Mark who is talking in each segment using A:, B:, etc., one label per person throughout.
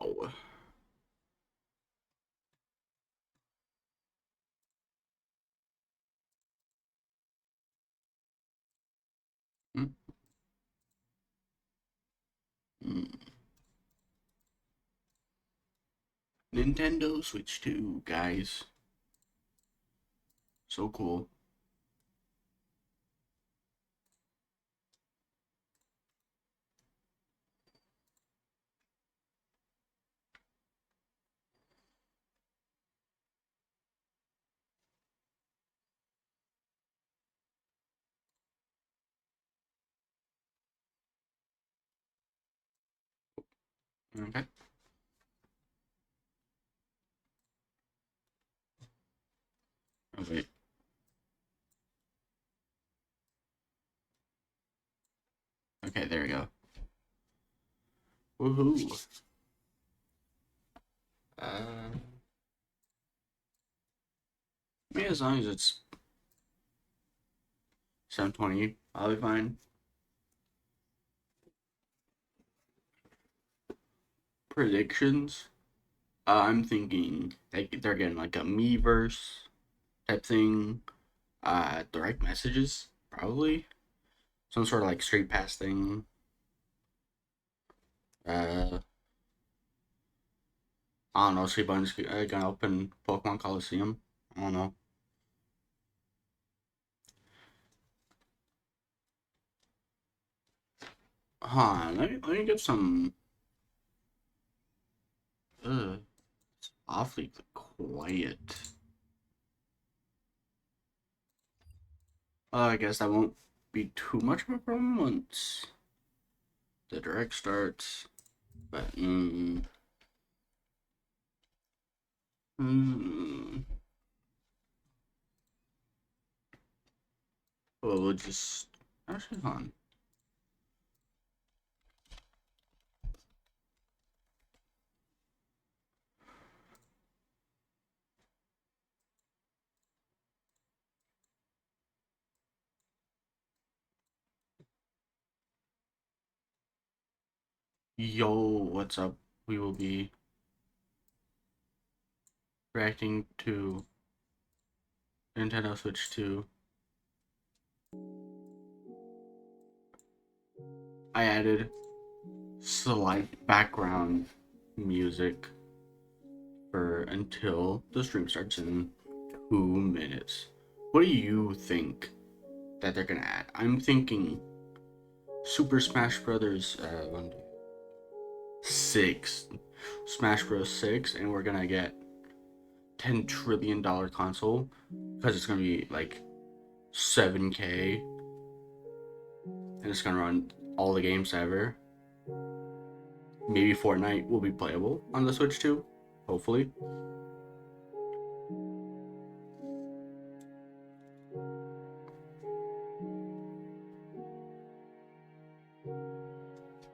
A: Oh. Mm, mm. Nintendo Switch 2, guys. So cool. Okay. Oh, wait. Okay, there we go. Woohoo. I mean, as long as it's 720, I'll be fine. Predictions. I'm thinking they're getting like a Miiverse type thing. Direct messages, probably. Some sort of like straight pass thing. Uh, I don't know. Sheban's gonna open Pokemon Coliseum. I don't know. Huh, let me get some. It's awfully quiet. I guess that won't be too much of a problem once the direct starts. But mm, well, we'll just actually hold on. Yo, what's up? We will be reacting to Nintendo Switch 2. I added slight background music for until the stream starts in 2 minutes. What do you think that they're gonna add? I'm thinking Super Smash Brothers 6, Smash Bros 6, and we're gonna get $10 trillion console because it's gonna be like 7K and it's gonna run all the games ever. Maybe Fortnite will be playable on the Switch too, hopefully.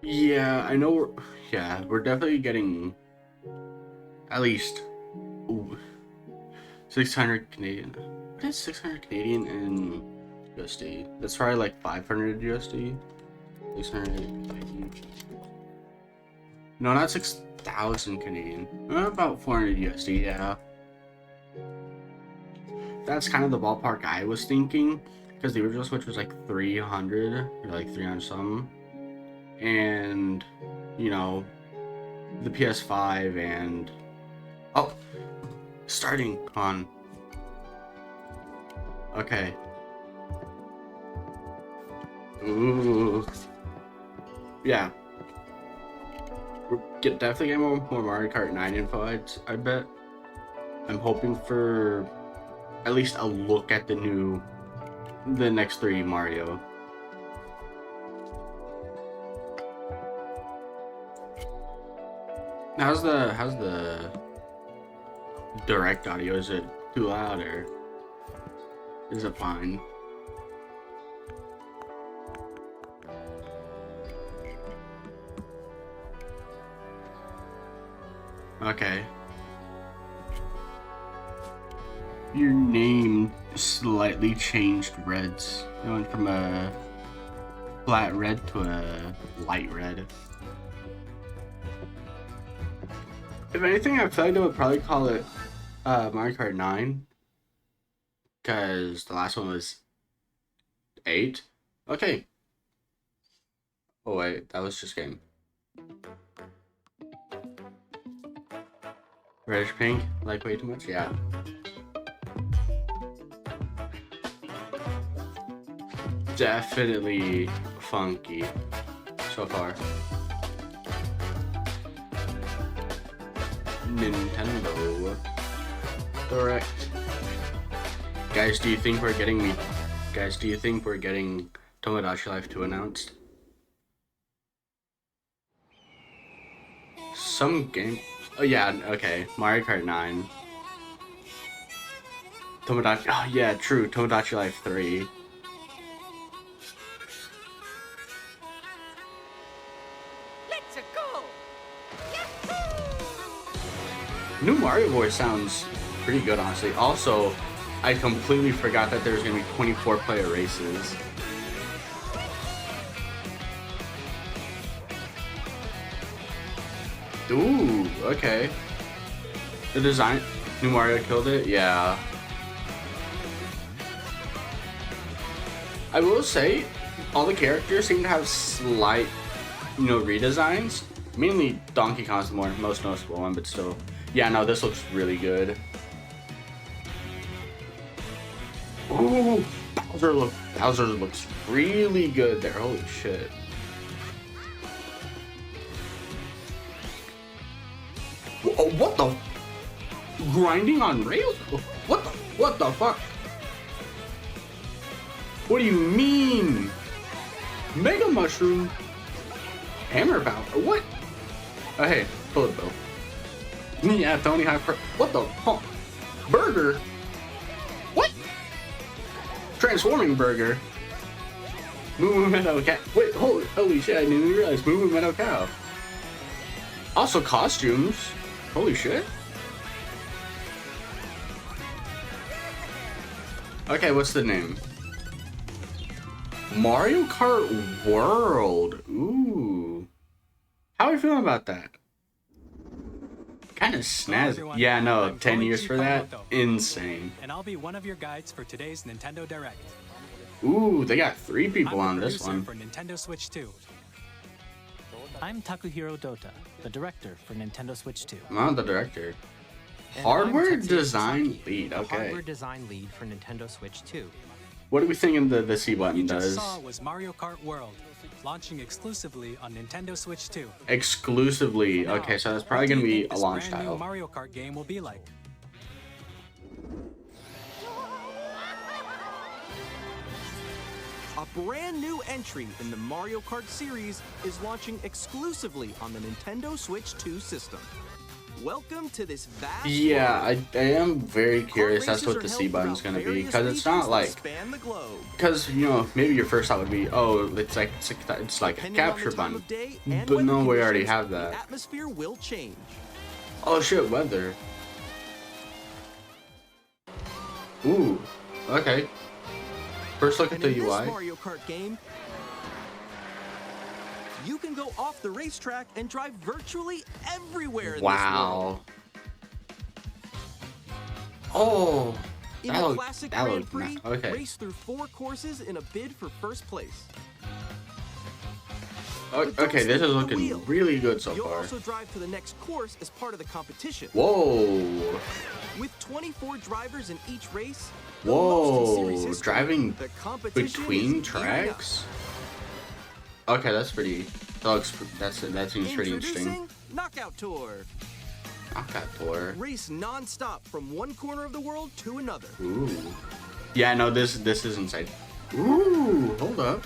A: Yeah, I know. We're definitely getting at least ooh, 600 Canadian. What is 600 Canadian in USD? That's probably like 500 USD. 600 Canadian. No, not 6,000 Canadian. About 400 USD. Yeah, that's kind of the ballpark I was thinking because the original Switch was like 300 or like 300 something, and you know the PS5 and oh, starting on. Okay. Ooh. Yeah. Definitely get more Mario Kart 9 info, I bet. I'm hoping for at least a look at the next three Mario. How's the direct audio? Is it too loud or is it fine? Okay. Your name slightly changed reds. It went from a flat red to a light red. If anything, I feel like they would probably call it Mario Kart 9. Because the last one was 8. Okay. Oh wait, that was just game. Reddish pink, like way too much? Yeah. Definitely funky so far. Nintendo Direct. Guys, do you think we're getting Tomodachi Life 2 announced? Some game. Oh yeah, okay. Mario Kart 9. Tomodachi. Oh yeah, true. Tomodachi Life 3.
B: Let's go.
A: New Mario voice sounds pretty good, honestly. Also, I completely forgot that there's gonna be 24-player races. Ooh, okay. The design, New Mario killed it, yeah. I will say, all the characters seem to have slight, redesigns. Mainly Donkey Kong's the most noticeable one, but still. Yeah, no, this looks really good. Ooh, Bowser looks really good there. Holy shit. Oh, what the? Grinding on rails? What the fuck? What do you mean? Mega Mushroom? Hammer Power? What? Oh, hey, bullet bill. Yeah, Tony High. What the? Huh? Burger? What? Transforming Burger? Moo Moo Meadow Cow. Wait, holy shit, I didn't even realize. Moo Moo Meadow Cow. Also costumes. Holy shit. Okay, what's the name? Mario Kart World. Ooh. How are you feeling about that? Kind of snazzy. Yeah, no, 10 years for that? Insane.
C: And I'll be one of your guides for today's Nintendo Direct.
A: Ooh, they got 3 people on this one.
C: For Nintendo Switch 2.
D: I'm Takuhiro Dota, the director for Nintendo Switch 2.
A: I'm not the director.
E: And
A: Hardware
E: I'm Tetsuya
A: design
E: Sasaki,
A: lead,
E: the
A: okay.
E: hardware design lead for Nintendo Switch 2.
A: What do we think the C button
C: You
A: does?
C: just saw was Mario Kart World, launching exclusively on Nintendo Switch 2.
A: Exclusively.
C: Now,
A: Okay, so that's
C: what
A: probably
C: do
A: gonna
C: you
A: be
C: think
A: a
C: this
A: launch
C: brand new
A: title.
C: Mario Kart game will be like.
F: A brand new entry in the Mario Kart series is launching exclusively on the Nintendo Switch 2 system. Welcome to this vast
A: Yeah,
F: world.
A: I am very curious as to
F: Races
A: what
F: are
A: the
F: held
A: C button's
F: throughout
A: gonna be,
F: various
A: because it's not
F: regions that
A: like,
F: span the globe.
A: because maybe your first thought would be, oh, it's like a
F: Depending on
A: capture
F: the time
A: button,
F: of day and
A: but
F: weather
A: no, we already
F: conditions,
A: have
F: The
A: that.
F: atmosphere will change.
A: Oh shit, weather. Ooh, okay. First look at
F: And
A: the
F: in this
A: UI.
F: Mario Kart game, you can go off the racetrack and drive virtually everywhere in this world.
A: Wow. Oh,
F: In
A: that
F: the
A: looked,
F: classic
A: that
F: Grand
A: looked
F: Prix,
A: okay.
F: race through 4 courses in a bid for first place.
A: Okay,
F: But don't
A: this
F: stick
A: is
F: at the
A: looking
F: wheel.
A: really good so
F: You'll
A: far.
F: also drive to the next course as part of the competition.
A: Whoa.
F: With 24 drivers in each race, the most in series
A: Whoa,
F: history,
A: driving
F: the competition
A: between
F: is gearing up.
A: tracks? Okay, that's pretty. That seems pretty interesting.
F: Introducing Knockout Tour.
A: Knockout tour.
F: Race non-stop from one corner of the world to another.
A: Ooh. Yeah, no, this is insane. Ooh, hold up.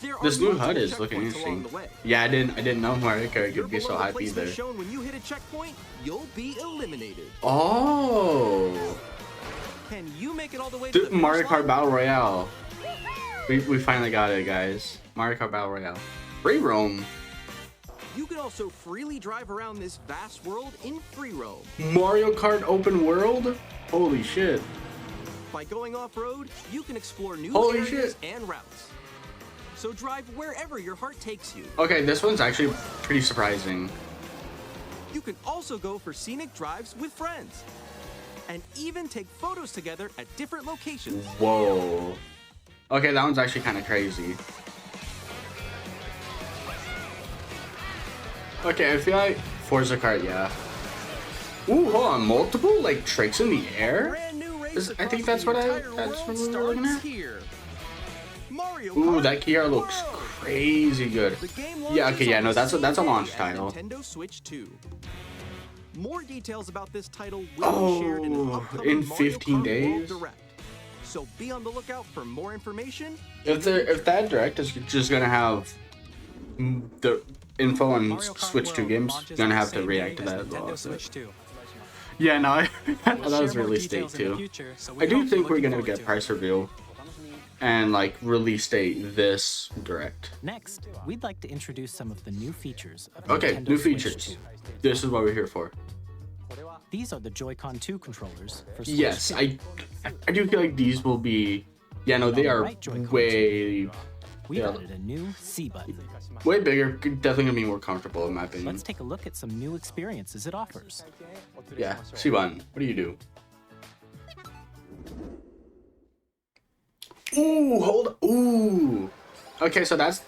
F: There
A: This
F: are
A: new
F: multiple
A: HUD is looking
F: checkpoints
A: interesting.
F: along the way.
A: Yeah, I didn't know Mario Kart
F: You're
A: could be so
F: below the
A: hype
F: placement
A: either.
F: shown when you hit a checkpoint, you'll be eliminated.
A: Oh.
F: Can you make it all the way to the
A: Dude, Mario
F: finish
A: Kart
F: line?
A: Battle Royale. We finally got it, guys. Mario Kart Battle Royale. Free roam.
F: You can also freely drive around this vast world in free roam.
A: Mario Kart Open World? Holy shit.
F: By going off-road, you can explore new
A: Holy
F: areas
A: shit.
F: and routes. So drive wherever your heart takes you.
A: Okay, this one's actually pretty surprising.
F: You can also go for scenic drives with friends. And even take photos together at different locations.
A: Whoa. Okay, that one's actually kind of crazy. Okay, I feel like Forza Kart, yeah. Ooh, hold on, multiple like tricks in the air?
F: Brand new race
A: I think
F: across
A: that's
F: the
A: what
F: entire
A: that's
F: world
A: what we were looking
F: starts
A: at.
F: here. Mario
A: Ooh,
F: Kart
A: that Kia looks
F: World.
A: crazy good.
F: The game
A: Yeah,
F: launches
A: okay, yeah,
F: on
A: no,
F: the
A: that's a
F: same
A: launch
F: day as
A: title.
F: Nintendo Switch 2. More details about this title will be shared in an
A: Oh,
F: upcoming
A: in
F: Mario
A: 15
F: Kart
A: days?
F: World Direct. So be on the lookout for more information.
A: If that direct is just gonna have the info on
C: Mario Kart
A: Switch 2
C: World
A: games,
C: launches
A: gonna
C: on the
A: have to
C: same
A: react
C: day
A: to
C: as
A: that as well.
C: Nintendo
A: So.
C: Switch 2.
A: Yeah, no, I
C: We'll
A: that was
C: share more
A: release date
C: details in the
A: too.
C: future, so
A: I
C: we
A: do
C: hope
A: think
C: you're
A: we're
C: looking
A: gonna
C: forward
A: get
C: to it.
A: price reveal and like release date this direct.
D: Next, we'd like to introduce some of the new features of
A: Okay,
D: Nintendo
A: new
D: Switch
A: features.
D: 2.
A: This is what we're here for.
D: These are the Joy-Con 2 controllers for Switch
A: Yes,
D: 2.
A: I do feel like these will be. Yeah, no, they
D: On the
A: are
D: right Joy-Con
A: way
D: We've
A: yeah.
D: added a new C button.
A: way bigger. Definitely gonna be more comfortable in my opinion.
D: Let's take a look at some new experiences it offers.
A: Yeah, C button. What do you do? Ooh, hold. Ooh. Okay, so that's.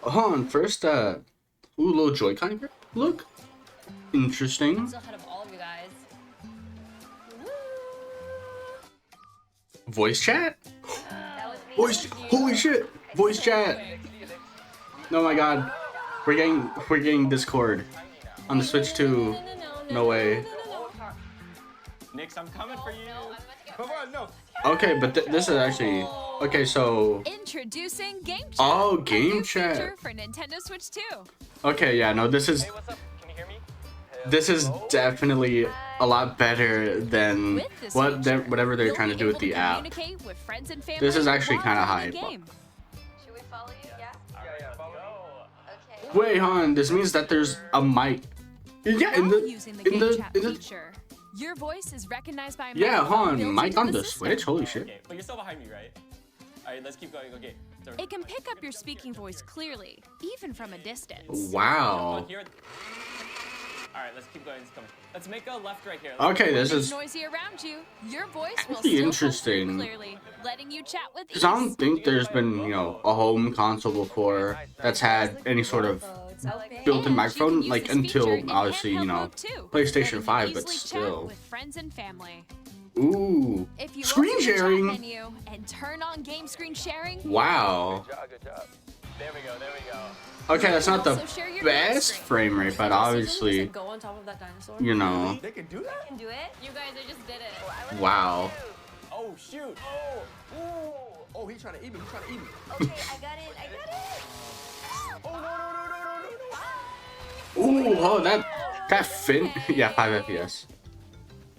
A: Hold on. First, ooh, little Joy-Con grip. Look. Interesting.
G: Still ahead of all of you guys.
A: Voice chat.
G: That was me.
A: Voice. Holy shit. Voice chat. Oh my god. We're getting Discord on the Switch 2. No way.
H: Nix, I'm coming for you. Come on, no.
A: Okay, but this is actually okay. So
I: Introducing Game Chat.
A: Oh,
I: a
A: Game
I: new
A: Chat.
I: feature for Nintendo Switch 2.
A: okay, yeah, no, this is
H: Hey, what's up? Can you hear me?
A: this is definitely a lot better than
I: With this
A: what
I: feature,
A: whatever they're
I: you'll
A: trying to
I: be
A: do with
I: able
A: the app.
I: communicate with friends and family
A: This is actually
I: while
A: kinda
I: playing
A: hype.
I: a game.
G: Should we follow you? Yeah?
H: Yeah, follow me.
G: Okay.
A: Wait, hon, this means that there's a mic. Yeah, in
I: While
A: the
I: using the
A: in
I: Game
A: the
I: Chat
A: in the
I: feature, your voice is recognized by a
A: yeah,
I: microphone
A: hon,
I: built
A: mic
I: into
A: on the
I: system.
A: Switch. Holy shit.
H: Okay, but you're still behind me, right? Alright, let's keep going. Okay. So,
I: It can pick up your speaking voice clearly, even from a distance.
A: Wow.
H: here. Alright, let's keep going. It's coming. Let's make a left right here.
A: Okay, this
I: When it's
A: is
I: noisy around you, your voice will
A: Actually
I: still
A: interesting.
I: come through clearly, letting you chat with
A: because I don't
I: ease.
A: think there's been a home console before that's had any sort of built-in
I: And
A: microphone
I: you can use
A: like
I: this feature
A: until
I: in
A: obviously
I: handheld mode too,
A: PlayStation
I: letting you
A: 5, but
I: easily chat
A: still.
I: with friends and family.
A: Ooh,
I: If you
A: screen
I: open the chat
A: sharing.
I: menu and turn on game screen sharing,
A: Wow.
H: Good job. There we go. There we go.
A: Okay, that's not the
I: also share your
A: best
I: screen.
A: frame rate, but obviously,
G: Go on top of that dinosaur.
A: you know,
H: They can do that?
G: can do it.
I: You guys, I just did it.
A: wow.
H: Oh shoot. Oh. Ooh. Oh, he's trying to eat me. He's trying to eat me.
G: Okay, I got it. I got it.
H: Oh no.
A: Ooh, oh that fin. Yeah, 5 FPS.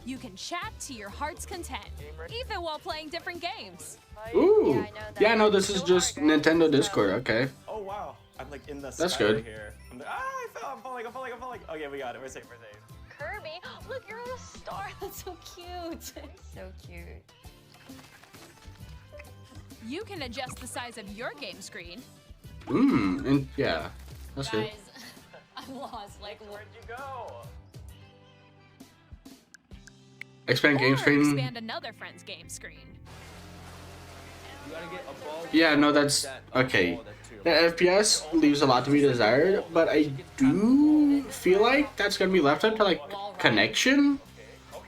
I: You can chat to your heart's content, even while playing different games.
A: Ooh, yeah, no, this is just Nintendo Discord. Okay,
H: Oh wow. I'm like in the
A: That's
H: sky
A: good.
H: right here. I'm like, I fell. I'm falling. Okay, we got it. We're safe. We're safe.
G: Kirby, look, you're on a star. That's so cute. So cute.
I: You can adjust the size of your game screen.
A: and yeah, that's good.
G: I'm lost. Like,
H: Where'd you go?
A: Expand game
I: or
A: screen.
I: expand another friend's game screen.
H: You gotta get above.
A: Yeah, no, that's okay. The FPS leaves a lot to be desired, but I do feel like that's gonna be left up to like connection,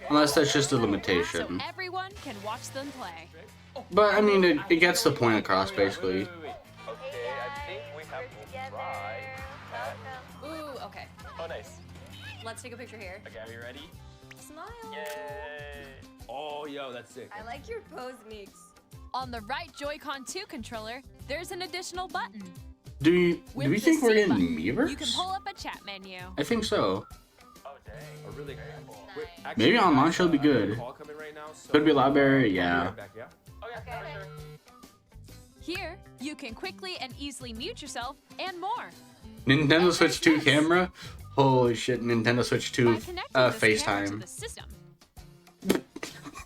A: unless that's just a
I: So
A: limitation.
I: everyone can watch them play.
A: But I mean, it gets the point across basically.
H: Wait. Okay, I think we have to try.
G: ooh, okay.
H: Oh, nice.
G: Let's take a picture here.
H: Okay, are you ready?
G: Smile.
H: Yay! Oh, yo, that's sick.
G: I like your pose, Mix.
I: On the right Joy-Con 2 controller, there's an additional button.
A: Do
I: With
A: we
I: the
A: think we're
I: C
A: getting
I: button,
A: Miiverse?
I: You can pull up a chat menu.
A: I think so.
H: Oh, dang. A really cool. Wait,
A: Maybe on launch it'll be
H: I have a
A: good.
H: call coming right now, so
A: Could be a lot better,
H: I'll be
A: yeah.
H: right back, yeah? Okay, sure.
I: Here, you can quickly and easily mute yourself and more.
A: Nintendo Switch 2 camera. Holy shit! Nintendo Switch 2
I: By connecting this camera to
A: FaceTime.
I: the system.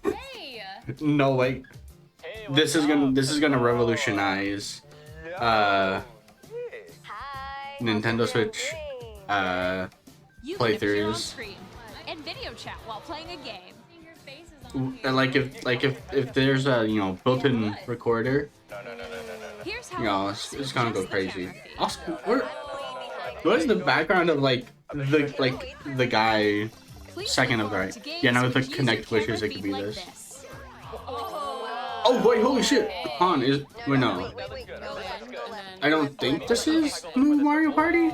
G: Hey.
A: No way.
H: Hey,
A: This is gonna revolutionize
H: Yo.
A: uh
G: Hi.
A: Nintendo Switch
I: You can appear on
A: playthroughs.
I: screen and video chat while playing a game.
A: And like if there's a built-in recorder,
I: Here's how
A: it's gonna go crazy. Also, what is the background of like the guy second of right? Yeah, now with the Connect wishes it could be this. Oh wait, holy shit! Han is wait no. I don't think this is new Mario Party.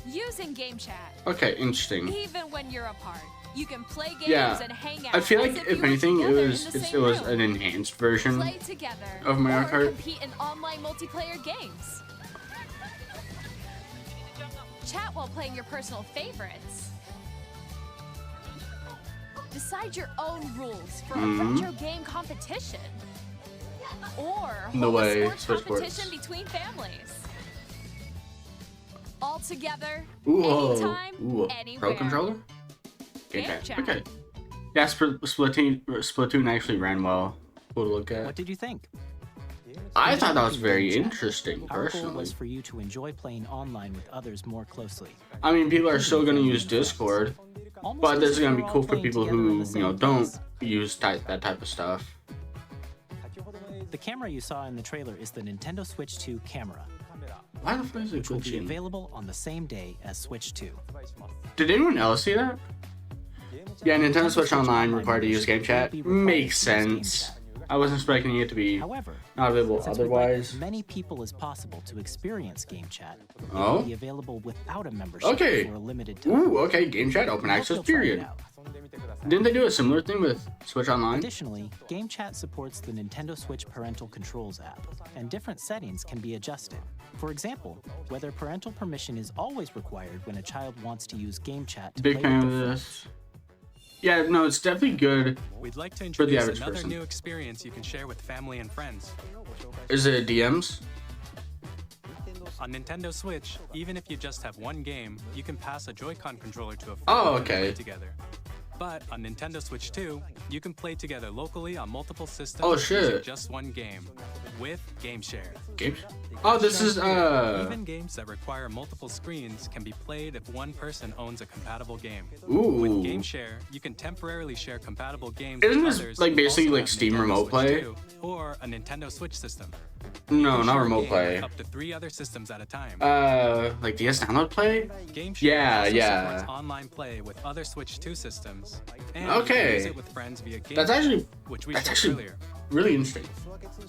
I: Using game chat.
A: Okay, interesting.
I: Even when you're apart, you can play games
A: Yeah,
I: and hang out.
A: I feel
I: as
A: like
I: you
A: if
I: were
A: anything, it
I: together in
A: was
I: the
A: it
I: same
A: was
I: room.
A: an enhanced version
I: Play together
A: of Mario
I: or
A: Kart.
I: compete in online multiplayer games. Chat while playing your personal favorites. Decide your own rules for a retro game competition. Or
A: No
I: hold
A: way,
I: a sports
A: Switch
I: competition
A: sports.
I: between families. All together,
A: Ooh,
I: anytime,
A: ooh,
I: anywhere.
A: Pro controller.
I: Game
A: Okay,
I: chat.
A: okay. Yeah, Splatoon actually ran well. Cool to look
D: What
A: at.
D: did you think?
A: I thought that was
D: Using
A: very
D: game chat,
A: interesting,
D: Our goal
A: personally.
D: was for you to enjoy playing online with others more closely.
A: I mean, people are still gonna use Discord,
D: Almost
A: but
D: as
A: this
D: if
A: is gonna
D: we're
A: be
D: all
A: cool for
D: playing
A: people
D: together in
A: who
D: the same
A: don't
D: place.
A: use that type of stuff.
D: The camera you saw in the trailer is the Nintendo Switch 2 camera,
A: Why the fuck is it
D: which will be
A: glitching?
D: available on the same day as Switch 2.
A: Did anyone else see that? Yeah, Nintendo Switch Online required to use game chat. Makes sense. I wasn't expecting it to be
D: However,
A: not available
D: since we'd like
A: otherwise.
D: as many people as possible to experience game chat, it
A: Oh?
D: will be available without a membership
A: Okay.
D: for a limited time.
A: Ooh, okay, game chat open
D: We hope
A: access
D: you'll try it
A: period.
D: out.
A: Didn't they do a similar thing with Switch Online?
D: Additionally, Game Chat supports the Nintendo Switch Parental Controls app, and different settings can be adjusted. For example, whether parental permission is always required when a child wants to use Game Chat to
A: Big
D: play
A: fan
D: with
A: of
D: their
A: this.
D: friends.
A: Yeah, no, it's definitely good.
C: We'd like to
A: For the
C: introduce
A: average
C: another
A: person.
C: new experience you can share with family and friends.
A: Is it DMs?
C: On Nintendo Switch, even if you just have one game, you can pass a Joy-Con controller to a friend
A: Oh,
C: and play
A: okay.
C: together. But on Nintendo Switch 2, you can play together locally on multiple systems
A: Oh,
C: using
A: shit.
C: just one game with Game Share.
A: Games? Oh, this is
C: Even games that require multiple screens can be played if one person owns a compatible game. With
A: Ooh.
C: Game Share, you can temporarily share compatible games
A: Isn't
C: with
A: this
C: others
A: like
C: who
A: basically
C: also
A: like
C: have
A: Steam
C: Nintendo
A: Remote
C: Switch
A: Play?
C: 2 or a Nintendo Switch system.
A: No,
C: can
A: not
C: share a
A: Remote
C: game
A: Play.
C: with up to 3 other systems at a time.
A: Like DS Download Play?
C: Game Share
A: Yeah,
C: also
A: yeah.
C: supports online play with other Switch 2 systems. And
A: Okay.
C: you can use it with friends via Game
A: That's
C: Share,
A: actually
C: which we
A: that's
C: showed
A: actually
C: earlier.
A: really interesting.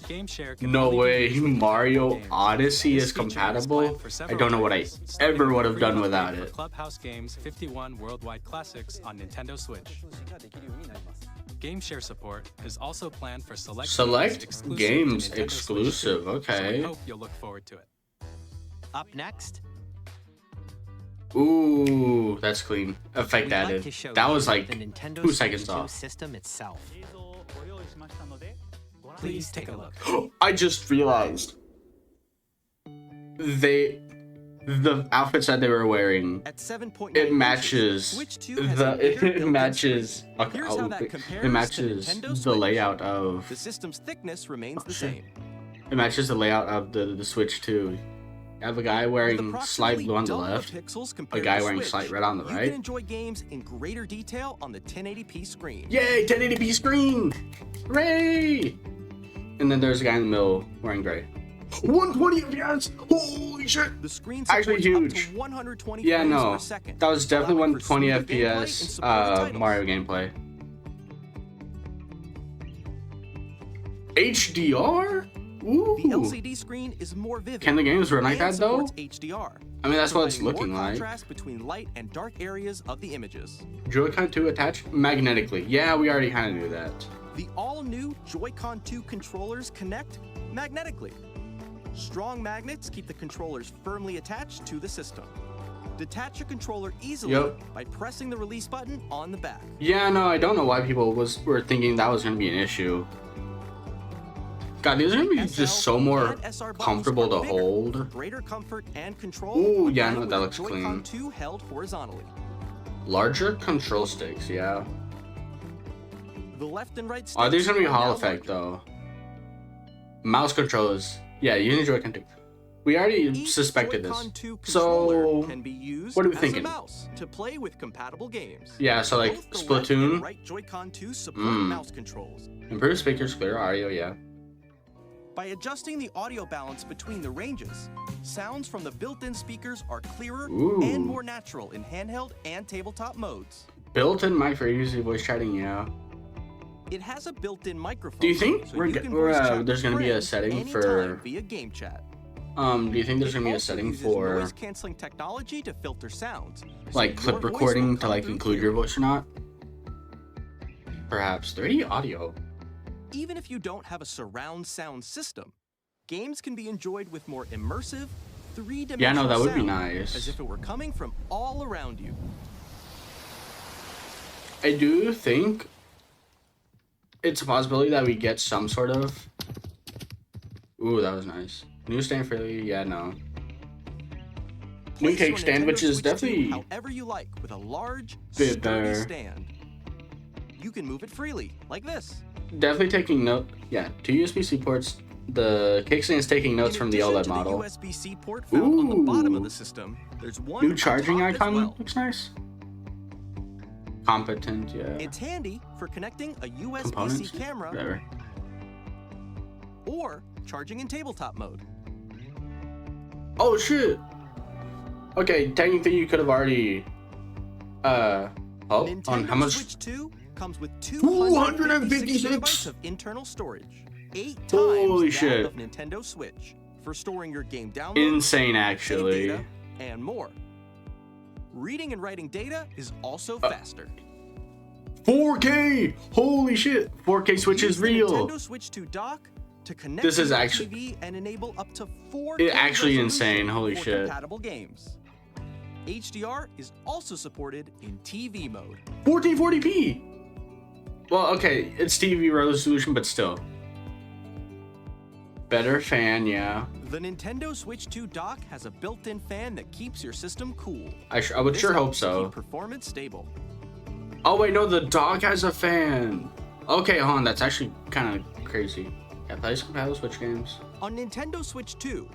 C: Game Share can
A: No
C: only be
A: way,
C: used with
A: Mario
C: multiple games.
A: Odyssey
C: This
A: is
C: feature
A: compatible?
C: planned for
A: I
C: several
A: don't know what I
C: titles, starting
A: ever
C: with
A: would
C: a
A: have
C: free
A: done
C: update
A: without
C: for
A: it.
C: Clubhouse Games 51 Worldwide Classics on Nintendo Switch. Game Share support is also planned for select
A: Games
C: to Nintendo
A: exclusive,
C: Switch 2, So
A: okay.
C: we hope you'll look forward to it.
E: Up next,
A: Ooh, that's clean. Effect
E: we'd like
A: added.
E: to show
A: That
E: you
A: was like
E: the Nintendo
A: 2 seconds
E: Switch 2
A: off.
E: system itself.
C: Please take a look.
A: I just realized the outfits that they were wearing,
F: At 7.9
A: it matches
F: Switch 2 has a bigger
A: it
F: built-in
A: matches
F: screen. Here's how that
A: it
F: compares
A: matches
F: to Nintendo
A: the
F: Switch.
A: layout of
F: The system's thickness remains the
A: shit.
F: same.
A: it matches the layout of the Switch too. You have a guy
F: With
A: wearing
F: approximately
A: slight blue on the
F: double
A: left,
F: pixels
A: a
F: compared
A: guy
F: to
A: wearing
F: Switch,
A: slight red on the
F: You
A: right.
F: can enjoy games in greater detail on the 1080p screen.
A: Yay, 1080p screen! Hooray! And then there's a guy in the middle wearing gray. 120 FPS! Holy shit!
F: The screen
A: Actually
F: supports
A: huge.
F: up to 120
A: Yeah,
F: frames
A: no,
F: per second.
A: that was definitely
F: allowing for
A: 120
F: smoother gameplay and
A: FPS
F: supported titles.
A: Mario gameplay. HDR? Ooh.
F: The LCD screen is more vivid.
A: Can the games run like
F: and
A: that though?
F: supports HDR.
A: I mean, that's what it's
F: providing
A: looking
F: more
A: like.
F: contrast between light and dark areas of the images.
A: Joy-Con 2 attached magnetically. Yeah, we already kind of knew that.
F: The all-new Joy-Con 2 controllers connect magnetically. Strong magnets keep the controllers firmly attached to the system. Detach your controller easily
A: Yep.
F: by pressing the release button on the back.
A: Yeah, no, I don't know why people were thinking that was going to be an issue. God, these are going to be
F: SL
A: just so more
F: and SR buttons
A: comfortable
F: are
A: to
F: bigger
A: hold.
F: for greater comfort and control.
A: Ooh, yeah,
F: combined
A: no,
F: with
A: that
F: the
A: looks
F: Joy-Con
A: clean.
F: 2 held horizontally.
A: Larger control sticks, yeah.
F: The left and right
A: Are these
F: sticks
A: going to be
F: are
A: Hall
F: now
A: effect
F: larger.
A: though? Mouse controllers. Yeah, you enjoy Joy-Con 2. We already
F: Each
A: suspected
F: Joy-Con
A: this.
F: 2 controller
A: So
F: can be used
A: what are we
F: as
A: thinking?
F: a mouse to play with compatible games.
A: Yeah, so like
F: Both the left and
A: Splatoon,
F: right Joy-Con 2 support
A: Mm.
F: mouse controls.
A: improved speakers, clear audio. Yeah.
F: By adjusting the audio balance between the ranges, sounds from the built-in speakers are clearer
A: Ooh.
F: and more natural in handheld and tabletop modes.
A: Built-in mic for easy voice chatting. Yeah.
F: It has a built-in microphone.
A: Do you think
F: so
A: we're
F: you
A: get-
F: can
A: we're,
F: voice chat
A: there's
F: with
A: gonna be a
F: friends
A: setting
F: anytime
A: for-
F: via game chat.
A: Do you think there's
F: It
A: gonna be a
F: also
A: setting
F: uses
A: for
F: noise canceling technology to filter sounds, so
A: like
F: your
A: clip
F: voice will
A: recording to
F: come
A: like
F: through
A: include your
F: clearly.
A: voice or not? Perhaps 3D audio.
F: Even if you don't have a surround sound system, games can be enjoyed with more immersive, three-dimensional
A: Yeah, no, that would be
F: sound,
A: nice.
F: as if it were coming from all around you.
A: I do think it's a possibility that we get some sort of. Ooh, that was nice. New stand for yeah, no. New
F: Place
A: cake
F: your
A: stand,
F: Nintendo
A: which is
F: Switch 2
A: definitely
F: however you like, with a large,
A: bit
F: sturdy
A: better.
F: stand. You can move it freely, like this.
A: Definitely taking note. Yeah, 2 USB-C ports. The kickstand is taking notes
F: In
A: from the
F: addition
A: OLED
F: to
A: model.
F: The USB-C port found on the bottom of
A: Ooh.
F: the system, there's one
A: New
F: on
A: charging
F: top as
A: icon
F: well.
A: looks nice. Competent, yeah.
F: It's handy for connecting a USB-C
A: Components,
F: camera
A: whatever.
F: or charging in tabletop mode.
A: Oh shit. Okay, technically you could have already. Oh, on
F: Nintendo
A: how much?
F: Switch 2 comes with
A: 256
F: gigabytes of internal storage, 8 times
A: Holy
F: that
A: shit.
F: of Nintendo Switch, for storing your game downloads,
A: Insane,
F: save
A: actually.
F: data, and more. Reading and writing data is also faster.
A: 4K! Holy shit! 4K Switch
F: Use
A: is
F: the
A: real.
F: Nintendo Switch 2 dock to connect
A: This
F: to
A: is
F: your
A: actually-
F: TV and enable up to 4K
A: It actually
F: resolution
A: insane, holy
F: for
A: shit.
F: compatible games. HDR is also supported in TV mode.
A: 1440p! Well, okay, it's TV resolution, but still. Better fan, yeah.
F: The Nintendo Switch 2 dock has a built-in fan that keeps your system cool.
A: I would
F: This
A: sure hope
F: helps to
A: so.
F: keep performance stable.
A: Oh wait, no, the dog has a fan. Okay, hold on, that's actually kind of crazy. Yeah, plays compatible Switch games.
F: On Nintendo Switch 2,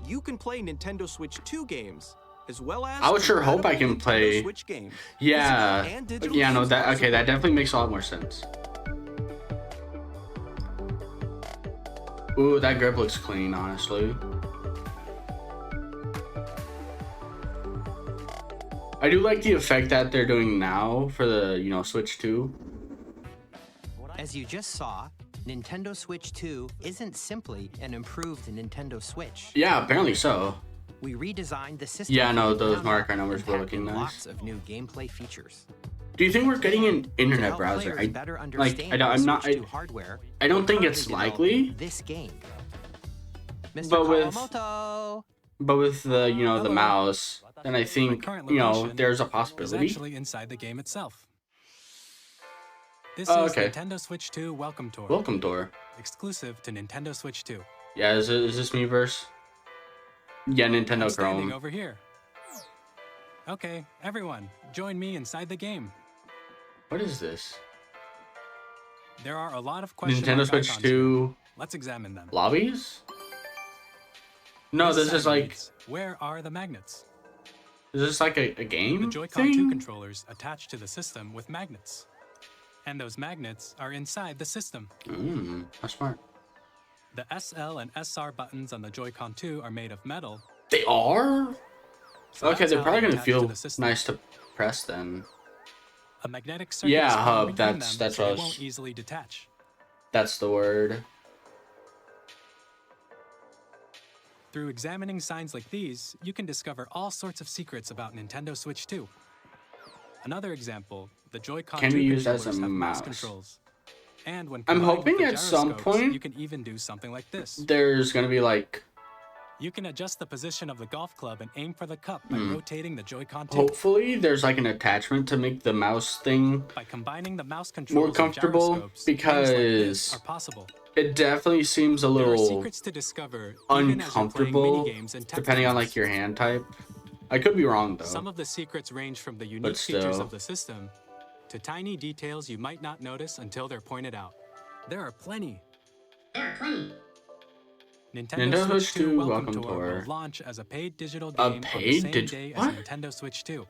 F: you can play Nintendo Switch 2 games as well as
A: I would sure hope I can
F: compatible Nintendo
A: play-
F: Switch games.
A: Yeah,
F: Physical and digital
A: yeah, no,
F: games
A: that
F: are
A: okay, that
F: supported.
A: definitely makes a lot more sense. Ooh, that grip looks clean, honestly. I do like the effect that they're doing now for the, Switch 2.
E: As you just saw, Nintendo Switch 2 isn't simply an improved Nintendo Switch.
A: Yeah, apparently so.
E: We redesigned the system.
A: Yeah, no,
E: from the
A: those
E: ground
A: marker
E: up
A: numbers
E: and
A: were
E: packed in
A: looking nice.
E: Lots of new gameplay features.
A: Do you think we're getting an
E: To
A: internet
E: help
A: browser?
E: players better
A: I'm
E: understand
A: not.
E: the Switch 2 hardware,
A: I don't
E: we're
A: think
E: currently
A: it's likely.
E: developing this game. Mr.
A: But with-
E: Kawamoto.
A: But with the, the
C: Hello.
A: mouse, then I
C: My
A: think,
C: current location
A: there's a
C: is
A: possibility.
C: actually inside the game itself. This
A: Oh,
C: is
A: okay.
C: Nintendo Switch 2 Welcome Tour,
A: Welcome door.
C: exclusive to Nintendo Switch 2.
A: Yeah, is this Miiverse? Yeah, Nintendo
C: I'm standing
A: Chrome.
C: over here. Okay, everyone, join me inside the game.
A: What is this?
C: There are a lot of question
A: Nintendo
C: mark
A: Switch
C: icons here.
A: 2
C: Let's examine them.
A: lobbies? No, this is
C: side
A: like,
C: reads, where are the magnets?
A: is this like a
C: The
A: game
C: Joy-Con 2
A: thing?
C: controllers attached to the system with magnets. And those magnets are inside the system.
A: That's smart.
C: The SL and SR buttons on the Joy-Con 2 are made of metal.
A: They are?
C: So
A: Okay,
C: that's
A: they're
C: how
A: probably
C: they
A: gonna
C: attach to
A: feel
C: the system.
A: nice to press then.
C: A magnetic circuit
A: Yeah,
C: is formed
A: hub,
C: between
A: that's-
C: them,
A: that's
C: so
A: what I
C: they
A: was-
C: won't easily detach.
A: That's the word.
C: Through examining signs like these, you can discover all sorts of secrets about Nintendo Switch 2. Another example, the Joy-Con
A: Can
C: 2
A: be used as
C: controllers
A: a
C: have mouse
A: mouse.
C: controls. And when
A: I'm
C: combined with
A: hoping
C: the
A: at some
C: gyroscopes,
A: point-
C: you can even do something like this.
A: There's gonna be like,
C: You can adjust the position of the golf club and aim for the cup by
A: Hmm.
C: rotating the Joy-Con 2.
A: hopefully there's like an attachment to make the mouse thing.
C: By combining the mouse controls and
A: comfortable,
C: gyroscopes, things like this
A: because
C: are possible.
A: It definitely seems a
C: There are
A: little
C: secrets to discover even as you're playing
A: uncomfortable
C: minigames and tech
A: depending on
C: demos.
A: like your hand type. I could be wrong though.
C: Some of the secrets range from the unique features
A: still.
C: of the system to tiny details you might not notice until they're pointed out. There are plenty. Nintendo Switch 2 Welcome Tour
A: Tour.
C: will launch as a paid digital
A: A
C: game on the
A: paid
C: same day as
A: what?
C: Nintendo Switch 2.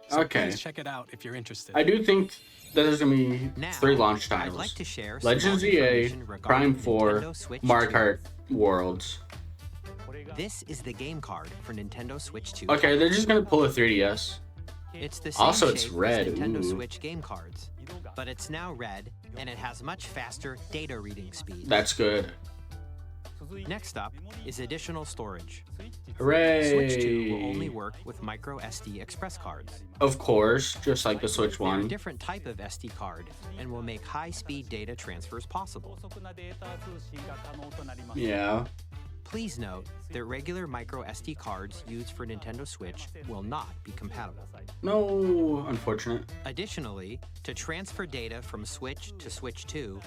C: So
A: Okay.
C: please check it out if you're interested.
A: I do think that there's gonna be
E: Now,
A: 3 launch
E: I'd
A: titles.
E: like to share some
A: Legends
E: more
A: EA,
E: information regarding
A: Prime
E: the
A: 4,
E: Nintendo Switch
A: Mario
E: 2.
A: Kart Worlds.
E: This is the game card for Nintendo Switch 2.
A: Okay, they're just gonna pull a 3DS.
E: It's the same
A: Also, it's
E: shape
A: red,
E: as Nintendo
A: ooh.
E: Switch game cards, but it's now red and it has much faster data reading speed.
A: That's good.
E: Next up is additional storage.
A: Hooray!
E: Switch 2 will only work with micro SD express cards.
A: Of course, just like the Switch
E: They're a
A: 1.
E: different type of SD card and will make high-speed data transfers possible.
A: Yeah.
E: Please note that regular micro SD cards used for Nintendo Switch will not be compatible.
A: No, unfortunate.
E: Additionally, to transfer data from Switch to Switch 2,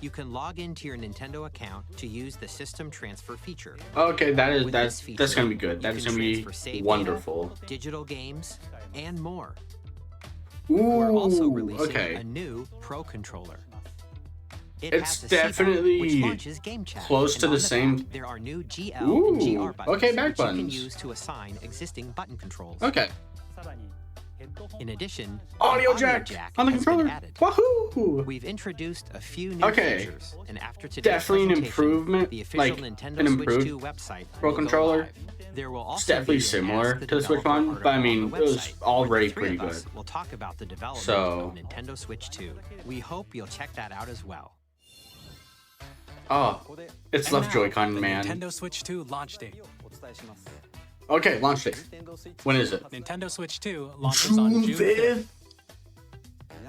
E: you can log into your Nintendo account to use the system transfer feature.
A: Okay,
E: With
A: that's
E: this
A: that's gonna be
E: feature,
A: good.
E: you
A: That's
E: can
A: gonna be
E: transfer saved
A: wonderful.
E: data, digital games, and more. We're also
A: Ooh,
E: releasing
A: okay.
E: a new Pro controller. It
A: It's
E: has a C-button,
A: definitely
E: which launches game chat,
A: close
E: and
A: to
E: on
A: the
E: back,
A: same-
E: there are new GL
A: Ooh,
E: and GR buttons,
A: okay, back
E: which you can
A: buttons.
E: use to assign existing button controls.
A: Okay.
E: In addition,
A: Audio
E: an
A: jack on the
E: has been
A: controller.
E: added.
A: Wahoo!
E: We've introduced a few new
A: Okay.
E: features, and after today's
A: Definitely an
E: presentation,
A: improvement,
E: the official
A: like,
E: Nintendo
A: an
E: Switch
A: improved
E: 2 website
A: Pro
E: will go
A: controller.
E: live. There will also
A: It's definitely
E: be an
A: similar
E: Ask the
A: to the Switch
E: Developer
A: one, but I
E: article
A: mean,
E: on the
A: it was
E: website,
A: already
E: where the three
A: pretty
E: of us
A: good.
E: will talk about the development
A: So-
E: of Nintendo Switch 2. We hope you'll check that out as well.
A: Oh, it's
C: And
A: left
C: now,
A: Joy-Con,
C: the
A: man.
C: Nintendo Switch 2 launch date.
A: Okay, launch date. When is it?
C: Nintendo Switch 2 launches on June 5th.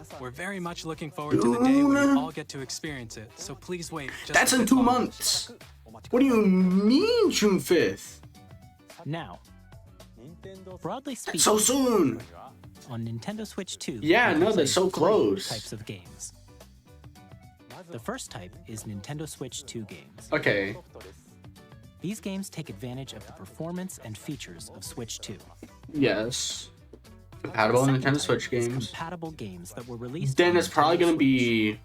A: 5th?
C: We're very much looking forward to the day when you all get to experience it, so please wait just
A: That's
C: a
A: in
C: bit
A: 2
C: longer.
A: months. What do you mean June 5th?
D: Now, broadly speaking,
A: So soon.
D: on Nintendo Switch 2,
A: Yeah,
D: you can
A: no,
D: play
A: that's so
D: 3
A: close.
D: types of games. The first type is Nintendo Switch 2 games.
A: Okay.
D: These games take advantage of the performance and features of Switch 2.
A: Yes. Compatible
D: The second
A: Nintendo
D: type
A: Switch
D: is
A: games.
D: compatible games that were released
A: Then
D: on
A: it's probably
D: Nintendo
A: gonna
D: Switch.
A: be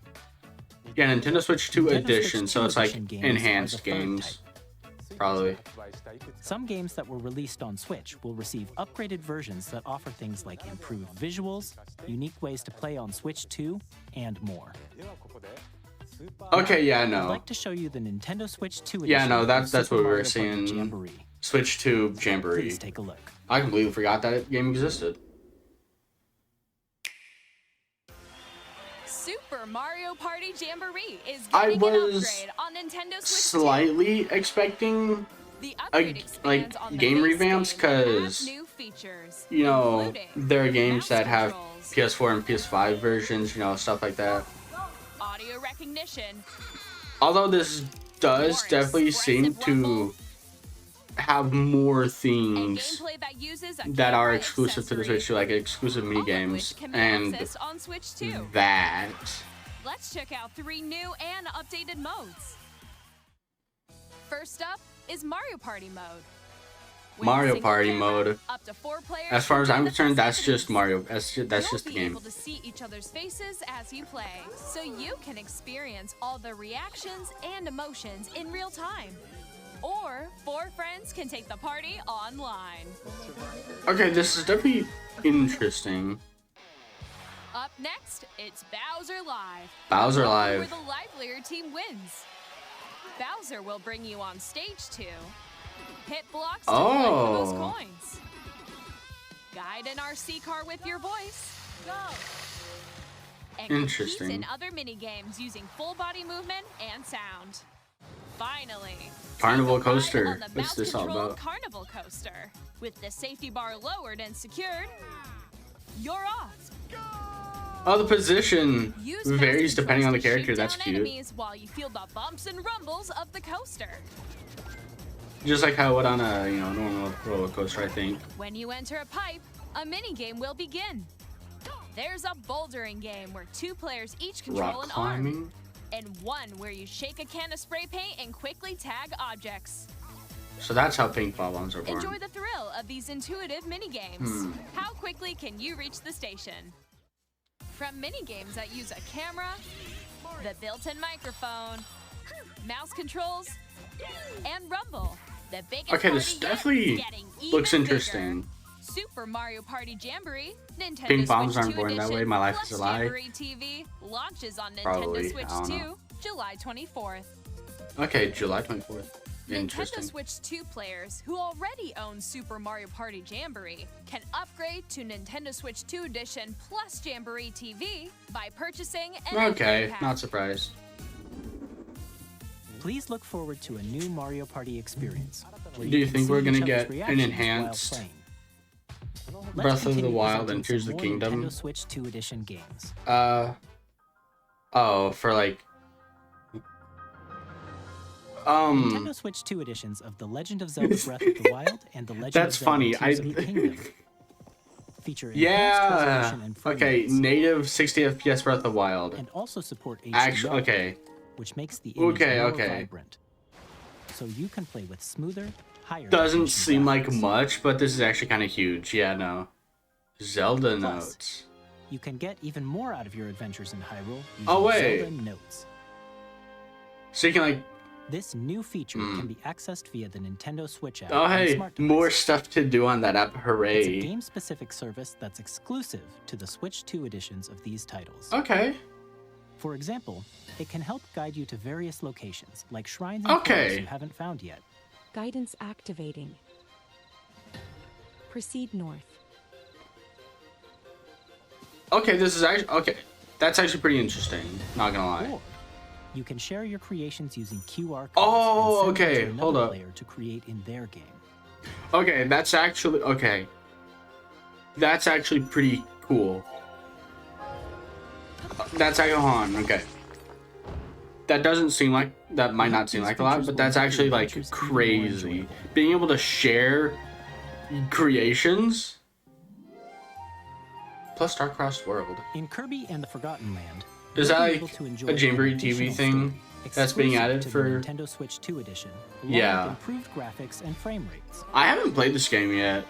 A: Nintendo Switch 2
D: Nintendo
A: edition,
D: Switch
A: so
D: 2
A: it's like
D: edition games are the
A: enhanced
D: third
A: games.
D: type.
A: Probably.
D: Some games that were released on Switch will receive upgraded versions that offer things like improved visuals, unique ways to play on Switch 2, and more.
A: Okay, yeah,
D: I'd
A: no.
D: like to show you the Nintendo Switch 2 edition.
A: Yeah, no,
D: of
A: that's
D: Super
A: what we were
D: Mario Party
A: seeing.
D: Jamboree.
A: Switch 2 Jamboree.
D: Please take a look.
A: I completely forgot that game existed.
I: Super Mario Party Jamboree is
A: I
I: getting an
A: was
I: upgrade on Nintendo Switch 2.
A: slightly expecting,
I: The upgrade
A: like,
I: expands on the
A: game
I: base
A: revamps,
I: game and
A: 'cause,
I: adds new features,
A: you know,
I: including
A: there are games
I: mouse
A: that have
I: controls,
A: PS4 and PS5 versions, you know, stuff like that.
I: audio recognition,
A: Although this does
I: more
A: definitely seem
I: expressive
A: to
I: rumble,
A: have more
I: and
A: things
I: gameplay that uses a
A: that are
I: camera
A: exclusive to the
I: accessory,
A: Switch 2, like exclusive mini
I: all of which
A: games,
I: can be
A: and
I: accessed on Switch 2.
A: that.
I: Let's check out 3 new and updated modes. First up is Mario Party mode. With
A: Mario
I: single
A: Party
I: camera,
A: mode.
I: Up to 4 players
A: As far as
I: can
A: I'm
I: do the
A: concerned, that's
I: festivities.
A: just Mario. That's
I: You'll
A: just the
I: be
A: game.
I: able to see each other's faces as you play, so you can experience all the reactions and emotions in real time. Or 4 friends can take the party online.
A: Okay, this is definitely interesting.
I: Up next, it's Bowser Live.
A: Bowser
I: Where
A: Live.
I: the livelier team wins. Bowser will bring you on stage to hit blocks to collect the most
A: Oh.
I: coins. Guide an RC car with your voice. Go. And
A: Interesting.
I: compete in other mini games using full body movement and sound. Finally,
A: Carnival
I: take a ride
A: Coaster.
I: on the
A: What's this all
I: mouse-controlled
A: about?
I: Carnival Coaster. With the safety bar lowered and secured, you're off.
A: Oh, the position
I: Use
A: varies
I: mouse
A: depending on the
I: controls to
A: character.
I: shoot
A: That's
I: down
A: cute.
I: enemies while you feel the bumps and rumbles of the coaster.
A: Just like how it would on a normal roller coaster, I think.
I: When you enter a pipe, a mini game will begin. There's a bouldering game where 2 players each control
A: Rock
I: an
A: climbing.
I: arm, and one where you shake a can of spray paint and quickly tag objects.
A: So that's how pink bombs are born.
I: Enjoy the thrill of these intuitive mini games. How quickly can you reach the station? From mini games that use a camera, the built-in microphone, mouse controls, And Rumble, the biggest
A: Okay, this
I: party yet,
A: definitely
I: getting
A: looks
I: even
A: interesting.
I: bigger. Super Mario Party Jamboree, Nintendo
A: Ping pongs
I: Switch
A: aren't
I: 2
A: born that
I: edition,
A: way. My life
I: plus
A: is a lie.
I: Jamboree TV launches on Nintendo
A: Probably,
I: Switch
A: I don't
I: 2,
A: know.
I: July 24th.
A: Okay, July 24th.
I: Nintendo
A: Interesting.
I: Switch 2 players who already own Super Mario Party Jamboree can upgrade to Nintendo Switch 2 Edition plus Jamboree TV by purchasing an
A: Okay,
I: upgrade pack.
A: not surprised.
D: Please look forward to a new Mario Party experience. where
A: Do you
D: can
A: think
D: see
A: we're gonna
D: each other's
A: get an
D: reactions while
A: enhanced
D: playing. Let's
A: Breath of the
D: continue
A: Wild
D: presenting
A: and Tears
D: some
A: of the
D: more
A: Kingdom?
D: Nintendo Switch 2 Edition games.
A: Oh, for like
D: Nintendo Switch 2 editions of The Legend of Zelda Breath of the Wild and The Legend
A: That's
D: of Zelda
A: funny.
D: Tears of the Kingdom feature enhanced
A: Yeah.
D: resolution and frame
A: Okay,
D: rates,
A: native 60 FPS Breath of the Wild.
D: and also support HDR,
A: Actually, okay.
D: which makes the image
A: Okay,
D: more
A: okay.
D: vibrant. So you can play with smoother, higher
A: Doesn't
D: definition
A: seem like
D: graphics.
A: much, but this is actually kind of huge. Yeah, no. Zelda
D: Plus,
A: notes.
D: You can get even more out of your adventures in Hyrule using
A: Oh, wait.
D: Zelda Notes.
A: So you can like,
D: This new feature can be accessed via the Nintendo Switch app.
A: oh
D: and
A: hey,
D: smart
A: more
D: devices.
A: stuff to do on that app.
D: It's a
A: Hooray.
D: game-specific service that's exclusive to the Switch 2 editions of these titles.
A: Okay.
D: For example, it can help guide you to various locations, like shrines and
A: Okay.
D: caves you haven't found yet.
J: Guidance activating. Proceed north.
A: Okay, this is actually, okay. That's actually pretty interesting. Not gonna lie.
D: Or you can share your creations using QR codes
A: Oh,
D: and send them
A: okay,
D: to another
A: hold up.
D: player to create in their game.
A: Okay, that's actually, okay. That's actually pretty cool. That's actually, hold on, okay. That doesn't seem like, that might not seem like a lot, but that's actually like crazy. Being able to share creations plus Starcrossed World.
D: In Kirby and the Forgotten Land,
A: Is
D: you'll
A: that
D: be
A: like
D: able to enjoy
A: a Jamboree
D: an
A: TV
D: additional
A: thing
D: story
A: that's being
D: exclusive
A: added
D: to
A: for?
D: the Nintendo Switch 2 edition, along
A: Yeah.
D: with improved graphics and frame rates.
A: I haven't played this game yet.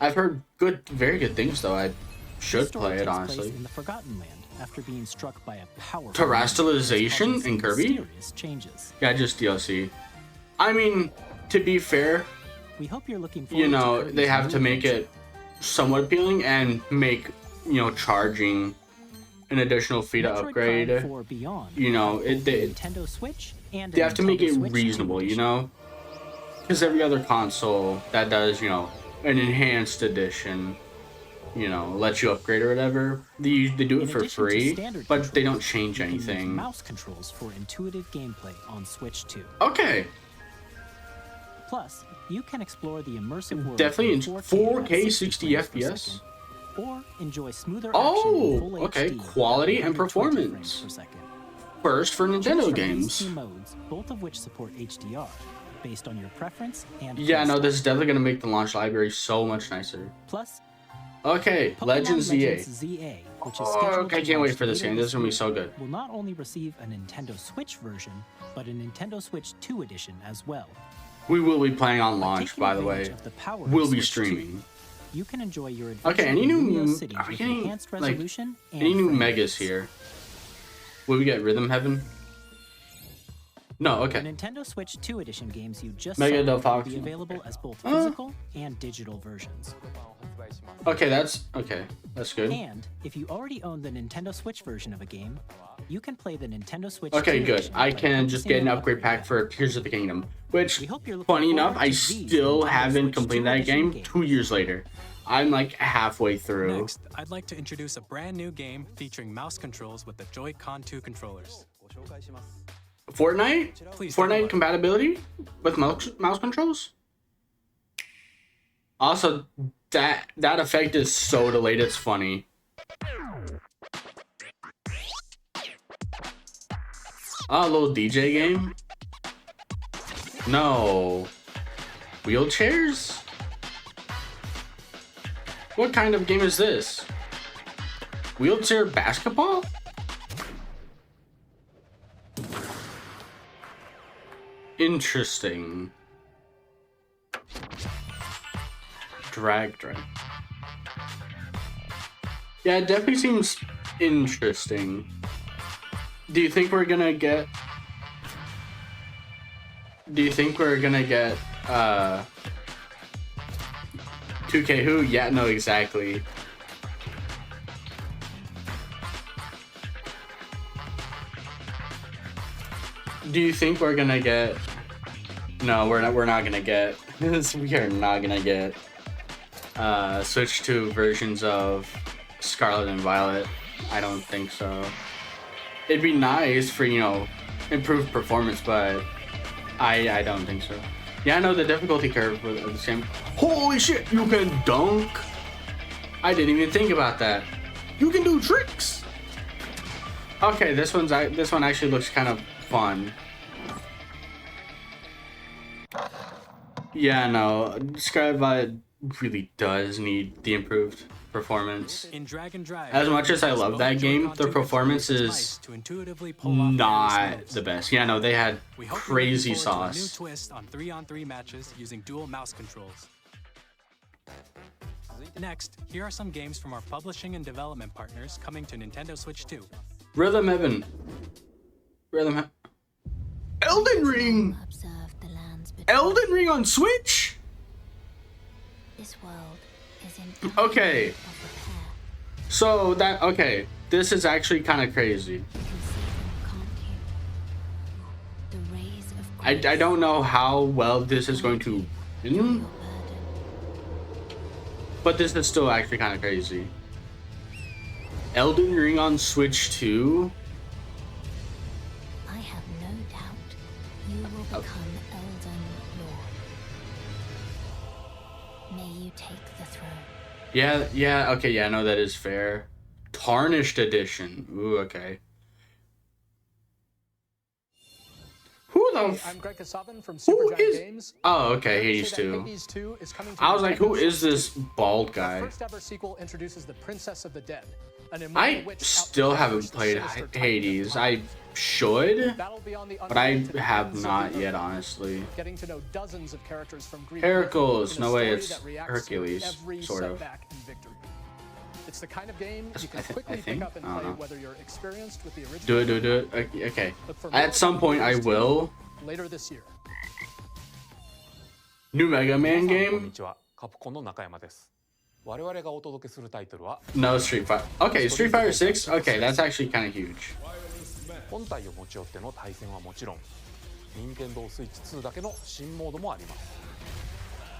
A: I've heard very good things though. I
D: The
A: should
D: story
A: play it
D: takes
A: honestly.
D: place in the Forgotten Land after being struck by a powerful
A: Terrestrialization
D: causing some
A: in Kirby?
D: mysterious changes.
A: Yeah, just DLC. I mean, to be fair,
D: We hope you're looking forward
A: you know,
D: to
A: they
D: Kirby's
A: have
D: new
A: to make
D: adventure.
A: it somewhat appealing and make, you know, charging an additional fee to
D: Metroid
A: upgrade.
D: Prime 4 Beyond
A: You know,
D: both
A: it
D: the
A: they,
D: Nintendo Switch and
A: they
D: a
A: have to make
D: Nintendo
A: it
D: Switch 2
A: reasonable, you
D: edition.
A: know? Because every other console that does, you know, an enhanced edition, you know, lets you upgrade or whatever, they do it
D: In
A: for
D: addition to
A: free,
D: standard
A: but they don't
D: controls,
A: change
D: you can use
A: anything.
D: Mouse controls for intuitive gameplay on Switch 2.
A: Okay,
D: Plus, you can explore the immersive world
A: definitely in
D: 4K
A: 60
D: frames per
A: FPS.
D: second, or enjoy smoother
A: Oh,
D: action in full
A: okay,
D: HD
A: quality
D: at
A: and
D: 120 frames
A: performance.
D: per second.
A: First for
D: Choose
A: Nintendo
D: from
A: games.
D: these two modes, both of which support HDR, based on your preference and
A: Yeah, no,
D: playstyle.
A: this is definitely gonna make the launch library so much nicer.
D: Plus,
A: Okay,
D: Pokemon
A: Legends ZA.
D: ZA, which is
A: Oh,
D: scheduled
A: okay, I
D: to
A: can't wait
D: launch
A: for this
D: later
A: game. This is gonna be
D: year,
A: so good.
D: will not only receive a Nintendo Switch version, but a Nintendo Switch 2 edition as well.
A: We will be playing on
D: By
A: launch,
D: taking
A: by the
D: advantage
A: way.
D: of the power of
A: We'll be
D: Switch 2,
A: streaming.
D: you can enjoy your adventure
A: Okay, any
D: in
A: new
D: Lumio City
A: are we
D: with
A: getting
D: enhanced
A: like
D: resolution and
A: any new
D: frame
A: megas
D: rates.
A: here? Will we get Rhythm Heaven? No,
D: The
A: okay.
D: Nintendo Switch 2 edition games you just
A: Mega
D: saw
A: Del
D: will
A: Fox.
D: be available as both physical and digital versions.
A: Okay, that's good.
D: And if you already own the Nintendo Switch version of a game, you can play the Nintendo Switch
A: Okay,
D: 2
A: good.
D: edition
A: I
D: by
A: can just
D: purchasing
A: get an
D: an
A: upgrade pack for Tears of the Kingdom, which,
D: We hope you're looking
A: funny enough,
D: forward
A: I
D: to these
A: still
D: Nintendo
A: haven't
D: Switch
A: completed
D: 2
A: that
D: edition
A: game
D: games.
A: 2 years later. I'm like halfway through.
C: Next, I'd like to introduce a brand new game featuring mouse controls with the Joy-Con 2 controllers.
A: Fortnite?
C: Please take a
A: Fortnite
C: look.
A: compatibility with mouse controls? Also, that effect is so delayed, it's funny. Oh, a little DJ game? No. Wheelchairs? What kind of game is this? Wheelchair basketball? Interesting. Drag. Yeah, it definitely seems interesting. Do you think we're gonna get Do you think we're gonna get 2K who? Yeah, no, exactly. Do you think we're gonna get? No, we're not. We're not gonna get. We are not gonna get Switch 2 versions of Scarlet and Violet. I don't think so. It'd be nice for, you know, improved performance, but I don't think so. Yeah, I know the difficulty curve was the same. Holy shit, you can dunk! I didn't even think about that. You can do tricks. Okay, this one actually looks kind of fun. Yeah, no, Scarlet Violet really does need the improved performance.
C: In Drag and Drive,
A: As much as I love that game, the
C: Joy-Con
A: performance
C: to
A: is
C: intuitively pull off
A: not
C: various
A: the
C: moves.
A: best. Yeah, no, they had
C: We hope you're
A: crazy
C: looking forward to a new
A: sauce.
C: twist on 3-on-3 matches using dual mouse controls. Next, here are some games from our publishing and development partners coming to Nintendo Switch 2.
A: Rhythm Heaven. Elden Ring. Elden Ring on Switch.
G: This world is in
A: Okay. So this is actually kind of crazy. I don't know how well this is going to end, but this is still actually kind of crazy. Elden Ring on Switch 2?
G: I have no doubt you will become Elden Lord. May you take the throne.
A: Yeah, okay, yeah, no, that is fair. Tarnished Edition. Ooh, okay. Who the
K: I'm Greg Kasavin from
A: who
K: Supergiant
A: is...
K: Games.
A: Oh, okay,
K: Happy to
A: Hades
K: say that
A: 2.
K: Hades 2 is coming to
A: I was like, who
K: Nintendo
A: is
K: Switch
A: this
K: 2.
A: bald
K: The
A: guy?
K: first ever sequel introduces the Princess of the Dead, an immortal
A: I
K: witch out
A: still
K: to
A: haven't
K: avenge the
A: played
K: sinister Titan of
A: Hades. I
K: Time.
A: should,
K: Battle beyond the
A: but I
K: untold to the
A: have
K: ends of
A: not
K: the
A: yet,
K: earth.
A: honestly.
K: Getting to know dozens of characters from Greek
A: Heracles,
K: myth in a
A: no way,
K: story
A: it's
K: that reacts to
A: Hercules,
K: every
A: sort of.
K: setback and victory. It's the kind of game you can
A: I
K: quickly
A: think?
K: pick up and
A: I don't
K: play
A: know.
K: whether you're experienced with the original.
A: Do it. Okay.
K: Look for more
A: At some point, I
K: Hades 2
A: will.
K: later this year.
A: New Mega Man
L: こんに
A: game?
L: ちは、カプコンの中山です。我々がお届けするタイトルは
A: No, Street Fighter. Okay, Street Fighter 6? Okay, that's actually kind of huge.
L: 本体を持ち寄っての対戦はもちろん、任天堂スイッチ2だけの新モードもあります。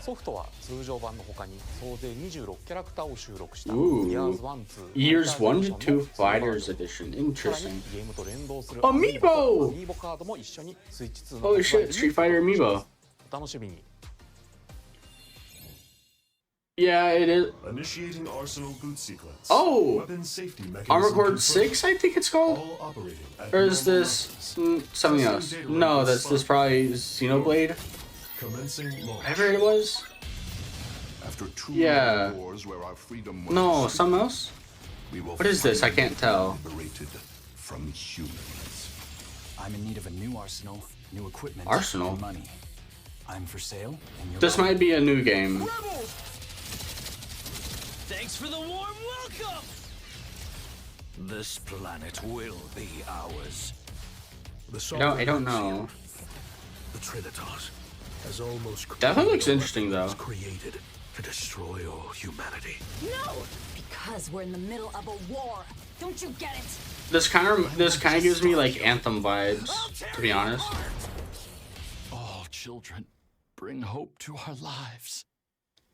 L: ソフトは通常版の他に総勢26キャラクターを収録した
A: Ooh.
L: Years 1, 2
A: Years 1 to 2
L: Fighters
A: Fighters Edition.
L: さらに
A: Interesting.
L: ゲームと連動する
A: Amiibo!
L: アミーボカードも一緒にスイッチ2の
A: Holy shit, Street Fighter Amiibo.
L: お楽しみに。
A: Yeah, it is.
M: Initiating arsenal boot sequence.
A: Oh!
M: Weapon safety mechanism
A: Armor Core
M: confirmed.
A: 6, I think it's called?
M: All operating at
A: Or is
M: normal
A: this something else? No, that's probably Xenoblade.
M: Commencing launch.
A: Whatever it was.
M: After 2
A: Yeah.
M: wars where our freedom was
A: No,
M: assured,
A: something else?
M: we will
A: What is this? I
M: finally
A: can't tell.
M: be liberated from humans.
N: I'm in need of a new arsenal, new equipment,
A: Arsenal?
N: and money. I'm for sale, and you're
A: This might be a new game.
O: Thanks for the warm welcome! This planet will be ours.
A: I don't know.
M: The Trinitas has almost
A: Definitely looks
M: created
A: interesting,
M: weapons
A: though.
M: created to destroy all humanity.
P: No! Because we're in the middle of a war. Don't you get it?
A: This kind of gives me like Anthem vibes, to be honest.
N: all children bring hope to our lives,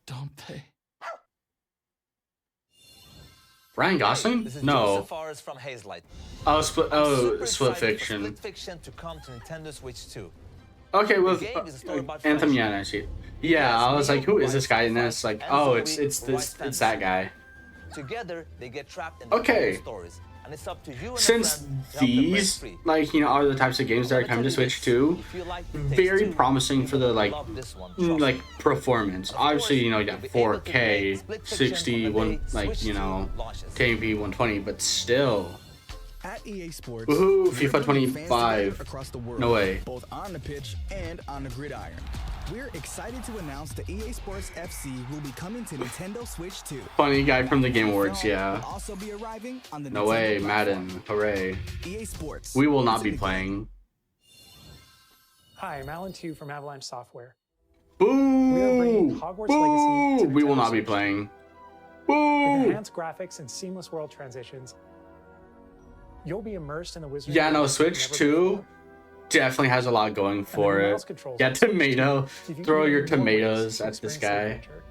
N: don't they?
A: Ryan Gosling?
Q: This is
A: No.
Q: Joseph Forrest from Hazelight.
A: Oh, Split
Q: Super
A: Split
Q: excited for
A: Fiction.
Q: Split Fiction to come to Nintendo Switch 2.
A: Okay,
Q: The
A: with
Q: game is a story about
A: Anthem,
Q: friendship.
A: yeah, I see. Yeah, I was like, who is this guy? And then it's like, oh, it's that guy.
Q: Together, they get trapped in their
A: Okay.
Q: own stories, and it's up to you and a
A: Since
Q: friend to help them break
A: these,
Q: free.
A: like, you know, are the types of games that are coming to Switch 2, very promising for the, like, like performance. Obviously, you know, you got 4K, 60, like, you know, 1080p 120, but still.
R: At EA Sports,
A: Woohoo,
R: we're
A: FIFA
R: bringing
A: 25.
R: fans together across the world,
A: No way.
R: both on the pitch and on the gridiron. We're excited to announce the EA Sports FC will be coming to Nintendo Switch 2.
A: Funny guy from the Game Awards, yeah.
R: Will also be arriving on the
A: No
R: Nintendo
A: way,
R: platform.
A: Madden, hooray.
R: EA Sports.
A: We will not be playing.
K: Hi, I'm Alan Tew from Avalanche Software.
A: Boo!
K: We are bringing Hogwarts
A: Boo!
K: Legacy to
A: We will
K: Nintendo
A: not be
K: Switch.
A: playing.
K: With
A: Boo!
K: enhanced graphics and seamless world transitions, you'll be immersed in the wizardry.
A: Yeah, no,
K: like
A: Switch
K: never
A: 2
K: before.
A: definitely has a lot going for
K: the
A: it.
K: mouse controls
A: Yeah,
K: on Switch 2
A: tomato.
K: give you
A: Throw
K: even
A: your
K: more ways
A: tomatoes
K: to
A: at this
K: experience the
A: guy.
K: adventure.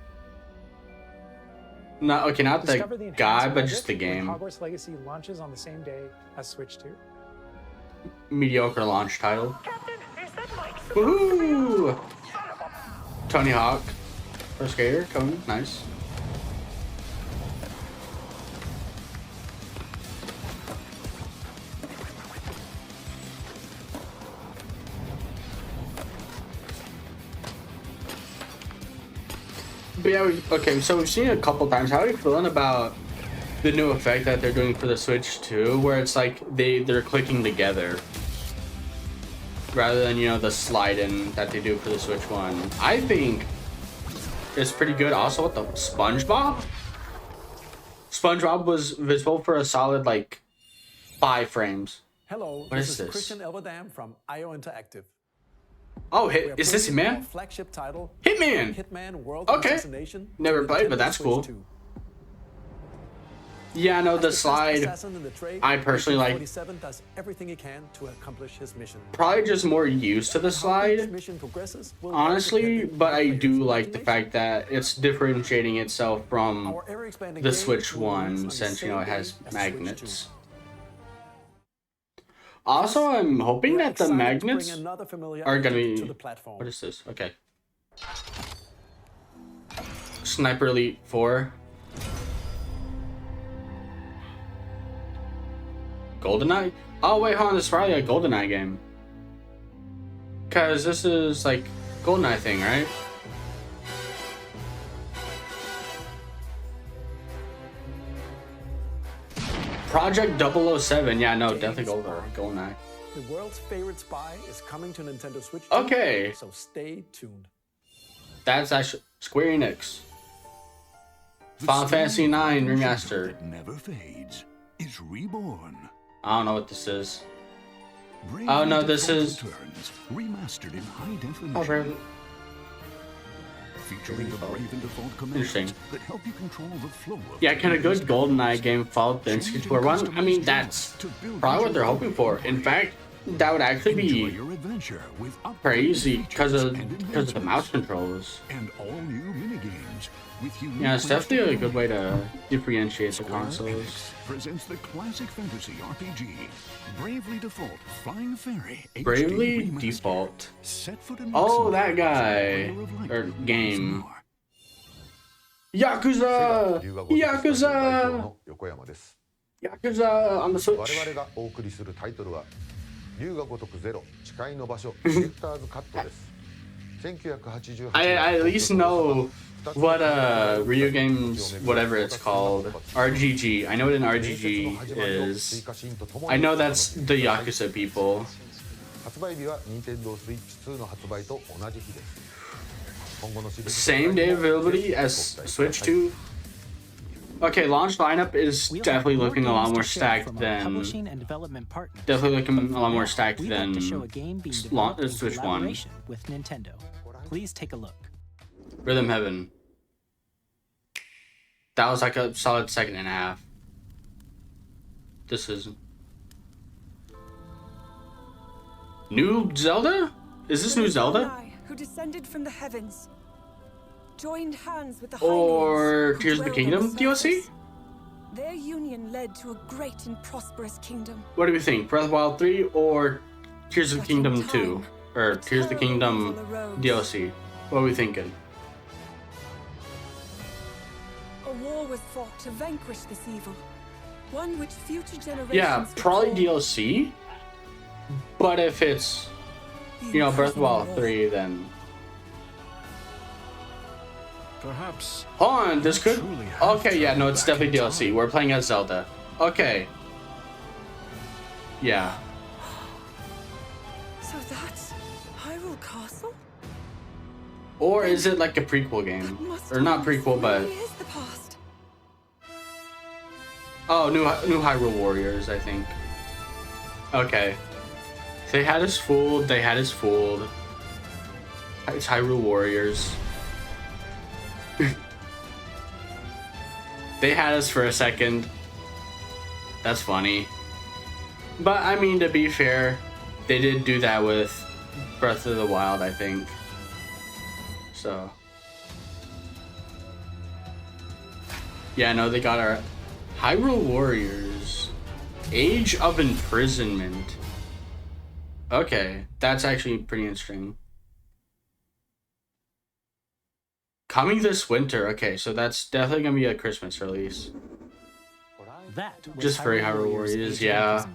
A: Not okay, not the
K: Discover enhanced
A: guy, but
K: magic
A: just the
K: when
A: game.
K: Hogwarts Legacy launches on the same day as Switch 2.
A: Mediocre launch title. Woohoo! Tony Hawk. Pro skater, coming, nice. But yeah, okay, so we've seen it a couple times. How are you feeling about the new effect that they're doing for the Switch 2, where it's like they're clicking together rather than, you know, the slide-in that they do for the Switch 1? I think it's pretty good. Also, what the SpongeBob? SpongeBob was visible for a solid like 5 frames.
S: Hello,
A: What
S: this
A: is this?
S: Christian Elverdam from IO Interactive.
A: Oh,
S: We are
A: is this
S: bringing
A: Hitman?
S: our flagship title,
A: Hitman!
S: Hitman World
A: Okay.
S: Assassination, to
A: Never played, but
S: Nintendo
A: that's
S: Switch
A: cool.
S: 2.
A: Yeah, no,
S: As
A: the
S: first
A: slide.
S: assassin in the trade,
A: I personally like
S: 47 does everything he can to accomplish his mission.
A: probably just more used to the
S: How each
A: slide,
S: mission progresses will
A: honestly,
S: depend
A: but
S: on
A: I
S: player's
A: do like the
S: imagination.
A: fact that it's differentiating itself from
S: Our ever-expanding
A: the
S: game
A: Switch
S: will release on
A: 1,
S: the
A: since, you know,
S: same
A: it has
S: day as Switch
A: magnets.
S: 2.
A: Also, I'm hoping
S: We are
A: that the
S: excited to bring
A: magnets
S: another familiar
A: are gonna
S: element
A: be...
S: to the platform.
A: What is this? Okay. Sniper Elite 4. GoldenEye? Oh, wait, hold on. This is probably a GoldenEye game. Because this is, like, GoldenEye thing, right? Project 007. Yeah, no, definitely GoldenEye.
S: The world's favorite spy is coming to Nintendo Switch 2,
A: Okay.
S: so stay tuned.
A: That's actually Square Enix. Final Fantasy IX Remastered.
M: That never fades is reborn.
A: I don't know what this is.
M: Bravely
A: Oh, no, this
M: Default
A: is...
M: Returns, remastered in high definition.
A: Oh, Bravely.
M: Featuring the Brave and Default
A: Interesting.
M: commands that help you control the flow of
A: Yeah, can a good GoldenEye game follow the N64 one? I mean, that's probably what they're hoping for. In fact, that would actually be
M: your adventure with
A: crazy because of the mouse controls.
M: and all new minigames with unique
A: Yeah, it's definitely a
M: ways to
A: good way to differentiate the
M: Square
A: consoles.
M: Enix presents the classic fantasy RPG Bravely Default Flying Fairy HD
A: Bravely
M: Remastered.
A: Default.
M: Set foot in
A: Oh,
M: Luxembourg
A: that guy.
M: Wonder of Light
A: Or
M: once
A: game.
M: more.
A: Yakuza! Yakuza!
T: 横山です。
A: Yakuza on the
T: 我
A: Switch.
T: 々がお送りするタイトルは龍が如くゼロ誓いの場所ディレクターズカットです。1988
A: I at least know what Ryu games, whatever it's called, RGG. I know what an RGG is. I know that's the Yakuza people.
T: 発売日は Nintendo Switch 2の発売と同じ日です。今後のシリーズ
A: Same day availability as Switch 2. Okay, launch lineup is
D: We'll
A: definitely
D: have more
A: looking a lot
D: games to
A: more
D: share
A: stacked
D: from our
A: than
D: publishing and development partners.
A: definitely looking a lot more stacked
D: We'd like
A: than
D: to show a game being developed in
A: Switch 1.
D: collaboration with Nintendo. Please take a look.
A: Rhythm Heaven. That was like a solid second and a half. This is new Zelda? Is this new Zelda?
U: Who descended from the heavens, joined hands with the
A: Or
U: Hylians, who
A: Tears of the
U: dwelled
A: Kingdom
U: on the
A: DLC?
U: surface. Their union led to a great and prosperous kingdom.
A: What do we think? Breath of the Wild 3 or Tears of the Kingdom 2? Or Tears of the Kingdom DLC? What are we thinking?
U: A war was fought to vanquish this evil, one which future generations.
A: Yeah,
U: would
A: probably
U: call
A: DLC. But if it's, you know, Breath of the Wild 3, then...
N: Perhaps.
A: Hold on, this could... Okay, yeah, no, it's definitely DLC. We're playing as Zelda. Okay. Yeah.
U: So that's Hyrule Castle?
A: Or is it like a prequel game? Or not prequel, but...
U: Is the past?
A: Oh, new Hyrule Warriors, I think. Okay. They had us fooled, they had us fooled. It's Hyrule Warriors. They had us for a second. That's funny. But I mean, to be fair, they did do that with Breath of the Wild, I think. So. Yeah, no, they got our Hyrule Warriors. Age of Imprisonment. Okay, that's actually pretty interesting. Coming this winter. Okay, so that's definitely gonna be a Christmas release.
D: That
A: Just for Hyrule Warriors, yeah.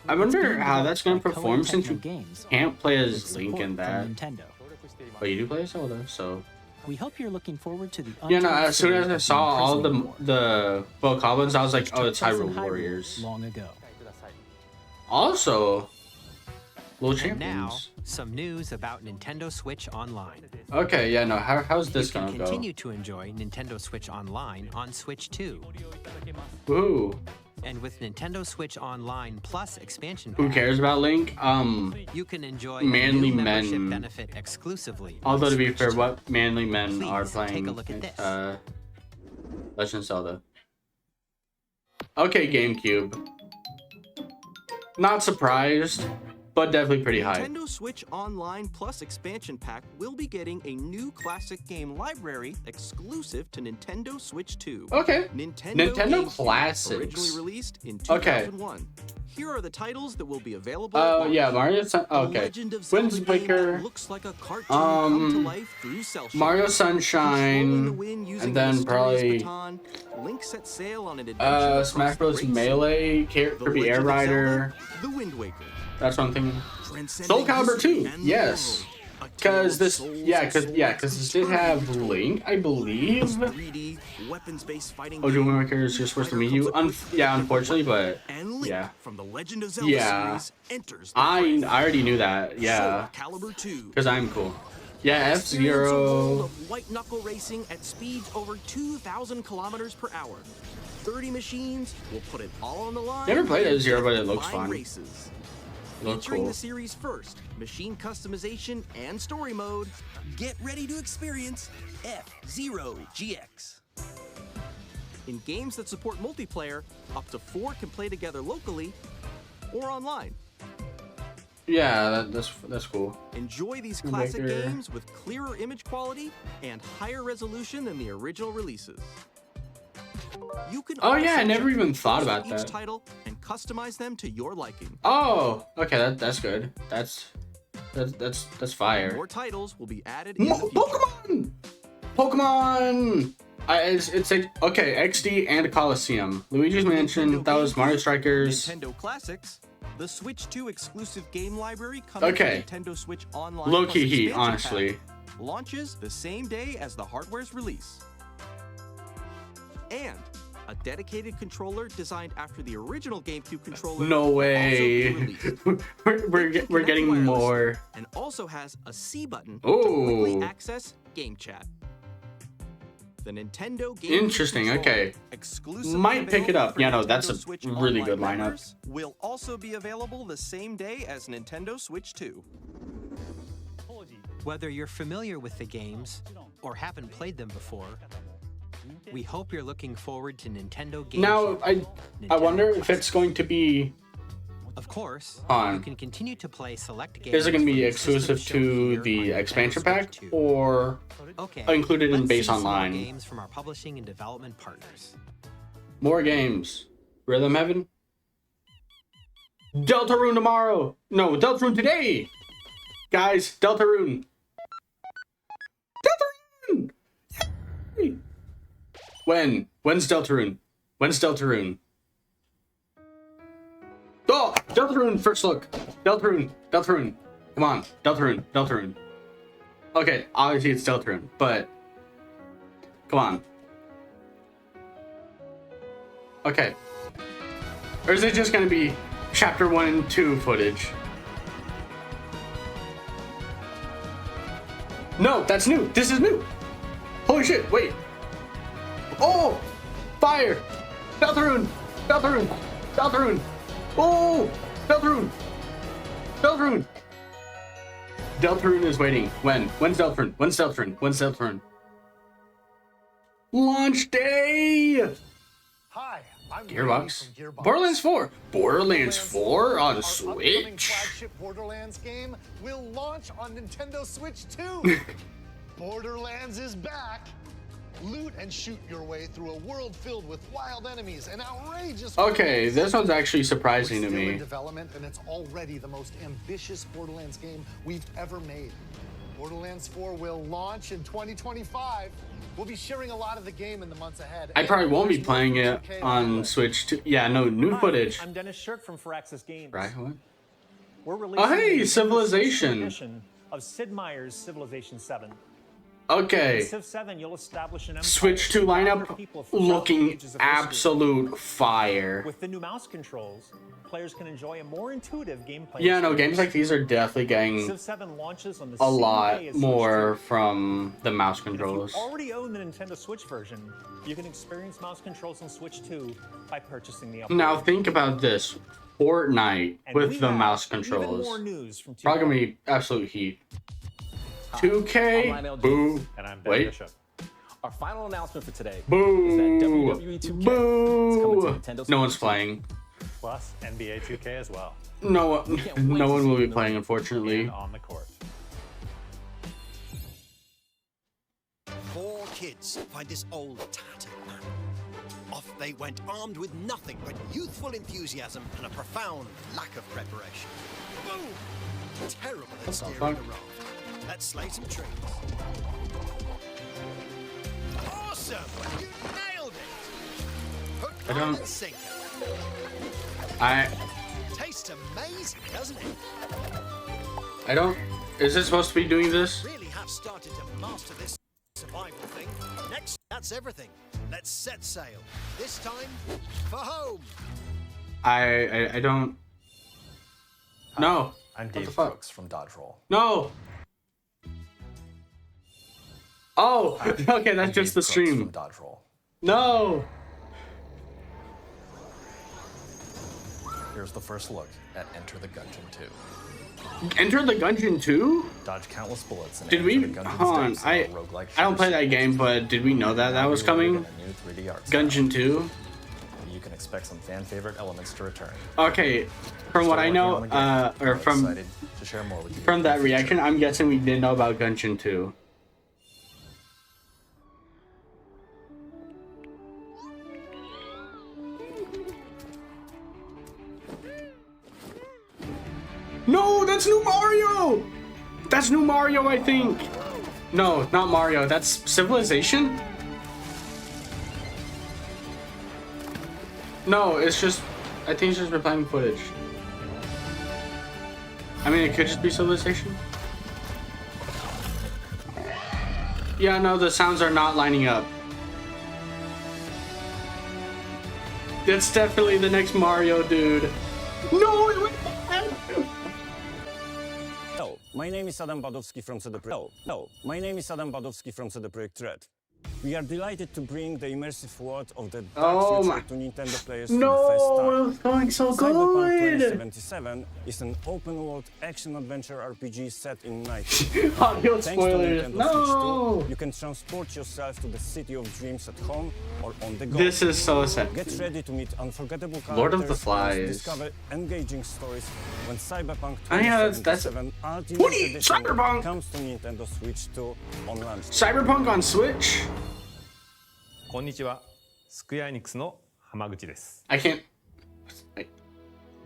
A: I wonder how that's gonna perform since you can't play as Link in that. But you do play as Zelda, so.
D: We hope you're looking forward to the.
A: Yeah, no. As soon as I saw all the Bokoblins, I was like, "Oh, it's Hyrule Warriors."
D: Long ago.
A: Also, Little
E: And now,
A: Champions.
E: some news about Nintendo Switch Online.
A: Okay, yeah, no. How's this
E: You can
A: gonna go?
E: continue to enjoy Nintendo Switch Online on Switch 2.
A: Woo!
E: And with Nintendo Switch Online Plus expansion
A: Who
E: pack,
A: cares about Link?
E: you can enjoy
A: manly
E: a new membership
A: men.
E: benefit exclusively.
A: Although
E: on
A: to be
E: Switch
A: fair,
E: 2.
A: what manly men are
E: Please
A: playing?
E: take a look at this.
A: Legend of Zelda. Okay, GameCube. Not surprised, but definitely pretty high.
F: Nintendo Switch Online Plus expansion pack will be getting a new classic game library exclusive to Nintendo Switch 2.
A: Okay. Nintendo
F: Games
A: Classics.
F: Originally released in
A: Okay.
F: 2001. Here are the titles that will be available.
A: Oh
F: at
A: yeah,
F: launch.
A: Mario. Okay.
F: Legend of Zelda
A: Wind
F: game
A: Waker.
F: that looks like a cartoon come to life through cell shading.
A: Mario
F: Controlling the
A: Sunshine,
F: wind using
A: and
F: a
A: then
F: mysterious
A: probably
F: baton, Link set sail on an adventure across
A: Smash Bros.
F: great
A: Melee,
F: The
A: Kirby Air
F: Legend of
A: Rider.
F: Zelda, The Wind Waker.
A: That's what I'm thinking.
F: Transcending
A: Soul Calibur
F: history
A: 2,
F: and
A: yes.
F: world. A
A: Cause
F: tale
A: this,
F: of souls
A: cause this did have Link, I believe.
F: 3D weapons-based fighting
A: Oh,
F: game.
A: Wind Waker is just supposed to meet you. Yeah, unfortunately, but
F: And Link
A: yeah,
F: from the Legend of Zelda
A: yeah.
F: series enters the
A: I already knew that. Yeah,
F: Soul Calibur 2.
A: cause I'm cool. Yeah,
F: Experience a world
A: F-Zero.
F: of white knuckle racing at speeds over 2,000 kilometers per hour. 30 machines will put it all on the line.
A: Never played
F: in
A: F-Zero, but it looks
F: death-defying
A: fun.
F: Races.
A: Looks
F: Featuring
A: cool.
F: the series' first machine customization and story mode, get ready to experience F-Zero GX. In games that support multiplayer, up to 4 can play together locally or online.
A: Yeah, that's cool.
F: Enjoy these
A: Wind
F: classic
A: Waker.
F: games with clearer image quality and higher resolution than the original releases. You can
A: Oh yeah, I
F: also
A: never
F: check
A: even
F: the
A: thought
F: pros
A: about
F: of each
A: that.
F: title and customize them to your liking.
A: Oh, okay, that's good. That's fire.
F: More titles will be added in the future.
A: Pokemon! Pokemon! It's like, okay, XD and Coliseum. Luigi's Mansion, that was Mario Strikers.
F: Nintendo Classics, the Switch 2 exclusive game library coming
A: Okay.
F: to Nintendo Switch Online
A: Low
F: Plus
A: key heat,
F: expansion
A: honestly.
F: pack, launches the same day as the hardware's release. And a dedicated controller designed after the original GameCube controller.
A: No
F: will also
A: way.
F: be released.
A: we're getting
F: Connect wireless
A: more.
F: And also has a C button
A: Ooh.
F: to quickly access game chat. The Nintendo GameCube
A: Interesting,
F: controller,
A: okay.
F: exclusively
A: Might pick it
F: available
A: up.
F: for
A: Yeah, no,
F: Nintendo
A: that's a
F: Switch
A: really
F: Online
A: good lineup.
F: members, will also be available the same day as Nintendo Switch 2.
E: Whether you're familiar with the games or haven't played them before, we hope you're looking forward to Nintendo GameCube.
A: Now, I wonder if it's going to be.
E: Of course,
A: On.
E: you can continue to play select games.
A: Is it going to be
E: from the system
A: exclusive
E: shown
A: to
E: here
A: the
E: on
A: expansion
E: Nintendo
A: pack
E: Switch 2.
A: or
E: Okay,
A: included in
E: let's
A: base
E: see some more
A: online?
E: games from our publishing and development partners.
A: More games. Rhythm Heaven. Deltarune tomorrow. No, Deltarune today. Guys, Deltarune. Deltarune. Yay! When? When's Deltarune? When's Deltarune? Oh, Deltarune first look. Deltarune. Deltarune. Come on, Deltarune. Deltarune. Okay, obviously it's Deltarune, but come on. Okay. Or is it just gonna be chapter 1 and 2 footage? No, that's new. This is new. Holy shit, wait. Oh! Fire! Deltarune! Deltarune! Deltarune! Oh! Deltarune! Deltarune! Deltarune is waiting. When? When's Deltarune? When's Deltarune? When's Deltarune? Launch day!
B: Hi, I'm
A: Gearbox.
B: Randy from Gearbox.
A: Borderlands 4. Borderlands 4 on
B: Our upcoming
A: Switch.
B: flagship Borderlands game will launch on Nintendo Switch 2. Borderlands is back. Loot and shoot your way through a world filled with wild enemies and outrageous.
A: Okay, this one's actually surprising to
B: Still in
A: me.
B: development, and it's already the most ambitious Borderlands game we've ever made. Borderlands 4 will launch in 2025. We'll be sharing a lot of the game in the months ahead.
A: I probably won't be
B: There's
A: playing
B: more
A: it
B: 2K
A: on Switch 2. Yeah, no, new
V: Hi,
A: footage.
V: I'm Dennis Shirk from Firaxis Games.
A: Right, what?
V: We're releasing
A: hey,
V: the Nintendo
A: Civilization.
V: Switch edition of Sid Meier's Civilization 7.
A: Okay.
V: In Civ 7, you'll establish an empire
A: Switch 2
V: to conquer
A: lineup
V: people throughout the
A: looking
V: ages of history.
A: absolute fire.
V: With the new mouse controls, players can enjoy a more intuitive gameplay.
A: Yeah, no,
V: experience.
A: games like these are definitely getting
V: Civ 7 launches on the
A: a
V: same day
A: lot
V: as
A: more
V: Switch 2.
A: from the mouse
V: And if
A: controls.
V: you already own the Nintendo Switch version, you can experience mouse controls on Switch 2 by purchasing the upgrade.
A: Now think about this. Fortnite
V: And we
A: with the
V: have
A: mouse
V: even
A: controls.
V: more news from 2K.
A: Probably gonna be absolute heat. 2K? Boo.
W: And I'm Ben
A: Wait.
W: Bishop. Our final announcement for today
A: Boo.
W: is that WWE 2K is coming
A: Boo.
W: to Nintendo Switch
A: No one's
W: 2.
A: playing.
W: Plus NBA 2K as well.
A: No,
W: We can't wait
A: no
W: to
A: one
W: see
A: will be
W: them
A: playing, unfortunately.
W: and on the court.
X: 4 kids find this old tattered map. Off they went armed with nothing but youthful enthusiasm and a profound lack of preparation. Boom! Terrible at steering the
A: fuck?
X: raft. Let's slay some trees. Awesome! You nailed it! Hook,
A: I
X: line,
A: don't-
X: and sinker. Tastes amazing, doesn't it?
A: I don't. Is it supposed to be doing this?
X: Really have started to master this survival thing. Next, that's everything. Let's set sail. This time, for home.
A: I don't. No.
W: I'm
A: What the
W: Dave
A: fuck?
W: Brooks from Dodge Roll.
A: No. Oh, okay, that's just the stream.
W: From Dodge Roll.
A: No.
W: Here's the first look at Enter the Gungeon 2.
A: Enter the Gungeon 2?
W: Dodge countless bullets and
A: Did we?
W: Enter the Gungeon's
A: Hold on.
W: depths in a roguelike
A: I don't play
W: shooter
A: that game, but did we know that that was coming?
W: series. New 3D art style.
A: Gungeon 2?
W: You can expect some fan favorite elements to return.
A: Okay, from what I know, or from
W: Excited to share more with you.
A: from that reaction, I'm guessing we did know about Gungeon 2. No, that's new Mario! That's new Mario, I think. No, not Mario. That's Civilization? No, it's just... I think it's just replaying footage. I mean, it could just be Civilization. Yeah, no, the sounds are not lining up. That's definitely the next Mario, dude. No, it went bad.
Y: Hello, my name is Adam Badowski from CD Projekt. Hello, my name is Adam Badowski from CD Projekt Red. We are delighted to bring the immersive world of the
A: Oh
Y: Dark
A: my-
Y: Future to Nintendo players
A: No,
Y: for the first
A: it
Y: time.
A: was going so
Y: Cyberpunk
A: good.
Y: 2077 is an open-world action-adventure RPG set in night.
A: Audio
Y: Thanks to
A: spoilers.
Y: Nintendo
A: No.
Y: Switch 2, you can transport yourself to the city of dreams at home or on the go.
A: This is so sad.
Y: Get ready to meet unforgettable characters
A: Lord of the
Y: and
A: Flies.
Y: discover engaging stories when Cyberpunk
A: Oh, yeah, that's
Y: 2077 Ultimate
A: What do you-
Y: Edition
A: Cyberpunk?
Y: comes to Nintendo Switch 2 on launch.
A: Cyberpunk on Switch?
W: こんにちは。スクエアエニックスの浜口です。
A: I can't.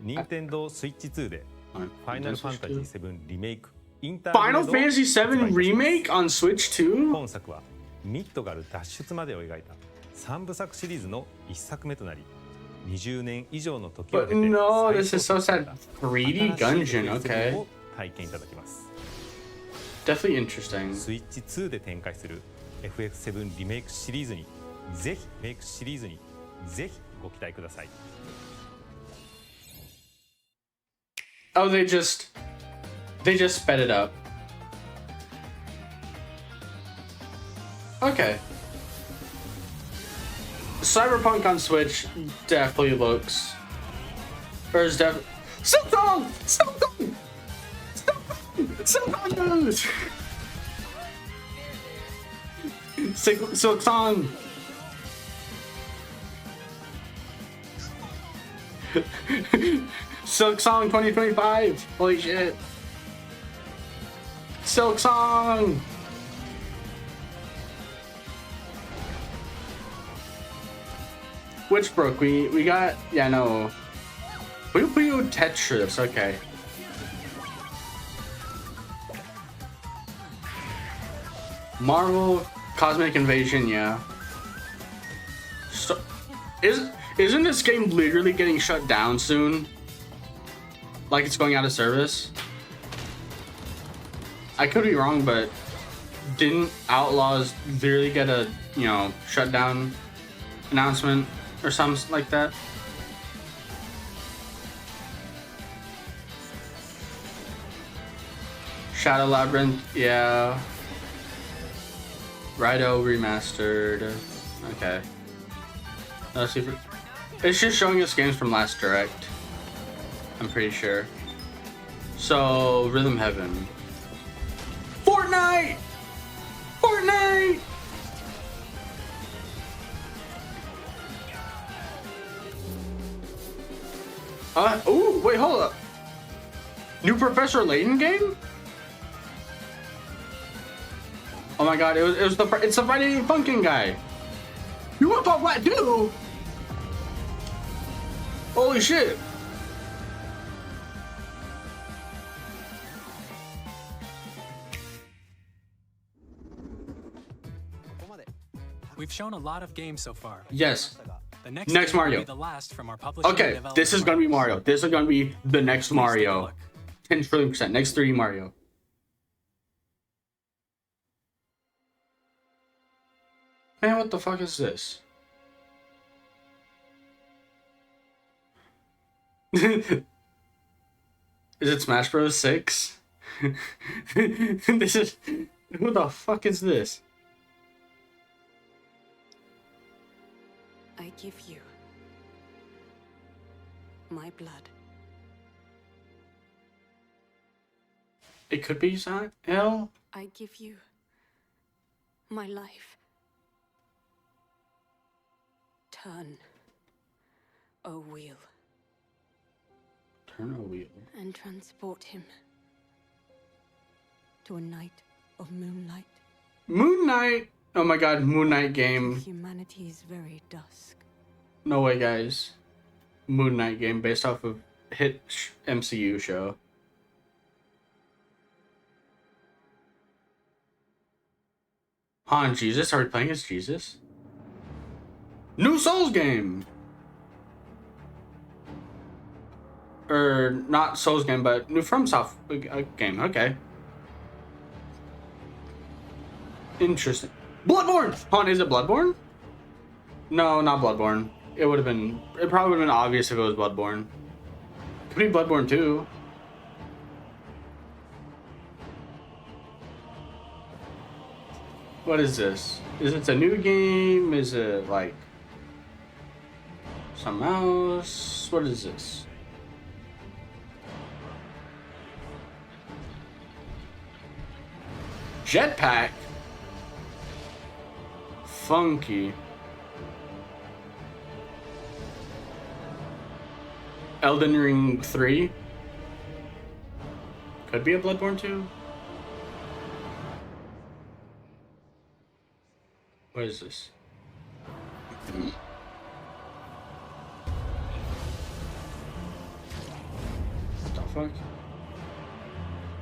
W: 任天堂スイッチ2でファイナルファンタジー7リメイクインター
A: Final Fantasy VII Remake on Switch 2?
W: 本作はミッドガル脱出までを描いた3部作シリーズの1作目となり20年以上の時を
A: But
W: 経て
A: no,
W: 再
A: this is so
W: 創作
A: sad.
W: された
A: 3D
W: 新しい
A: Gungeon,
W: FF7
A: okay.
W: を体験いただきます
A: Definitely interesting.
W: スイッチ2で展開する FF7 リメイクシリーズにぜひメイクシリーズにぜひご期待ください
A: Oh, they just sped it up. Okay. Cyberpunk on Switch definitely looks, or is definitely. Stop! Stop! Silk Song. Silk Song 2025. Holy shit. Silk Song. Witchbrook, we got, yeah, no. Puyo Tetris, okay. Marvel Cosmic Invasion, yeah. So, isn't this game literally getting shut down soon? Like it's going out of service? I could be wrong, but didn't Outlaws literally get a, you know, shutdown announcement or something like that? Shadow Labyrinth, yeah. Rido remastered. Okay. Let's see if it's just showing us games from last Direct. I'm pretty sure. So, Rhythm Heaven. Fortnite! Fortnite! Ooh, wait, hold up. New Professor Layton game? Oh my god, it's the Friday the Funkin' guy. You want to talk what do? Holy shit.
C: We've shown a lot of games so far.
A: Yes.
C: The next
A: Next
C: game will
A: Mario.
C: be the last from our publishing
A: Okay,
C: and
A: this is gonna be Mario. This is gonna be the next Mario. 10 trillion%. Next 3D Mario. Man, what the fuck is this? Is it Smash Bros. 6? This is... Who the fuck is this?
U: I give you my blood.
A: It could be Silent Hill?
U: I give you my life. Turn a wheel.
A: Turn a wheel.
U: And transport him to a night of moonlight.
A: Moon Knight! Oh my god, Moon Knight game.
U: Humanity's very dusk.
A: No way, guys. Moon Knight game based off of hit MCU show. Han Jesus? Are we playing as Jesus? New Souls game! Or not Souls game, but new FromSoft game. Okay. Interesting. Bloodborne! Han, is it Bloodborne? No, not Bloodborne. It would have been... It probably would have been obvious if it was Bloodborne. Could be Bloodborne 2. What is this? Is it a new game? Is it like... something else? What is this? Jetpack? Funky. Elden Ring 3? Could be a Bloodborne 2? What is this? What the fuck?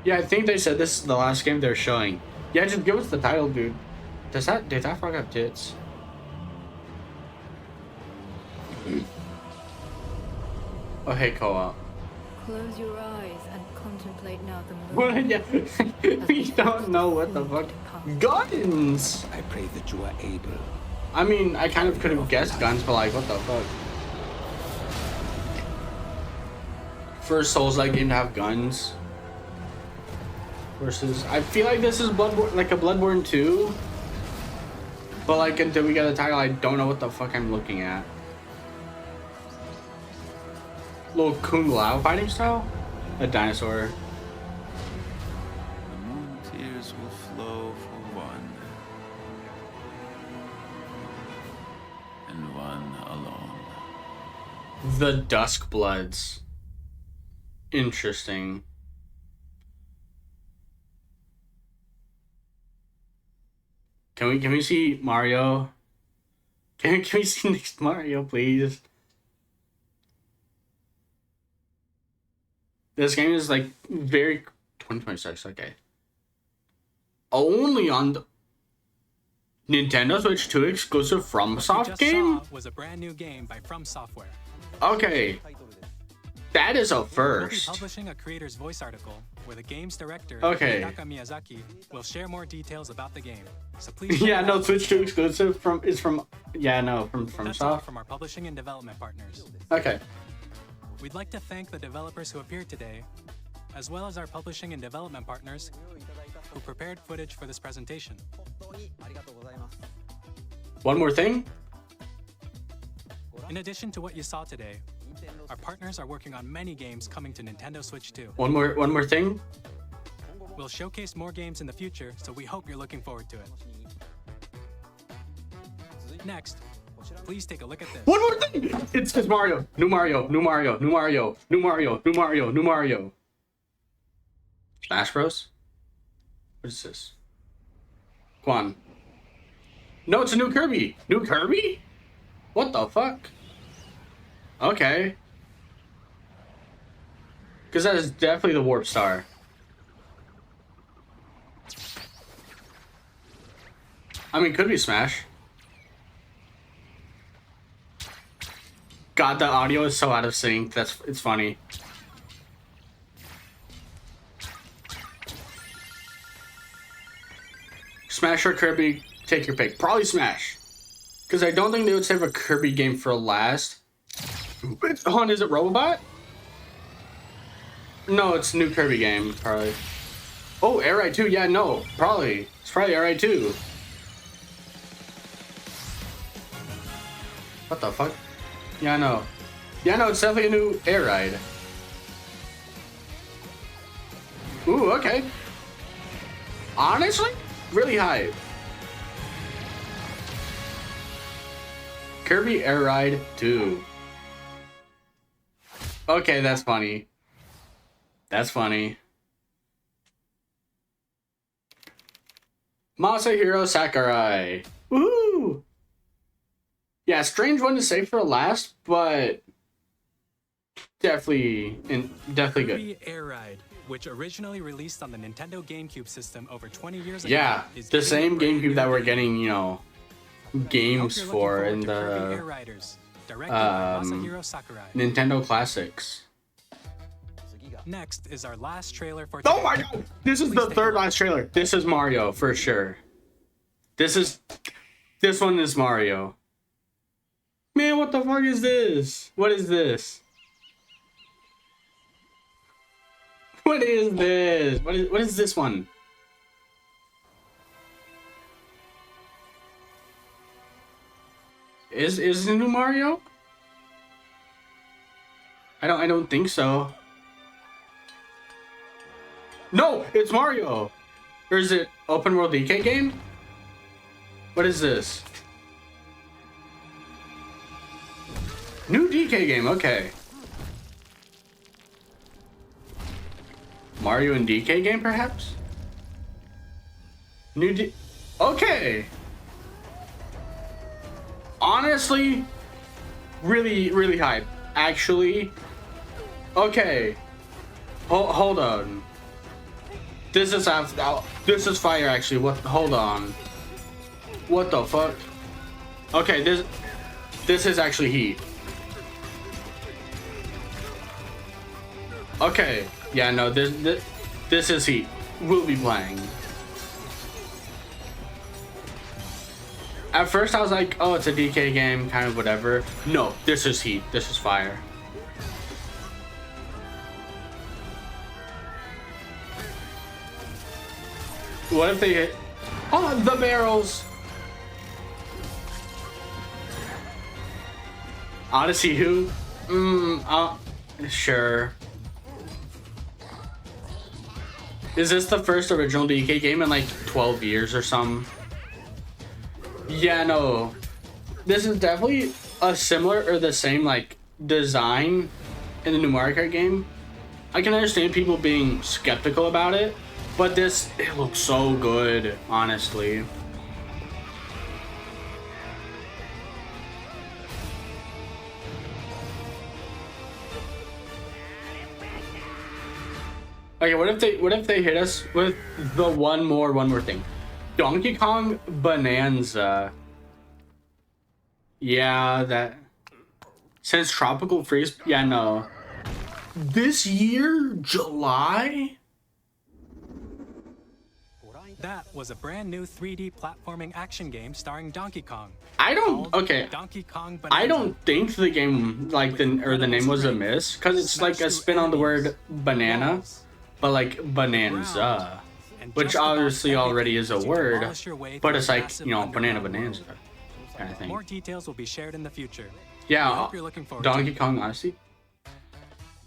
A: Yeah, I think they said this is the last game they're showing. Yeah, just give us the title, dude. Did that frog have tits? Oh, hey, co-op.
U: Close your eyes and contemplate now the moon.
A: What? Yeah. We don't know what the fuck. Guns!
O: I pray that you are able.
A: I mean, I kind of could have guessed guns, but like, what the fuck? First Souls-like game to have guns. Versus, I feel like this is Bloodborne, like a Bloodborne 2. But like, until we get a title, I don't know what the fuck I'm looking at. Little Kung Lao fighting style? A dinosaur. The Dusk Bloods. Interesting. Can we see Mario? Can we see next Mario, please? This game is like very 2026. Okay. Only on the Nintendo Switch 2 exclusive FromSoft game?
C: Was a brand new game by From Software.
A: Okay. That is a
C: We'll be
A: first.
C: publishing a creator's voice article where the game's director,
A: Okay.
C: Hidetaka Miyazaki, will share more details about the game. So please
A: Yeah, no, Switch 2 exclusive from
C: That's all
A: FromSoft.
C: from our publishing and development partners.
A: Okay.
C: We'd like to thank the developers who appeared today, as well as our publishing and development partners who prepared footage for this presentation.
A: One more thing.
C: In addition to what you saw today, our partners are working on many games coming to Nintendo Switch 2.
A: One more thing.
C: We'll showcase more games in the future, so we hope you're looking forward to it. Next, please take a look at this.
A: One more thing. It's Mario. New Mario. New Mario. New Mario. New Mario. New Mario. New Mario. Smash Bros. What is this? Quan. No, it's a new Kirby. New Kirby? What the fuck? Okay. Because that is definitely the Warp Star. I mean, could be Smash. God, the audio is so out of sync. It's funny. Smash or Kirby, take your pick. Probably Smash. Because I don't think they would save a Kirby game for last. Hold on, is it Robobot? No, it's a new Kirby game, probably. Oh, Air Ride 2? Yeah, no, probably. It's probably Air Ride 2. What the fuck? Yeah, no. Yeah, no, it's definitely a new Air Ride. Ooh, okay. Honestly, really high. Kirby Air Ride 2. Okay, that's funny. That's funny. Masahiro Sakurai. Woohoo! Yeah, strange one to say for last, but definitely good.
C: Kirby Air Ride, which originally released on the Nintendo GameCube system over 20 years ago.
A: Yeah,
C: is
A: the
C: getting
A: same
C: a brand
A: GameCube
C: new
A: that we're
C: game.
A: getting, you know, games
C: Hope you're looking
A: for
C: forward
A: in
C: to Kirby Air
A: the
C: Riders, directed by Masahiro Sakurai.
A: Nintendo Classics.
C: Next is our last trailer for
A: Oh
C: today.
A: my god! This is the third last trailer. This is Mario for sure. This one is Mario. Man, what the fuck is this? What is this? What is this? What is this one? Is it new Mario? I don't think so. No, it's Mario. Or is it open world DK game? What is this? New DK game, okay. Mario and DK game, perhaps? Okay. Honestly, really hype. Actually, okay. Hold on. This is fire. Actually, hold on. What the fuck? Okay, this is actually heat. Okay, yeah, no, this is heat. We'll be playing. At first I was like, oh, it's a DK game, kind of whatever. No, this is heat. This is fire. What if they hit? Oh, the barrels. Odyssey who? Sure. Is this the first original DK game in like 12 years or something? Yeah, no. This is definitely a similar or the same like design in the new Mario Kart game, I can understand people being skeptical about it, but it looks so good, honestly. Okay, what if they hit us with the one more thing? Donkey Kong Bonanza. Yeah, that since Tropical Freeze, yeah, no. This year, July?
C: That was a brand new 3D platforming action game starring Donkey Kong.
A: Donkey Kong Bonanza. I don't think the game the name was a miss, because it's like a spin on the word banana, but like bonanza, which obviously already is a word, but it's like, banana bonanza kind of thing.
C: More details will be shared in the future.
A: Yeah, Donkey Kong Odyssey.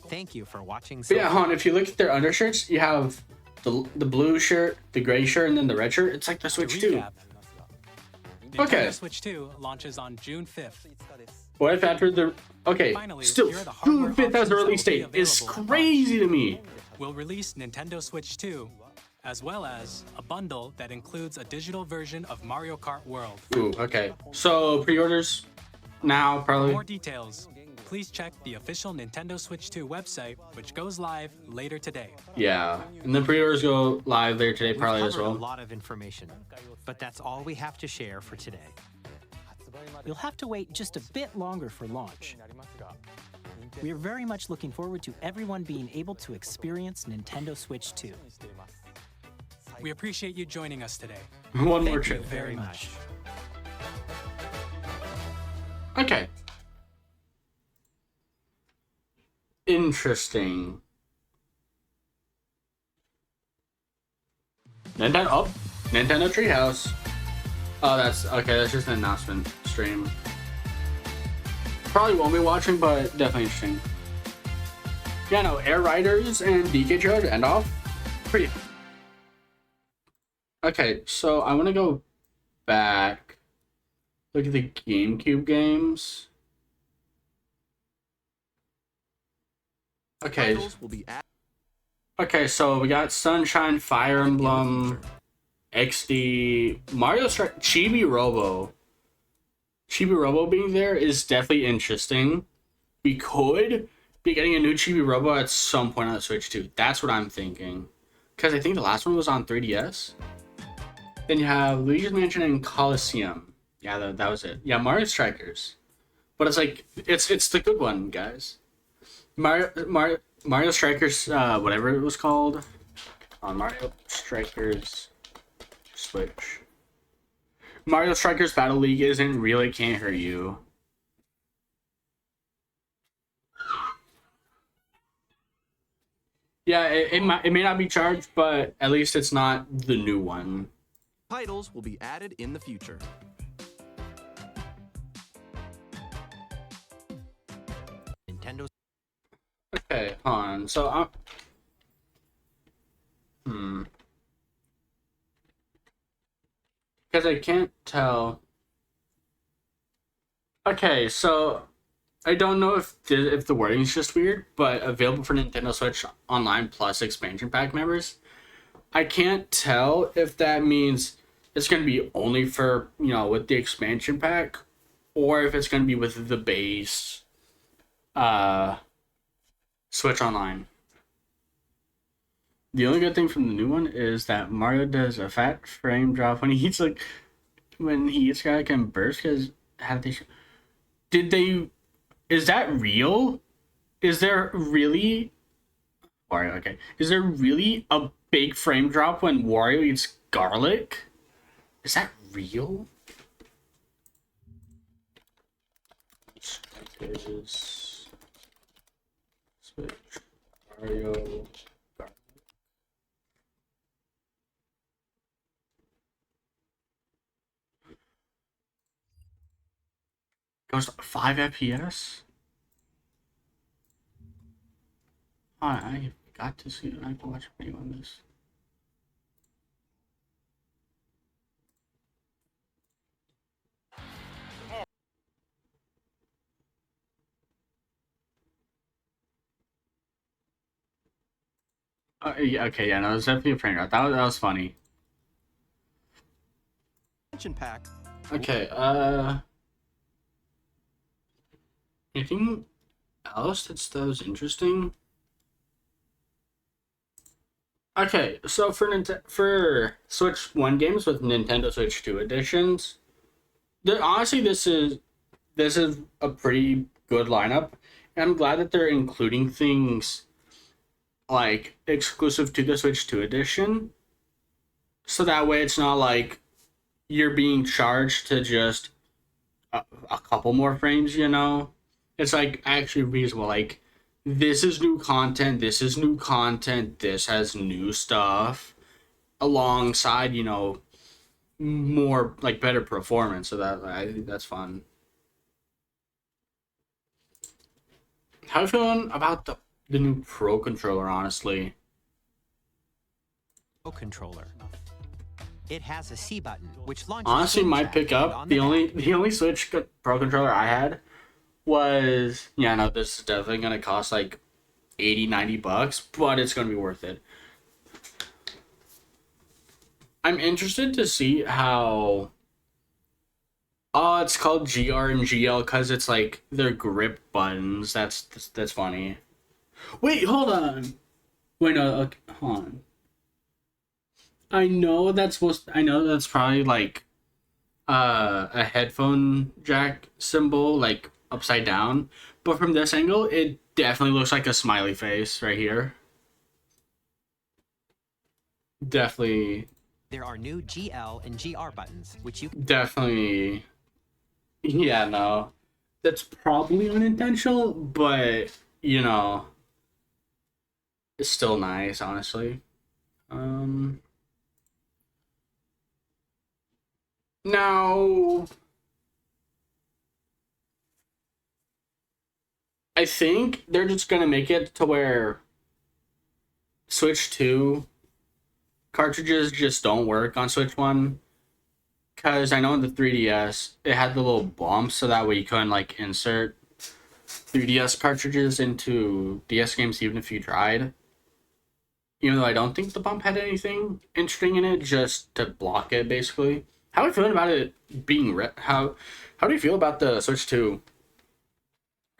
E: Thank you for watching.
A: But yeah, hon, if you look at their undershirts, you have the blue shirt, the gray shirt, and then the red shirt. It's like the Switch 2. Okay.
C: Nintendo Switch 2 launches on June 5th.
A: What if after the... Okay, still, June 5th as a release date is crazy to me.
C: We'll release Nintendo Switch 2, as well as a bundle that includes a digital version of Mario Kart World.
A: Ooh, okay. So, pre-orders now, probably.
C: For more details, please check the official Nintendo Switch 2 website, which goes live later today.
A: Yeah, and the pre-orders go live later today, probably as well.
E: A lot of information, but that's all we have to share for today.
D: You'll have to wait just a bit longer for launch. We are very much looking forward to everyone being able to experience Nintendo Switch 2.
C: We appreciate you joining us today.
A: One more
C: Thank
A: trip.
C: you very much.
A: Okay. Interesting. Nintendo Treehouse. Oh, that's okay. That's just an announcement stream. Probably won't be watching, but definitely interesting. Yeah, no, Air Riders and DK Trailer to end off. Pretty. Okay, so I want to go back. Look at the GameCube games. Okay. Okay, so we got Sunshine, Fire Emblem, XD, Mario Strike, Chibi Robo. Chibi Robo being there is definitely interesting. We could be getting a new Chibi Robo at some point on the Switch too. That's what I'm thinking. Because I think the last one was on 3DS. Then you have Luigi's Mansion and Coliseum. Yeah, that was it. Yeah, Mario Strikers. But it's like, it's the good one, guys. Mario Strikers, whatever it was called. On Mario Strikers Switch. Mario Strikers Battle League isn't really Can't Hurt You. Yeah, it may not be charged, but at least it's not the new one.
F: Titles will be added in the future.
E: Nintendo.
A: Okay, hold on. So because I can't tell. Okay, so I don't know if the wording is just weird, but available for Nintendo Switch Online Plus expansion pack members. I can't tell if that means it's going to be only for, with the expansion pack, or if it's going to be with the base Switch Online. The only good thing from the new one is that Mario does a fat frame drop when he eats guy can burst. Because is that real? Is there really Wario? Okay, is there really a big frame drop when Wario eats garlic? Is that real? Switch Mario. Goes to 5 FPS? Oh, I got to see it. I have to watch a video on this. Yeah, okay, yeah, no, it was definitely a train wreck. That was funny.
F: Pack.
A: Okay, anything else that was interesting? Okay, so for Switch 1 games with Nintendo Switch 2 editions, honestly, this is a pretty good lineup. And I'm glad that they're including things like exclusive to the Switch 2 edition, so that way it's not like you're being charged to just a couple more frames, you know? It's like actually reasonable. Like, this is new content, this is new content, this has new stuff alongside, you know, more like better performance. So that I think that's fun. How are you feeling about the new Pro Controller, honestly?
E: Pro Controller. It has a C button, which launches.
A: Honestly, my pickup, the only Switch Pro Controller I had was, yeah, no, this is definitely gonna cost like $80-$90, but it's gonna be worth it. I'm interested to see how. Oh, it's called GR and GL because it's like their grip buttons. That's funny. Wait, hold on. Wait, no, okay, hold on. I know that's probably like a headphone jack symbol, like upside down. But from this angle, it definitely looks like a smiley face right here. Definitely.
E: There are new GL and GR buttons, which you
A: definitely. Yeah, no. That's probably unintentional, but, you know, it's still nice, honestly. Now, I think they're just gonna make it to where Switch 2 cartridges just don't work on Switch 1. Because I know in the 3DS, it had the little bump, so that way you couldn't, like, insert 3DS cartridges into DS games even if you tried. Even though I don't think the bump had anything interesting in it, just to block it, basically. How are you feeling about it being red? How do you feel about the Switch 2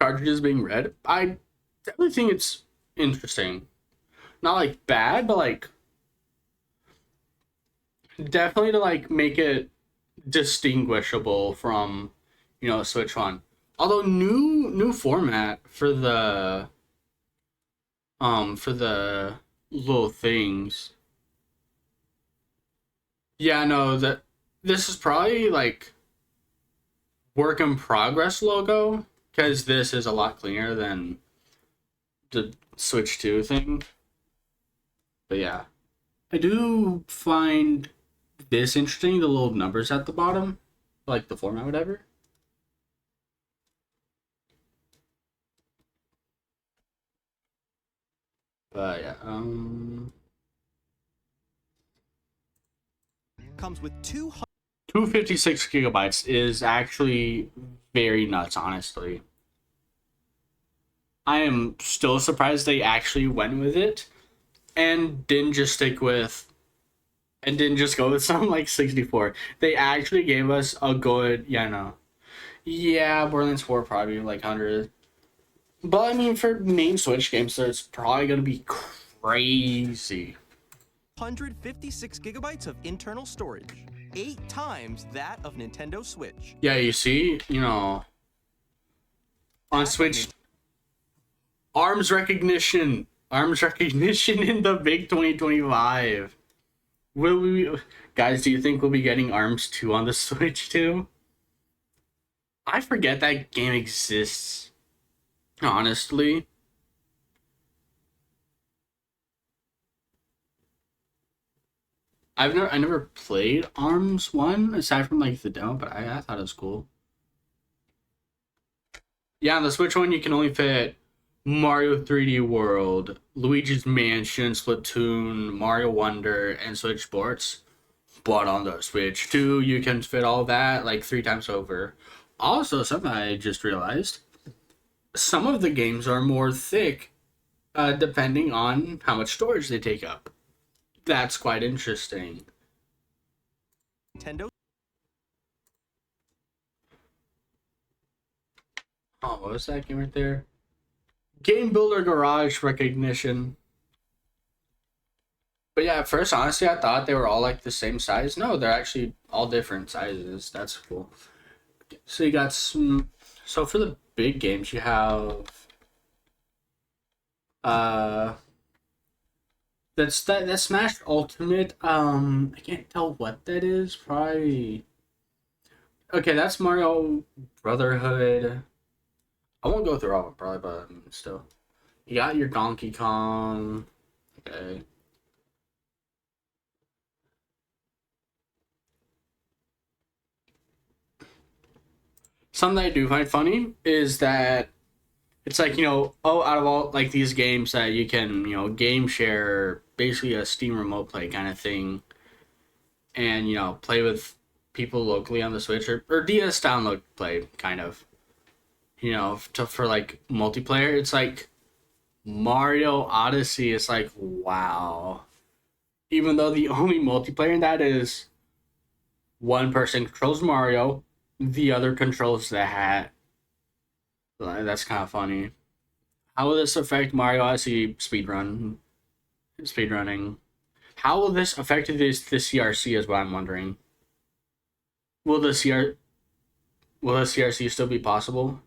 A: cartridges being red? I definitely think it's interesting. Not, like, bad, but, like, definitely to, like, make it distinguishable from, you know, Switch 1. Although new format for the little things. Yeah, no, this is probably like work in progress logo, because this is a lot cleaner than the Switch 2 thing. But yeah, I do find this interesting, the little numbers at the bottom, like the format, whatever. But yeah,
F: comes with
A: 256 gigabytes is actually very nuts, honestly. I am still surprised they actually went with it and didn't just go with something like 64. They actually gave us a good, Borderlands 4 probably like 100. But I mean, for main Switch games, so it's probably gonna be crazy.
F: 156 gigabytes of internal storage, 8 times that of Nintendo Switch.
A: Yeah, you see, on Switch, arms recognition in the big 2025. Guys, do you think we'll be getting ARMS 2 on the Switch too? I forget that game exists, honestly. I never played ARMS 1 aside from like the demo, but I thought it was cool. Yeah, on the Switch 1 you can only fit Mario 3D World, Luigi's Mansion, Splatoon, Mario Wonder, and Switch Sports. But on the Switch 2, you can fit all that like 3 times over. Also, something I just realized, some of the games are more thick depending on how much storage they take up. That's quite interesting.
F: Nintendo.
A: Oh, what was that game right there? Game Builder Garage recognition. But yeah, at first, honestly, I thought they were all like the same size. No, they're actually all different sizes. That's cool. So you got some. So for the big games, you have. That Smash Ultimate. I can't tell what that is. Probably. Okay, that's Mario Brotherhood. I won't go through all of them, probably, but still. You got your Donkey Kong. Okay. Something I do find funny is that it's like, you know, out of all like these games that you can, you know, game share, basically a Steam remote play kind of thing, and, you know, play with people locally on the Switch or DS download play kind of. You know, for like multiplayer, it's like Mario Odyssey is like, wow. Even though the only multiplayer in that is one person controls Mario, the other controls the hat. That's kind of funny. How will this affect Mario Odyssey speedrunning? How will this affect the CRC is what I'm wondering. Will the CRC still be possible?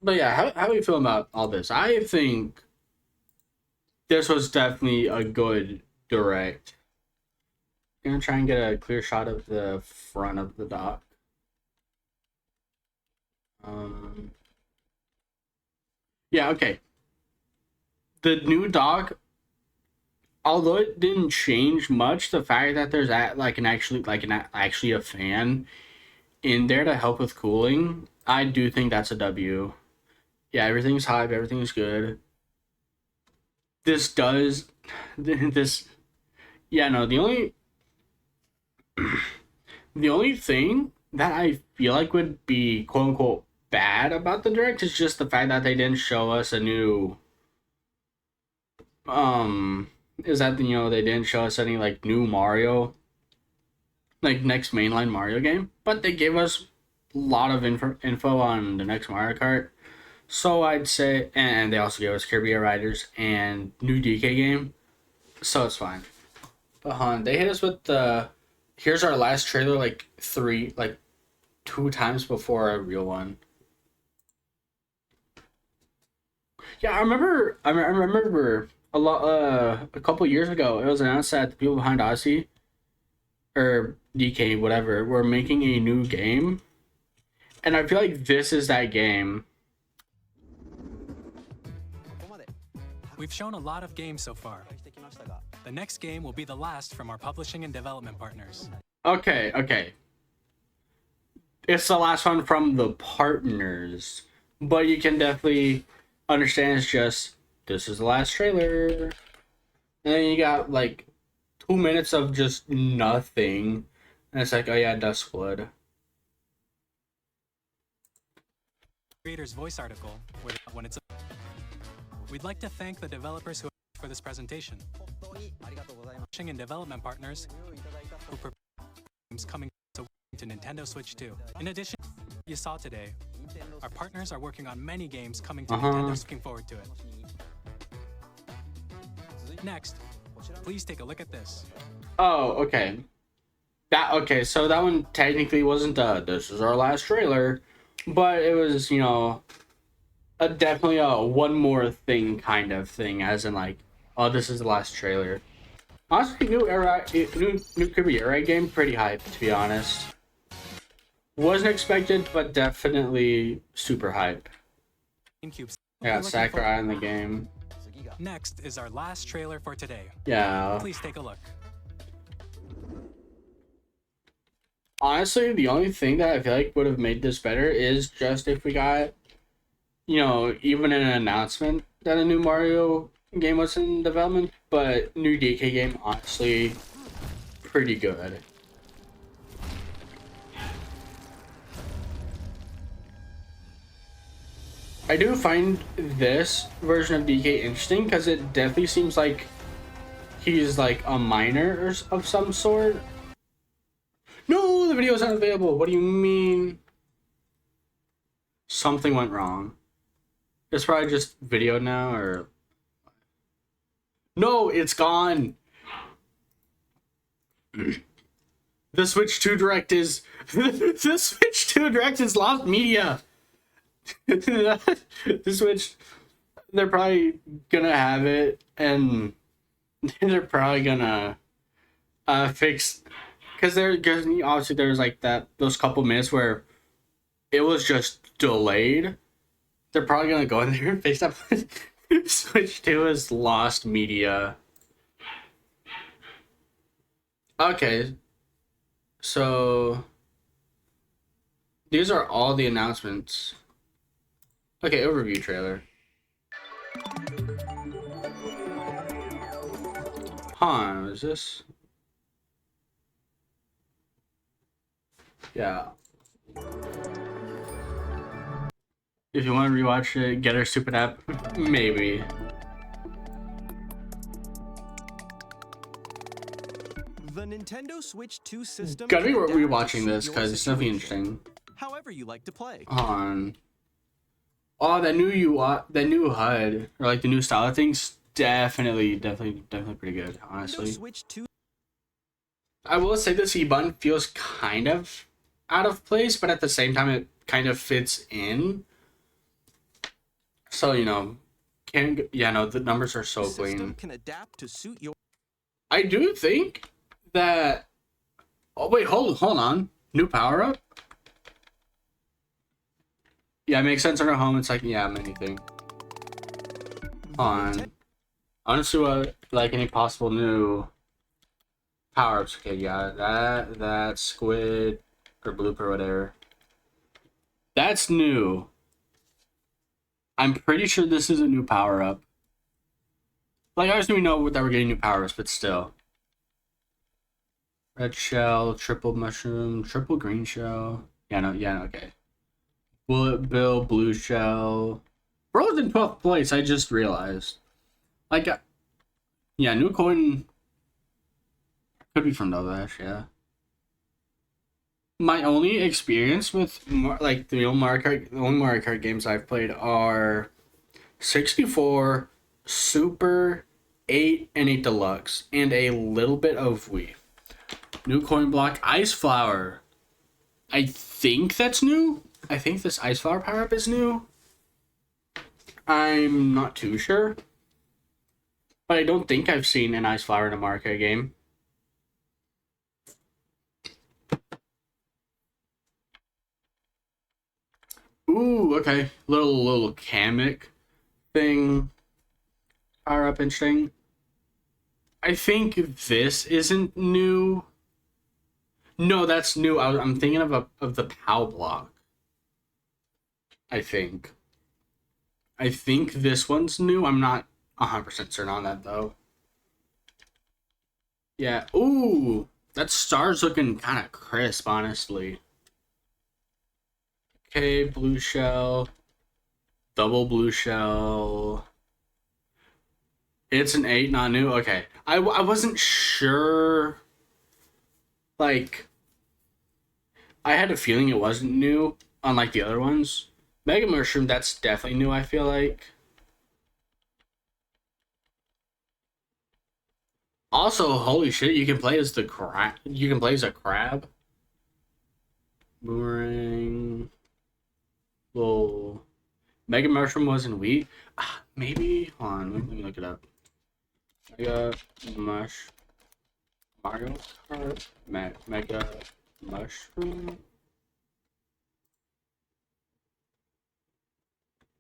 A: But yeah, how do you feel about all this? I think this was definitely a good direct. I'm gonna try and get a clear shot of the front of the dock. Yeah, okay. The new dock, although it didn't change much, the fact that there's actually a fan in there to help with cooling, I do think that's a W. Yeah, everything's hype, everything's good. Yeah, no, the only thing that I feel like would be quote unquote bad about the direct is just the fact that they didn't show us a new is that, you know, they didn't show us any like new Mario, like next mainline Mario game, but they gave us a lot of info on the next Mario Kart. So I'd say, and they also gave us Kirby Air Riders and new DK game, so it's fine. But they hit us with the here's our last trailer like 2 times before a real one. Yeah, I remember a couple years ago, it was announced that the people behind Odyssey or DK, whatever, were making a new game, and I feel like this is that game.
C: We've shown a lot of games so far. The next game will be the last from our publishing and development partners.
A: Okay. It's the last one from the partners, but you can definitely understand it's just, this is the last trailer. And then you got like 2 minutes of just nothing. And it's like, oh yeah, Duskwood.
C: Creator's voice article, when it's we'd like to thank the developers who for this presentation. Publishing and development partners who prepare games coming to Nintendo Switch 2. In addition, you saw today, our partners are working on many games coming to Nintendo. Looking forward to it. Next, please take a look at this.
A: Oh, okay. So that one technically wasn't this is our last trailer, but it was, you know, definitely a one more thing kind of thing, as in like, oh, this is the last trailer. Honestly, new Kirby Air Ride game, pretty hyped, to be honest. Wasn't expected, but definitely super hype. I got Sakurai in the game.
C: Next is our last trailer for today.
A: Yeah.
C: Please take a look.
A: Honestly, the only thing that I feel like would have made this better is just if we got you know, even an announcement that a new Mario game was in development, but new DK game, honestly, pretty good. I do find this version of DK interesting because it definitely seems like he's like a miner or of some sort. No, the video is not available. What do you mean? Something went wrong. It's probably just video now, or... No, it's gone! The Switch 2 Direct is... the Switch 2 Direct is lost media! The Switch... They're probably gonna have it, and... they're probably gonna... fix... Because obviously there's like those couple minutes where it was just delayed. They're probably gonna go in there and fix up. Switch 2 is lost media. Okay, so these are all the announcements. Okay, overview trailer. Huh, is this? Yeah. If you want to rewatch it, get our stupid app. Maybe.
F: The Nintendo Switch 2 system.
A: Gotta be rewatching this because it's definitely interesting.
F: However you like to play.
A: On. Oh, that new HUD or like the new style of things, definitely pretty good. Honestly.
F: Switch 2.
A: I will say the C button feels kind of out of place, but at the same time it kind of fits in. So, you know, the numbers are so clean.
F: Can adapt to suit your...
A: I do think that... Oh, wait, hold on. New power-up? Yeah, it makes sense on our home. It's like, yeah, anything. On. I want to see what, like, any possible new power-ups. Okay, yeah, that squid or bloop or whatever. That's new. I'm pretty sure this is a new power-up. Like, obviously we know that we're getting new power-ups, but still. Red shell, triple mushroom, triple green shell. Yeah, okay. Bullet bill, blue shell. Bro's in 12th place, I just realized. Like, yeah, new coin could be from Double Dash, yeah. My only experience with like the only Mario Kart games I've played are 64, Super, 8, and 8 Deluxe, and a little bit of Wii. New coin block, Ice Flower. I think that's new. I think this Ice Flower power-up is new. I'm not too sure. But I don't think I've seen an Ice Flower in a Mario Kart game. Ooh, okay. Little Kamek thing. Power up interesting. I think this isn't new. No, that's new. I'm thinking of the POW block. I think this one's new. I'm not 100% certain on that though. Yeah. Ooh, that star's looking kind of crisp, honestly. Okay, blue shell. Double blue shell. It's an 8, not new. Okay. I wasn't sure. Like, I had a feeling it wasn't new, unlike the other ones. Mega Mushroom, that's definitely new, I feel like. Also, holy shit, you can play as the crab. You can play as a crab. Boomerang. Little Mega Mushroom wasn't Wii. Maybe. Hold on, let me look it up. Mega Mario Kart. Mega Mushroom.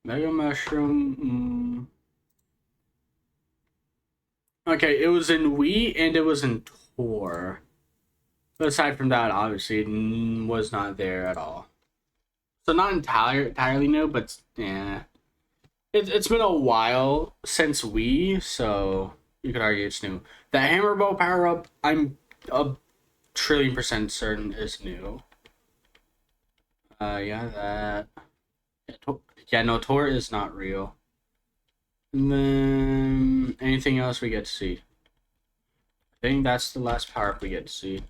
A: Mega Mushroom. Okay, it was in Wii and it was in Tour. But aside from that, obviously, it was not there at all. So not entirely new, but yeah, It's been a while since Wii, so you could argue it's new. The hammer bow power up, I'm a trillion% certain is new. Yeah, that. Yeah, no, Tor is not real. And then anything else we get to see? I think that's the last power up we get to see.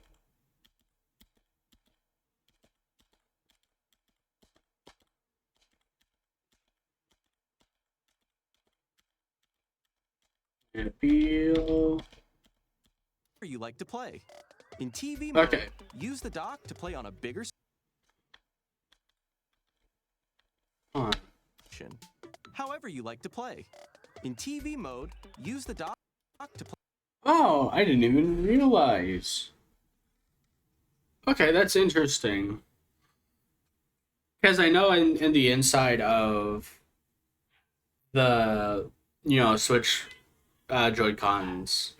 A: Feel.
F: You like to play. In TV mode,
A: Okay.
F: use the dock to play on a bigger however you like to play. In TV mode, use the dock to play.
A: Oh, I didn't even realize. Okay, that's interesting. Because I know in the inside of the, Switch Joy-Cons,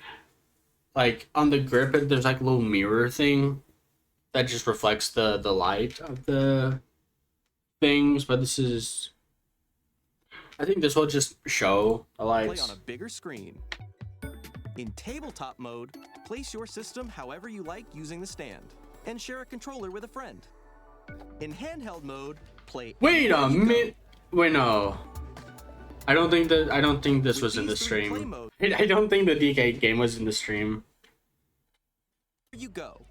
A: like on the grip, there's like a little mirror thing that just reflects the light of the things, but this is, I think this will just show the
F: Play
A: lights.
F: on a bigger screen. In tabletop mode, place your system however you like using the stand, and share a controller with a friend. In handheld mode, play.
A: Wait a minute. Wait, no. I don't think this was in the stream. I don't think the DK game was in the stream.
F: You go.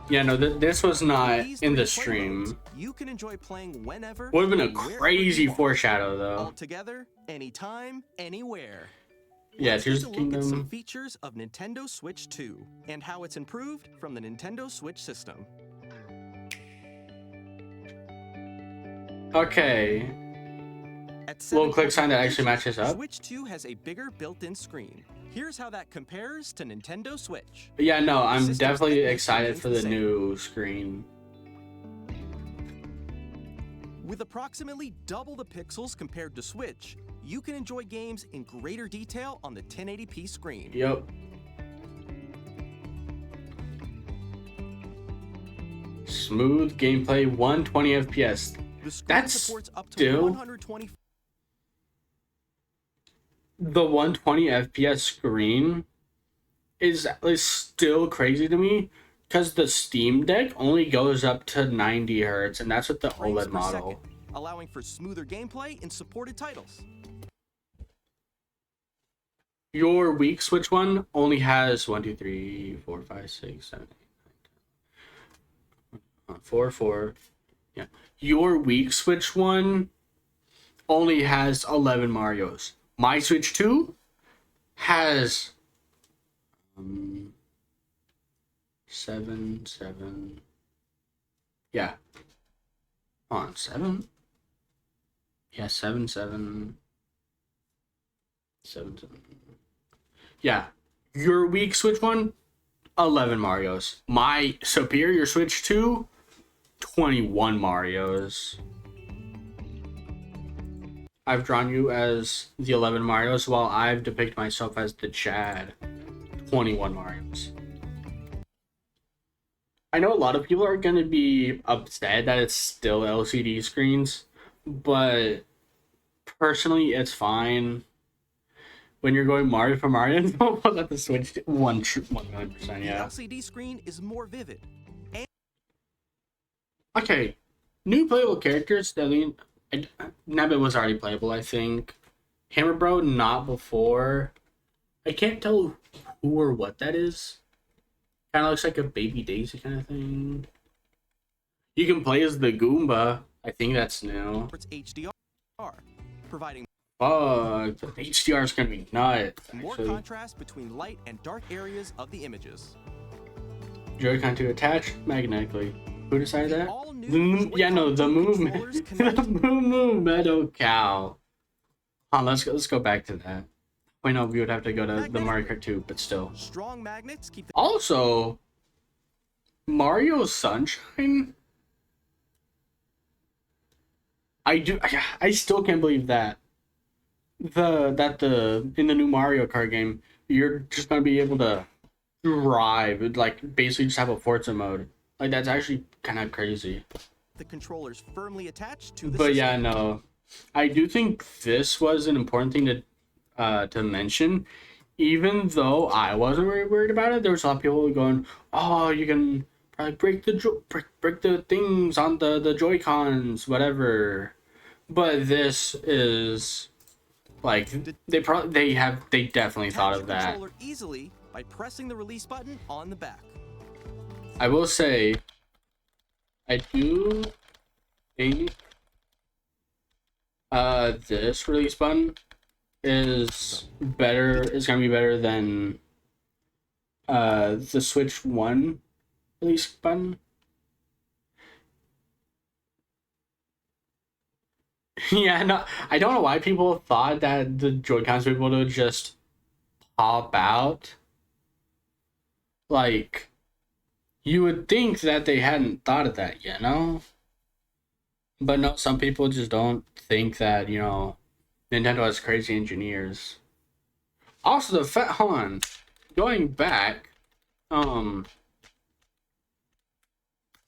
A: Yeah, no, this was not
F: These
A: in the
F: three play
A: stream.
F: modes, you can enjoy playing whenever.
A: Would have been a
F: and wherever
A: crazy
F: you want.
A: foreshadow,
F: All
A: though.
F: together, anytime, anywhere.
A: Yeah,
F: Let's
A: Tears
F: take
A: of
F: a look at some
A: Kingdom.
F: features of Nintendo Switch 2 and how it's improved from the Nintendo Switch system.
A: Okay.
F: At
A: Little click
F: 720
A: sign that actually
F: inches,
A: matches up.
F: Switch 2 has a bigger built-in screen. Here's how that compares to Nintendo Switch.
A: Yeah, no, I'm
F: System's
A: definitely
F: techniques
A: excited
F: remains
A: for
F: the
A: the
F: same.
A: new screen.
F: With approximately double the pixels compared to Switch, you can enjoy games in greater detail on the 1080p screen.
A: Yep. Smooth gameplay, 120 FPS.
F: The screen
A: That's
F: supports up to
A: still
F: 120
A: the 120 FPS screen is still crazy to me because the Steam Deck only goes up to 90 hertz, and that's with the
F: frames
A: OLED
F: per
A: model.
F: second, allowing for smoother gameplay in supported titles.
A: Your weak Switch one only has 1, 2, 3, 4, 5, 6, 7, 8, 9, 10, 4. Yeah. Your weak Switch one only has 11 Marios. My Switch 2 has 7. Yeah. On 7. Yeah, 7. Yeah. Your weak Switch one, 11 Marios. My superior Switch 2, 21 Marios. I've drawn you as the 11 Marios, while I've depicted myself as the Chad, 21 Marios. I know a lot of people are going to be upset that it's still LCD screens, but personally, it's fine. When you're going Mario for Mario, don't let the Switch 100%, yeah.
F: The LCD screen is more vivid. And
A: Okay, new playable characters. Nabbit was already playable, I think. Hammer Bro, not before. I can't tell who or what that is. Kind of looks like a Baby Daisy kind of thing. You can play as the Goomba. I think that's new.
F: it's HDR, providing
A: Fuck, the HDR is gonna be nuts.
F: more
A: Actually.
F: contrast between light and dark areas of the images.
A: Joy-Con to attach magnetically. Who decided that?
F: all-new
A: The movement. The Moo Meadow Cow. Let's go back to that. Wait, no, we would have to go to the Mario Kart 2, but still.
F: Strong magnets keep the
A: Also, Mario Sunshine. I still can't believe that. In the new Mario Kart game, you're just gonna be able to drive, like basically just have a Forza mode. Like that's actually kind of crazy.
F: the controllers firmly attached to the
A: But
F: system.
A: yeah, no, I do think this was an important thing to mention. Even though I wasn't very worried about it, there was a lot of people going, "Oh, you can probably break the things on the Joy-Cons, whatever." But this is like they definitely thought of
F: the
A: that.
F: controller easily by pressing the release button on the back.
A: I will say, I do think this release button is gonna be better than the Switch 1 release button. Yeah, no, I don't know why people thought that the Joy-Cons would be able to just pop out. Like, you would think that they hadn't thought of that, you know? But no, some people just don't think that, you know, Nintendo has crazy engineers. Also, hold on, going back,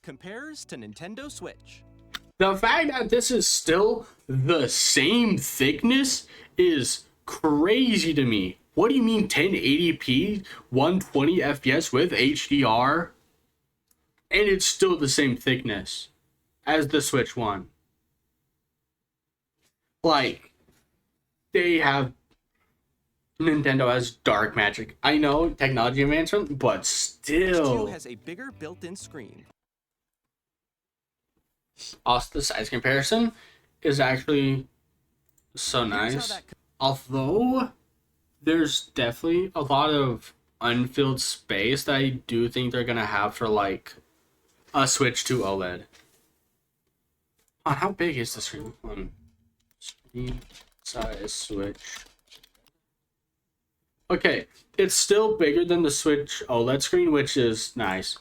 F: Compares to Nintendo Switch.
A: the fact that this is still the same thickness is crazy to me. What do you mean 1080p, 120 FPS with HDR? And it's still the same thickness as the Switch 1. Like, Nintendo has dark magic. I know technology advancement, but still.
F: Switch 2 has a bigger built-in screen.
A: Also, the size comparison is actually so nice. Although there's definitely a lot of unfilled space that I do think they're gonna have for like a Switch 2 OLED. How big is the screen? Screen size Switch. Okay, it's still bigger than the Switch OLED screen, which is nice.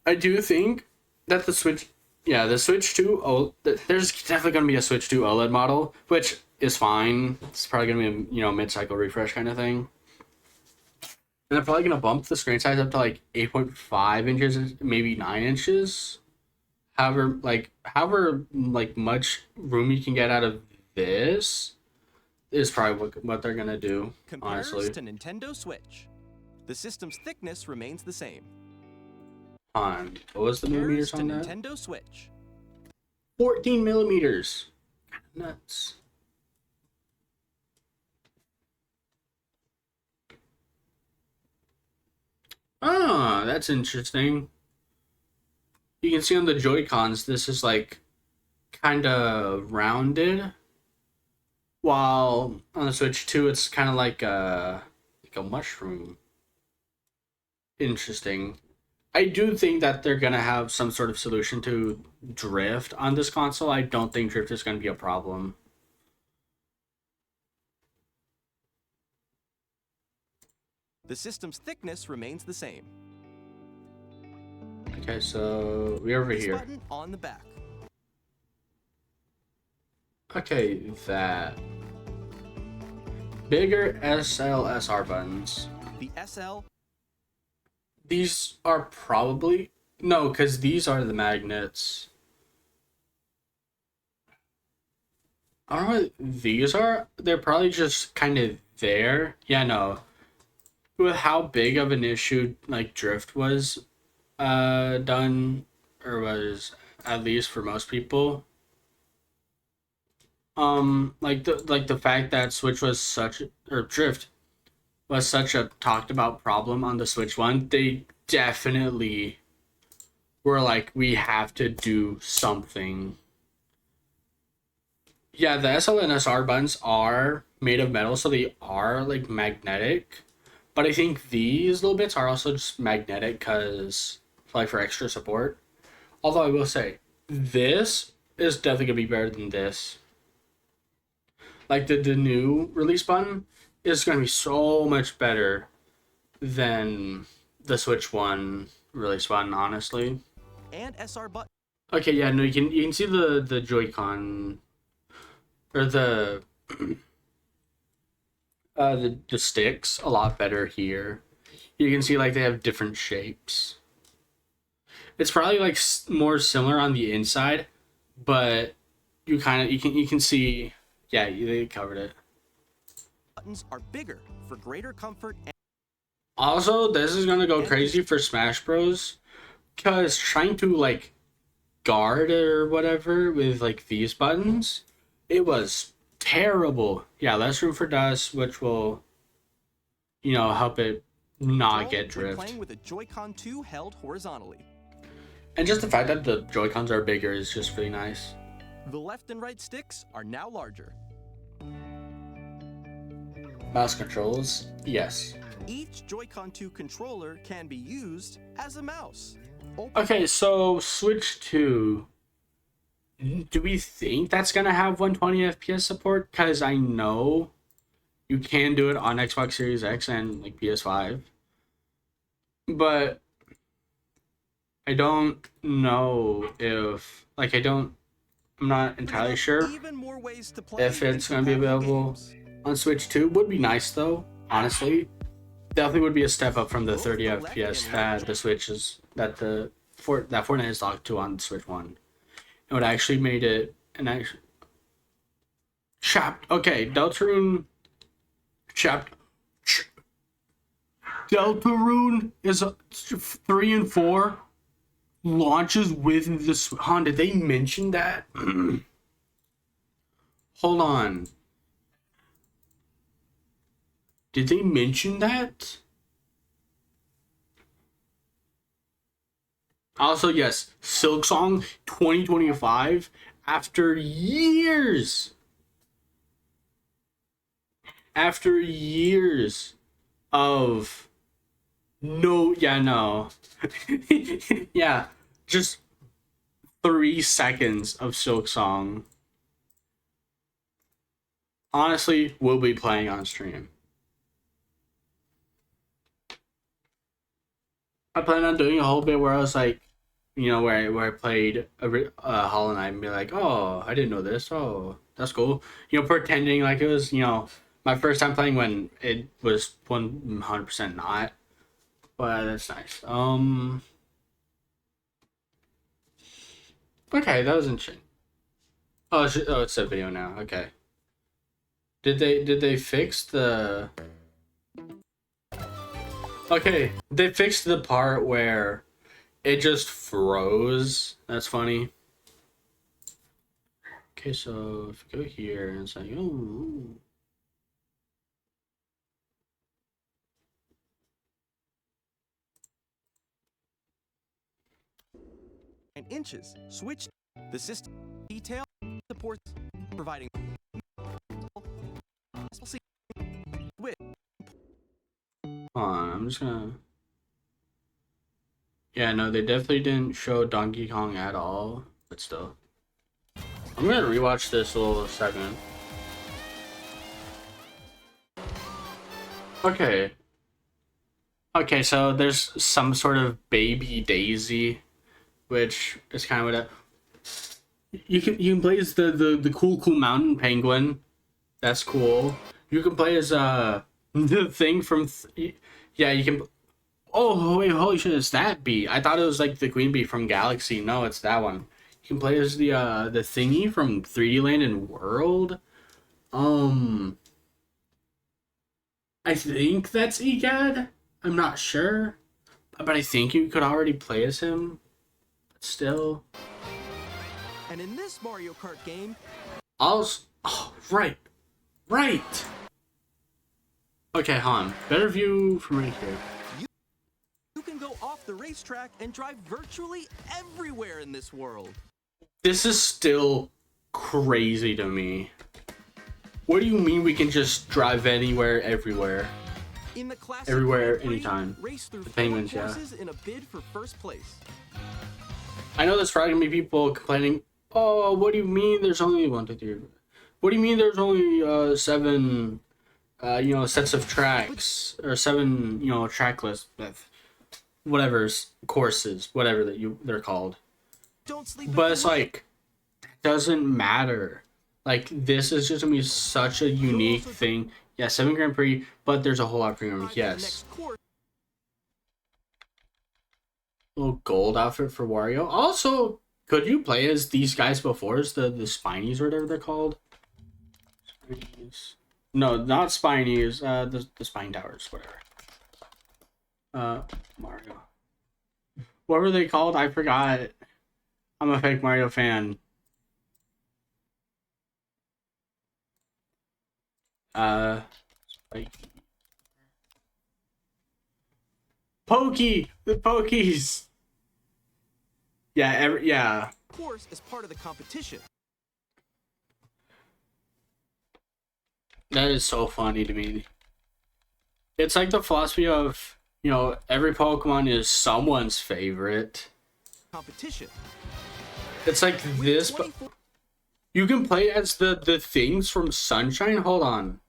A: I do think that the Switch 2, there's definitely going to be a Switch 2 OLED model, which is fine. It's probably going to be a, mid-cycle refresh kind of thing. And they're probably going to bump the screen size up to like 8.5 inches, maybe 9 inches. However much room you can get out of this is probably what they're going to do,
F: Compares
A: honestly.
F: to Nintendo Switch. The system's thickness remains the same.
A: What was the millimeters on that?
F: Nintendo Switch.
A: 14 millimeters. Nuts. Ah, that's interesting. You can see on the Joy-Cons, this is like kind of rounded, while on the Switch 2, it's kind of like a mushroom. Interesting. I do think that they're going to have some sort of solution to drift on this console. I don't think drift is going to be a problem.
F: The system's thickness remains the same.
A: Okay, so we're over here.
F: Button on the back.
A: Okay, that. Bigger SLSR buttons.
F: The SL.
A: These are probably... No, because these are the magnets. I don't know what these are. They're probably just kind of there. Yeah, no. With how big of an issue, like, drift was done, or was, at least for most people. The fact that Switch was drift was such a talked about problem on the Switch 1, they definitely were like, we have to do something. Yeah, the SL and SR buttons are made of metal, so they are like magnetic. But I think these little bits are also just magnetic because, like, for extra support. Although I will say, this is definitely gonna be better than this. Like the new release button is going to be so much better than the Switch 1 release button, honestly.
F: And SR button.
A: Okay, yeah, no, you can see the Joy-Con or the sticks a lot better here. You can see like they have different shapes. It's probably like more similar on the inside, but you can see, yeah, they covered it.
F: Buttons are bigger for greater comfort.
A: Also, this is gonna go crazy for Smash Bros. Because trying to like guard or whatever with like these buttons, it was terrible. Yeah, less room for dust, which will, you know, help it not get drift.
F: Playing with a Joy-Con 2 held horizontally.
A: And just the fact that the Joy-Cons are bigger is just really nice.
F: The left and right sticks are now larger.
A: Mouse controls, yes.
F: Each Joy-Con 2 controller can be used as a mouse.
A: Okay, so Switch 2. Do we think that's gonna have 120 FPS support? Because I know you can do it on Xbox Series X and like PS5, but I don't know if I'm not entirely sure if it's gonna be available on Switch 2. Would be nice though, honestly. Definitely would be a step up from the 30 FPS that the Switch is that Fortnite is locked to on Switch 1. It would actually made it an actual Deltarune Deltarune is 3 and 4 launches with this. Did they mention that? Hold on. Did they mention that? Also, yes, Silksong 2025 after years. After years of no. Yeah, just 3 seconds of Silksong. Honestly, we'll be playing on stream. I plan on doing a whole bit where I was like, you know, where I played Hollow Knight and be like, oh, I didn't know this. Oh, that's cool. You know, pretending like it was, you know, my first time playing when it was 100% not. But that's nice. Okay, that was interesting. Oh, it's a video now. Okay. Did they fix the? Okay, they fixed the part where it just froze. That's funny. Okay, so if you go here and it's like, oh.
F: And inches. Switch the system detail supports providing width.
A: Hold on, I'm just gonna. Yeah, no, they definitely didn't show Donkey Kong at all, but still. I'm gonna rewatch this little segment. Okay. Okay, so there's some sort of baby Daisy, which is kind of what you can play as the cool mountain penguin. That's cool. You can play as the thing from yeah, you can. Oh wait, holy shit, it's that bee. I thought it was like the queen bee from Galaxy. No, it's that one. You can play as the thingy from 3D Land and World. I think that's Egad. I'm not sure, but I think you could already play as him. But still.
F: And in this Mario Kart game,
A: right. Okay, Han. Better view from right here.
F: You can go off the racetrack and drive virtually everywhere in this world.
A: This is still crazy to me. What do you mean we can just drive anywhere, everywhere?
F: In the classic
A: everywhere,
F: Grand Prix,
A: anytime.
F: Race through
A: The penguins, yeah.
F: courses in a bid for first place.
A: I know there's probably gonna be people complaining. Oh, what do you mean? There's only 1, 2, 3. What do you mean? There's only 7, you know, sets of tracks or 7, you know, track lists, whatever's courses, whatever they're called. But it's like, doesn't matter. Like, this is just gonna be such a unique thing. Yeah, 7 Grand Prix, but there's a whole lot of premium. Yes. little gold outfit for Wario. Also, could you play as these guys before? As the Spinies or whatever they're called? Spinies. No, not Spinies. The Spine Towers, whatever. Mario. What were they called? I forgot. I'm a fake Mario fan. Like Pokey, the Pokies. Yeah, yeah.
F: Of course, as part of the competition.
A: That is so funny to me. It's like the philosophy of, you know, every Pokemon is someone's favorite.
F: Competition.
A: It's like this, but you can play as the things from Sunshine. Hold on.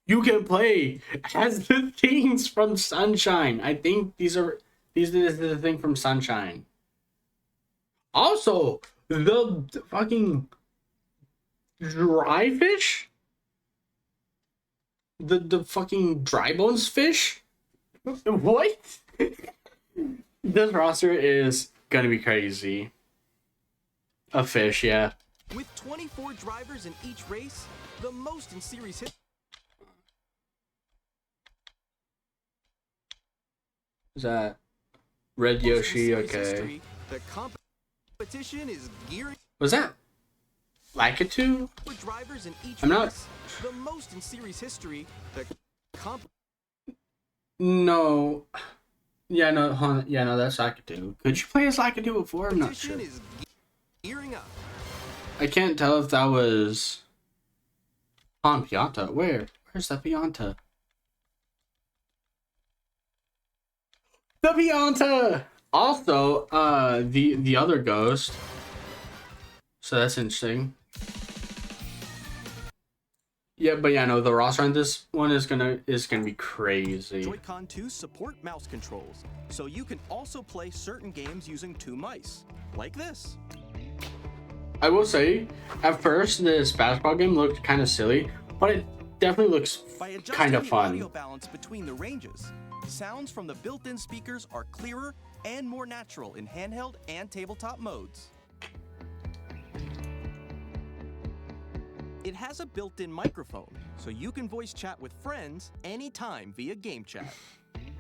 A: You can play as the things from Sunshine. I think these are the thing from Sunshine. Also, the fucking dry fish? The fucking dry bones fish? What? This roster is gonna be crazy. A fish, yeah.
F: With 24 drivers in each race, the most in series history.
A: Is that Red Yoshi? Okay.
F: The competition is gearing.
A: Was that Lakitu?
F: With drivers in each
A: I'm not.
F: race, the most in series history. The
A: No. Yeah, no, hold on. Yeah, no, that's Lakitu. Could you play as Lakitu before? I'm not sure.
F: is gearing up.
A: I can't tell if that was on Pianta. Where's the Pianta? The Pianta! Also, the other ghost. So that's interesting. Yeah, but yeah, no, the roster on this one is gonna be crazy.
F: Joy-Con 2 support mouse controls, so you can also play certain games using 2 mice, like this.
A: I will say, at first, this basketball game looked kind of silly, but it definitely looks kind of fun.
F: Audio balance between the ranges, sounds from the built-in speakers are clearer and more natural in handheld and tabletop modes. It has a built-in microphone, so you can voice chat with friends anytime via game chat.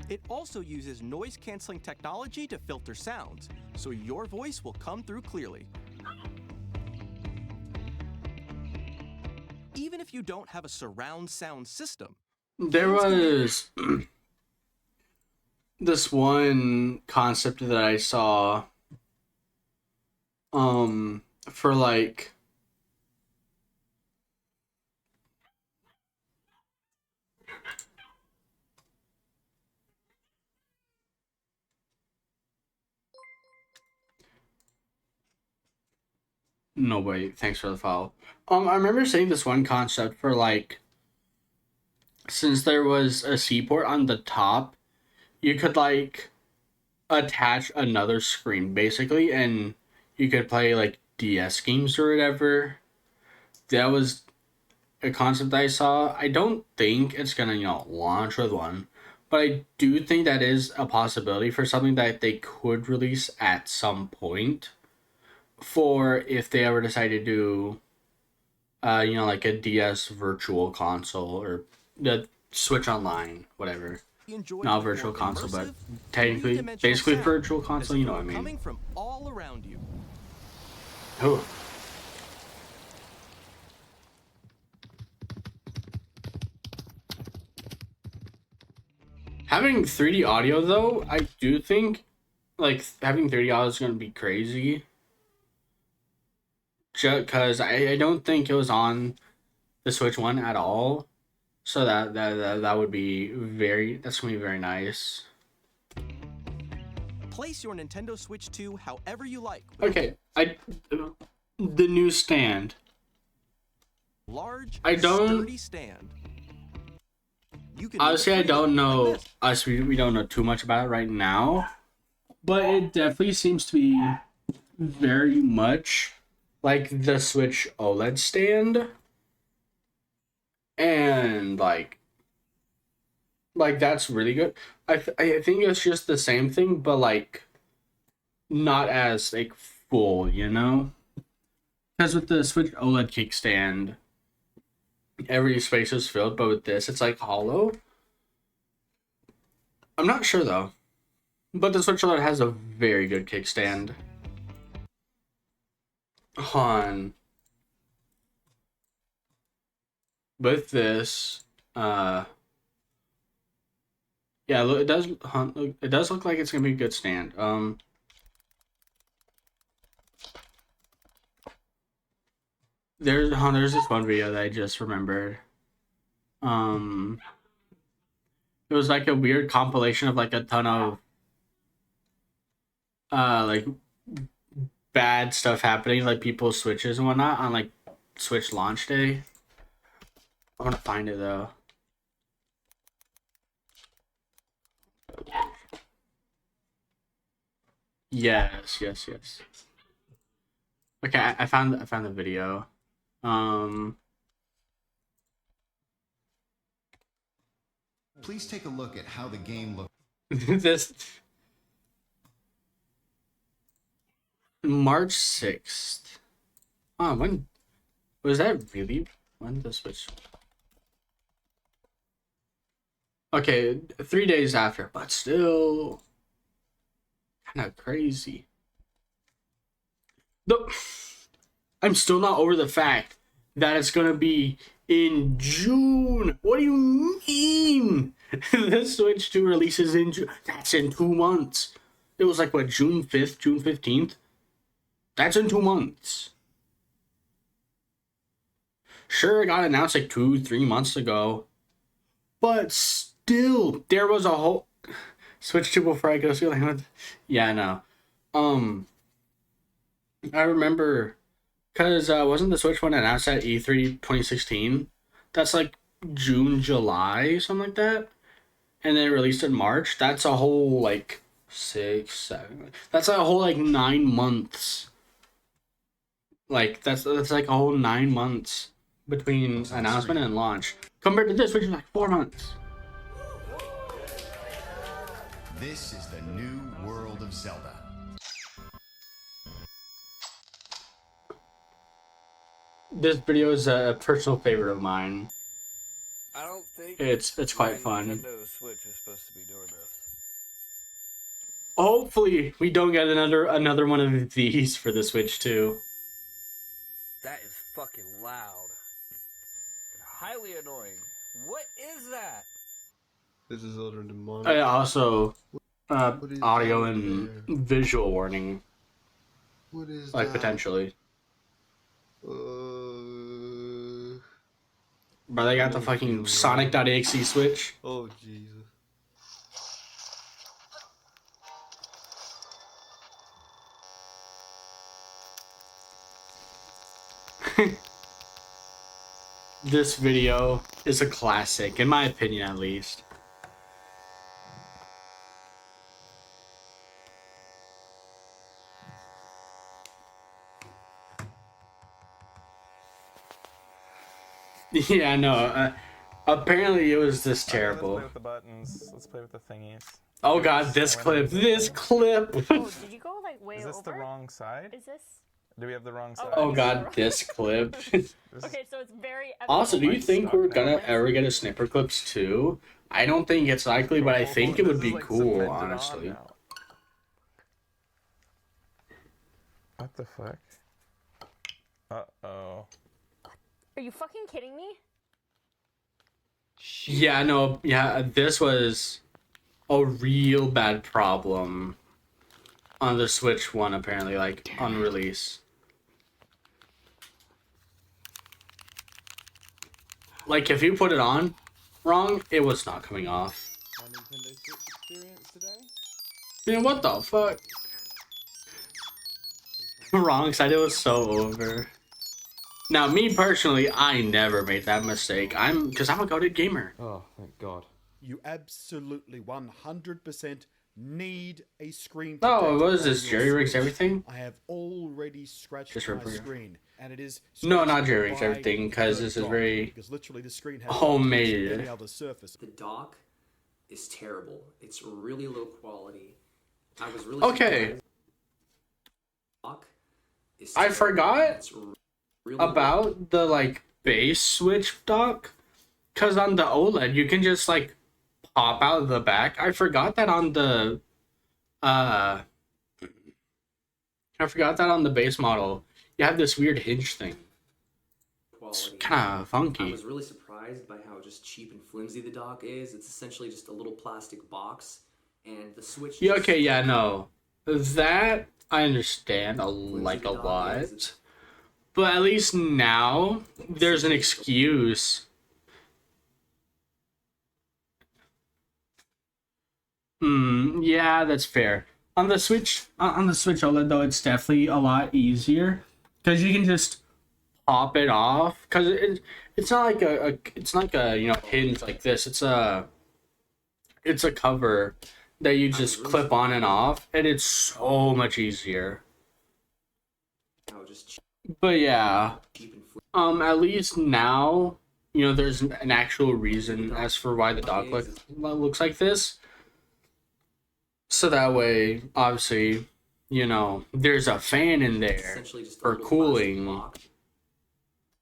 F: It also uses noise-canceling technology to filter sounds, so your voice will come through clearly. Even if you don't have a surround sound system.
A: There was this one concept that I saw for like no wait, thanks for the follow. I remember seeing this one concept for like, since there was a seaport on the top, you could like attach another screen basically, and you could play like DS games or whatever. That was a concept I saw. I don't think it's gonna, you know, launch with one, but I do think that is a possibility for something that they could release at some point. For if they ever decide to do, you know, like a DS virtual console or the Switch Online, whatever. Not virtual console, but technically, basically virtual console. You know what I mean?
F: Coming from all around you.
A: Oh. Having 3D audio though, I do think like having 3D audio is gonna be crazy. Just because I don't think it was on the Switch One at all, so that would be that's gonna be very nice.
F: Place your Nintendo Switch 2 however you like.
A: Okay, the new stand.
F: Large,
A: sturdy
F: stand.
A: Honestly, I don't know. We don't know too much about it right now, but it definitely seems to be very much like the Switch OLED stand, and like Like, that's really good. I think it's just the same thing, but like not as like full, you know? Because with the Switch OLED kickstand, every space is filled, but with this, it's like hollow. I'm not sure though. But the Switch OLED has a very good kickstand. With this, yeah, look, it does look like it's gonna be a good stand. There's this one video that I just remembered. It was like a weird compilation of like a ton of like bad stuff happening, like people's Switches and whatnot on like Switch launch day. I want to find it though. Yes. Okay, I found the video.
G: Please take a look at how the game looks.
A: This March 6th. Oh, when was that really? When the Switch? Okay, 3 days after, but still kind of crazy. I'm still not over the fact that it's gonna be in June. What do you mean? The Switch 2 releases in June. That's in 2 months. It was like what, June 5th, June 15th? That's in 2 months. Sure, it got announced like 2-3 months ago, but still, there was a whole Switch 2 before I go see like, yeah, no. I remember, cause wasn't the Switch one announced at E3 2016? That's like June, July, something like that, and then it released in March. That's a whole like 6, 7. That's a whole like 9 months. Like that's like a whole 9 months between announcement and launch, compared to this, which is like 4 months.
G: This is the new world of Zelda.
A: This video is a personal favorite of mine.
H: I don't think
A: it's quite fun.
H: Nintendo Switch is supposed to be doing this.
A: Hopefully, we don't get another one of these for the Switch 2.
H: That is fucking loud. Highly annoying. What is that?
I: This is older than mine.
A: Also, audio and visual warning.
I: What is
A: like
I: that?
A: Potentially. But they got the fucking Sonic.exe Switch.
I: Oh Jesus.
A: This video is a classic, in my opinion at least. Yeah, no. Apparently it was this terrible.
W: Let's play with the buttons. Let's play with the thingies.
A: Oh god, this clip. This clip.
J: Oh, did you go like way over?
W: Is this the wrong side?
J: Is this?
W: Do we have the wrong side?
A: Oh god, this clip.
J: Okay, so it's very.
A: Also, do you think we're gonna ever get a Snipper Clips 2? I don't think it's likely, but I think it would be cool, honestly.
W: What the fuck? Uh-oh.
J: Are you fucking kidding me?
A: Yeah, no, yeah, this was a real bad problem on the Switch 1, apparently, like, on release. Like, if you put it on wrong, it was not coming off.
I: My Nintendo Switch experience today?
A: Man, what the fuck? Wrong side, it was so over. Now, me personally, I never made that mistake. Because I'm a goated gamer.
I: Oh, thank God.
L: You absolutely 100% need a screen
A: Oh,
L: protector
A: what is
L: on
A: this?
L: your
A: Jerry rigs
L: Switch.
A: everything?
L: I have already scratched
A: Just
L: my
A: real quick.
L: screen, and it is
A: No, not Jerry rigs
L: by
A: everything, because this is
L: the
A: very
L: because literally the screen has
A: homemade.
L: any other surface.
Z: The dock
K: is terrible. It's really low quality. I was really
A: Okay.
K: Dock is
A: I
K: terrible.
A: forgot
K: It's really low.
A: about the like base Switch dock, cause on the OLED you can just like pop out of the back. I forgot that on the base model you have this weird hinge thing. It's
K: Quality.
A: kind of
K: I
A: funky.
K: was really surprised by how just cheap and flimsy the dock is. It's essentially just a little plastic box, and the Switch.
A: Yeah,
K: just-
A: okay, yeah, no, that I understand a lot, but at least now there's an excuse. Yeah, that's fair. On the Switch OLED though, it's definitely a lot easier because you can just pop it off. Because it's not like it's not like a hinge like this. It's a cover that you just clip on and off, and it's so much easier.
K: How just
A: But yeah,
K: cheap and flimsy.
A: at least now there's an actual reason as for why the dock looks like this. So that way, obviously, there's a fan in there
K: Essentially just a
A: for
K: little
A: cooling.
K: plastic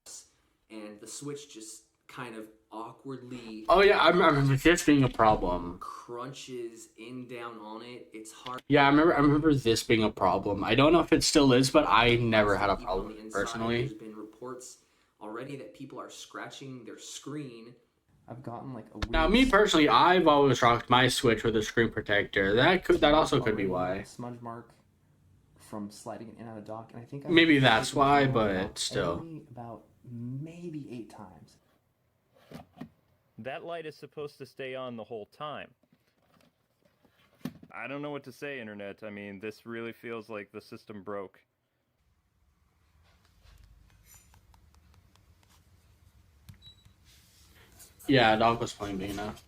K: box, and the Switch just kind of awkwardly
A: Oh yeah, I remember this being a problem.
K: crunches in down on it. It's hard.
A: Yeah, I remember this being a problem. I don't know if it still is, but I never had a
K: Even on
A: problem
K: the inside,
A: personally.
K: There's been reports already that people are scratching their screen.
P: I've gotten like a weird
A: Now, me personally, I've always rocked my Switch with a screen protector. That also could be why.
P: smudge mark from sliding it in and out of dock, and I think
A: Maybe that's
P: taken
A: why,
P: it
A: but
P: out
A: still.
P: only about maybe 8 times.
Q: That light is supposed to stay on the whole time. I don't know what to say, Internet. I mean, this really feels like the system broke.
A: Yeah, dog was playing big enough.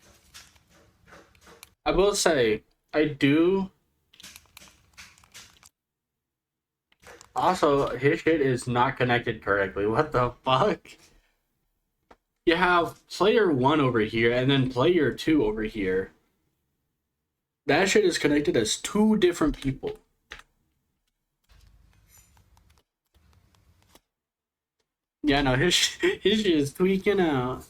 A: I will say, I do. Also, his shit is not connected correctly. What the fuck? You have player 1 over here and then player 2 over here. That shit is connected as 2 different people. Yeah, no, his shit is tweaking out.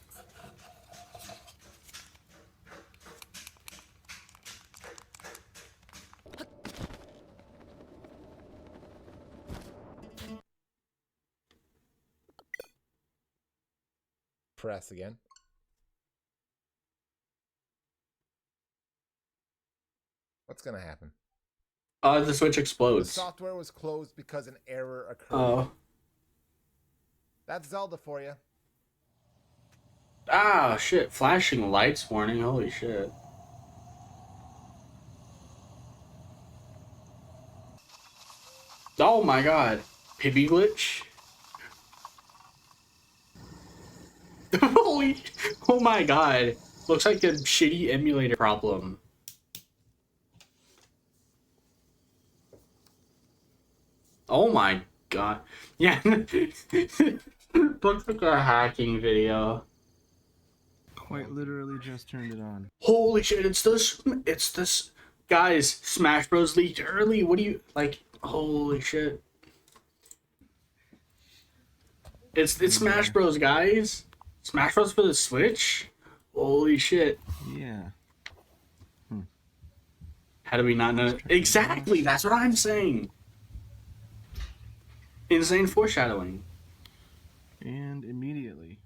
R: Press again. What's gonna happen?
A: The Switch
R: The
A: explodes.
R: software was closed because an error occurred.
A: Oh.
R: That's Zelda for you.
A: Ah, shit. Flashing lights warning. Holy shit. Oh my god. Pibby glitch? Holy. Oh my god. Looks like a shitty emulator problem. Oh my god. Yeah. Looks like a hacking video.
I: Quite literally just turned it on.
A: Holy shit, it's this. Guys, Smash Bros. Leaked early. What do you, like, holy shit. It's Smash Bros, guys. Smash Bros for the Switch? Holy shit.
I: Yeah.
A: How do we not know? Exactly, that's what I'm saying. Insane foreshadowing.
I: And immediately.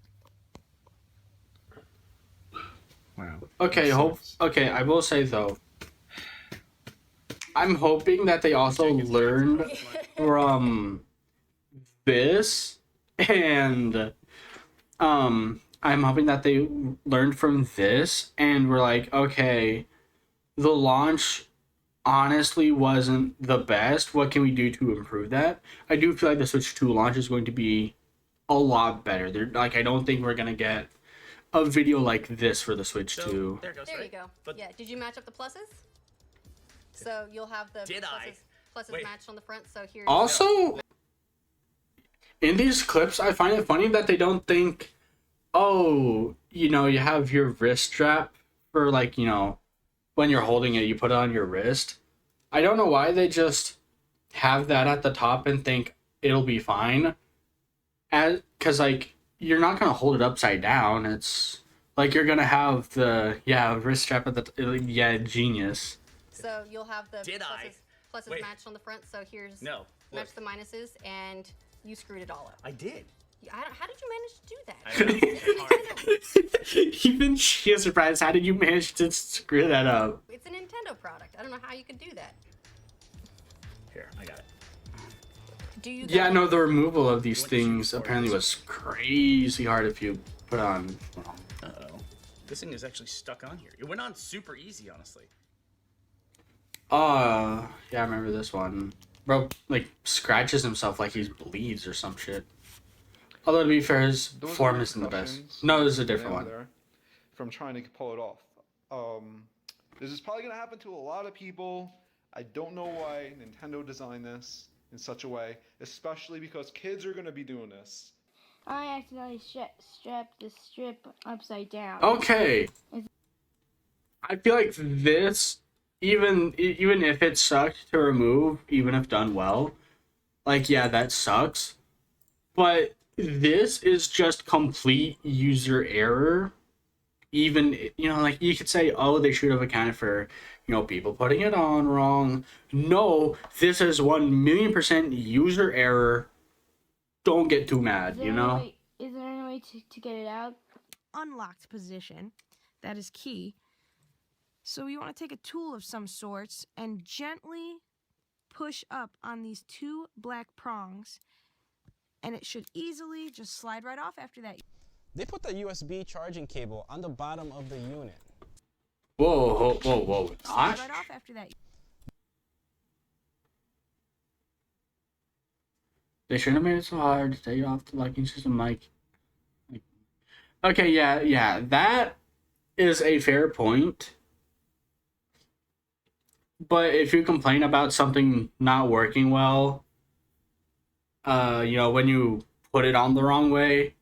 I: Wow.
A: Okay, okay, I will say though, I'm hoping that they also learned from this, and I'm hoping that they learned from this and were like, okay, the launch honestly wasn't the best. What can we do to improve that? I do feel like the Switch 2 launch is going to be a lot better. I don't think we're gonna get a video like this for the Switch 2.
S: There you go. Yeah. Did you match up the pluses? So you'll have the pluses matched on the front. So here's
A: Also, in these clips, I find it funny that they don't think, oh, you have your wrist strap for like, you know, when you're holding it, you put it on your wrist. I don't know why they just have that at the top and think it'll be fine. Because, like, you're not going to hold it upside down. It's like you're going to have the, wrist strap at the, genius.
S: So you'll have the pluses matched on the front. So here's match the minuses, and you screwed it all up.
B: I did.
S: How did you manage to do that?
A: Even she is surprised. How did you manage to screw that up?
S: It's a Nintendo product. I don't know how you could do that.
B: Here, I got it.
S: Do you?
A: Yeah, no, the removal of these things apparently was crazy hard if you put on wrong.
B: Uh-oh. This thing is actually stuck on here. It went on super easy, honestly.
A: Yeah, I remember this one. Bro, like, scratches himself like he bleeds or some shit. Although, to be fair, his form isn't the best. No, this is a different one.
I: From trying to pull it off. This is probably going to happen to a lot of people. I don't know why Nintendo designed this in such a way, especially because kids are going to be doing this.
M: I accidentally strapped the strip upside down.
A: Okay. I feel like this, even if it sucked to remove, even if done well, like, yeah, that sucks. But this is just complete user error. Even, you know, like, you could say, oh, they should have accounted for, you know, people putting it on wrong. No, this is 1,000,000% user error. Don't get too mad, you know?
M: Is there any way to get it out?
N: Unlocked position. That is key. So you want to take a tool of some sorts and gently push up on these two black prongs, and it should easily just slide right off after that.
T: They put the USB charging cable on the bottom of the unit.
A: Whoa.
N: Slide right off after that.
A: They shouldn't have made it so hard to take off the locking system, like... Okay, yeah, that is a fair point. But if you complain about something not working well, you know, when you put it on the wrong way,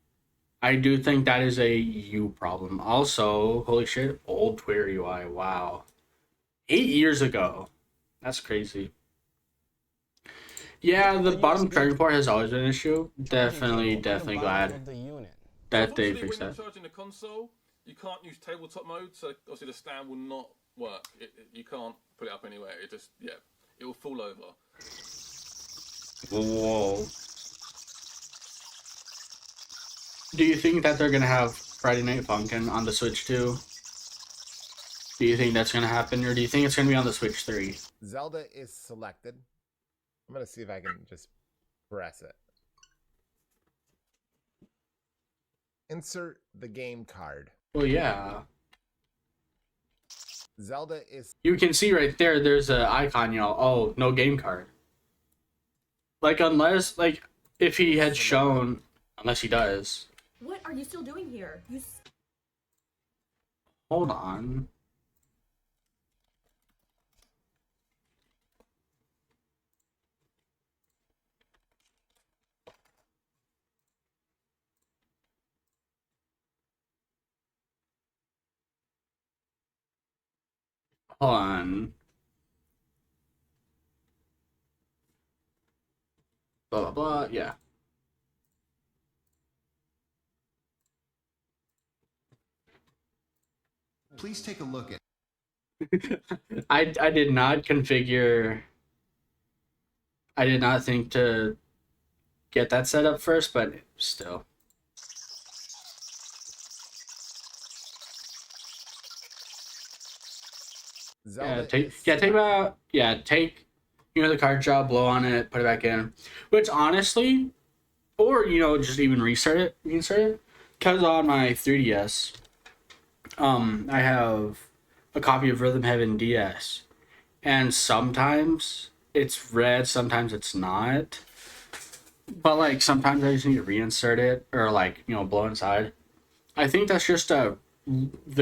A: I do think that is a you problem. Also, holy shit, old Twitter UI, wow. 8 years ago. That's crazy. Yeah, the bottom charging port has always been an issue. Definitely glad that they fixed that.
V: When you're charging the console, you can't use tabletop mode, so obviously the stand will not work. You can't put it up anywhere. It just, it will fall over.
A: Whoa. Do you think that they're gonna have Friday Night Funkin' on the Switch too? Do you think that's gonna happen, or do you think it's gonna be on the Switch 3?
R: Zelda is selected. I'm gonna see if I can just press it. Insert the game card.
A: Well, yeah.
R: Zelda is...
A: You can see right there, there's an icon, you know, oh, no game card. Like, unless, like, if he had shown, unless he does.
Z: What are you still doing here?
A: Hold on. Hold on. Blah, blah, blah, yeah.
G: Please take a look at...
A: I did not configure... I did not think to get that set up first, but still. Take you know, the card job, blow on it, put it back in. Which honestly, or you know, just even reinsert it, because on my 3DS, I have a copy of Rhythm Heaven DS, and sometimes it's red, sometimes it's not. But like sometimes I just need to reinsert it or like, you know, blow inside. I think that's just the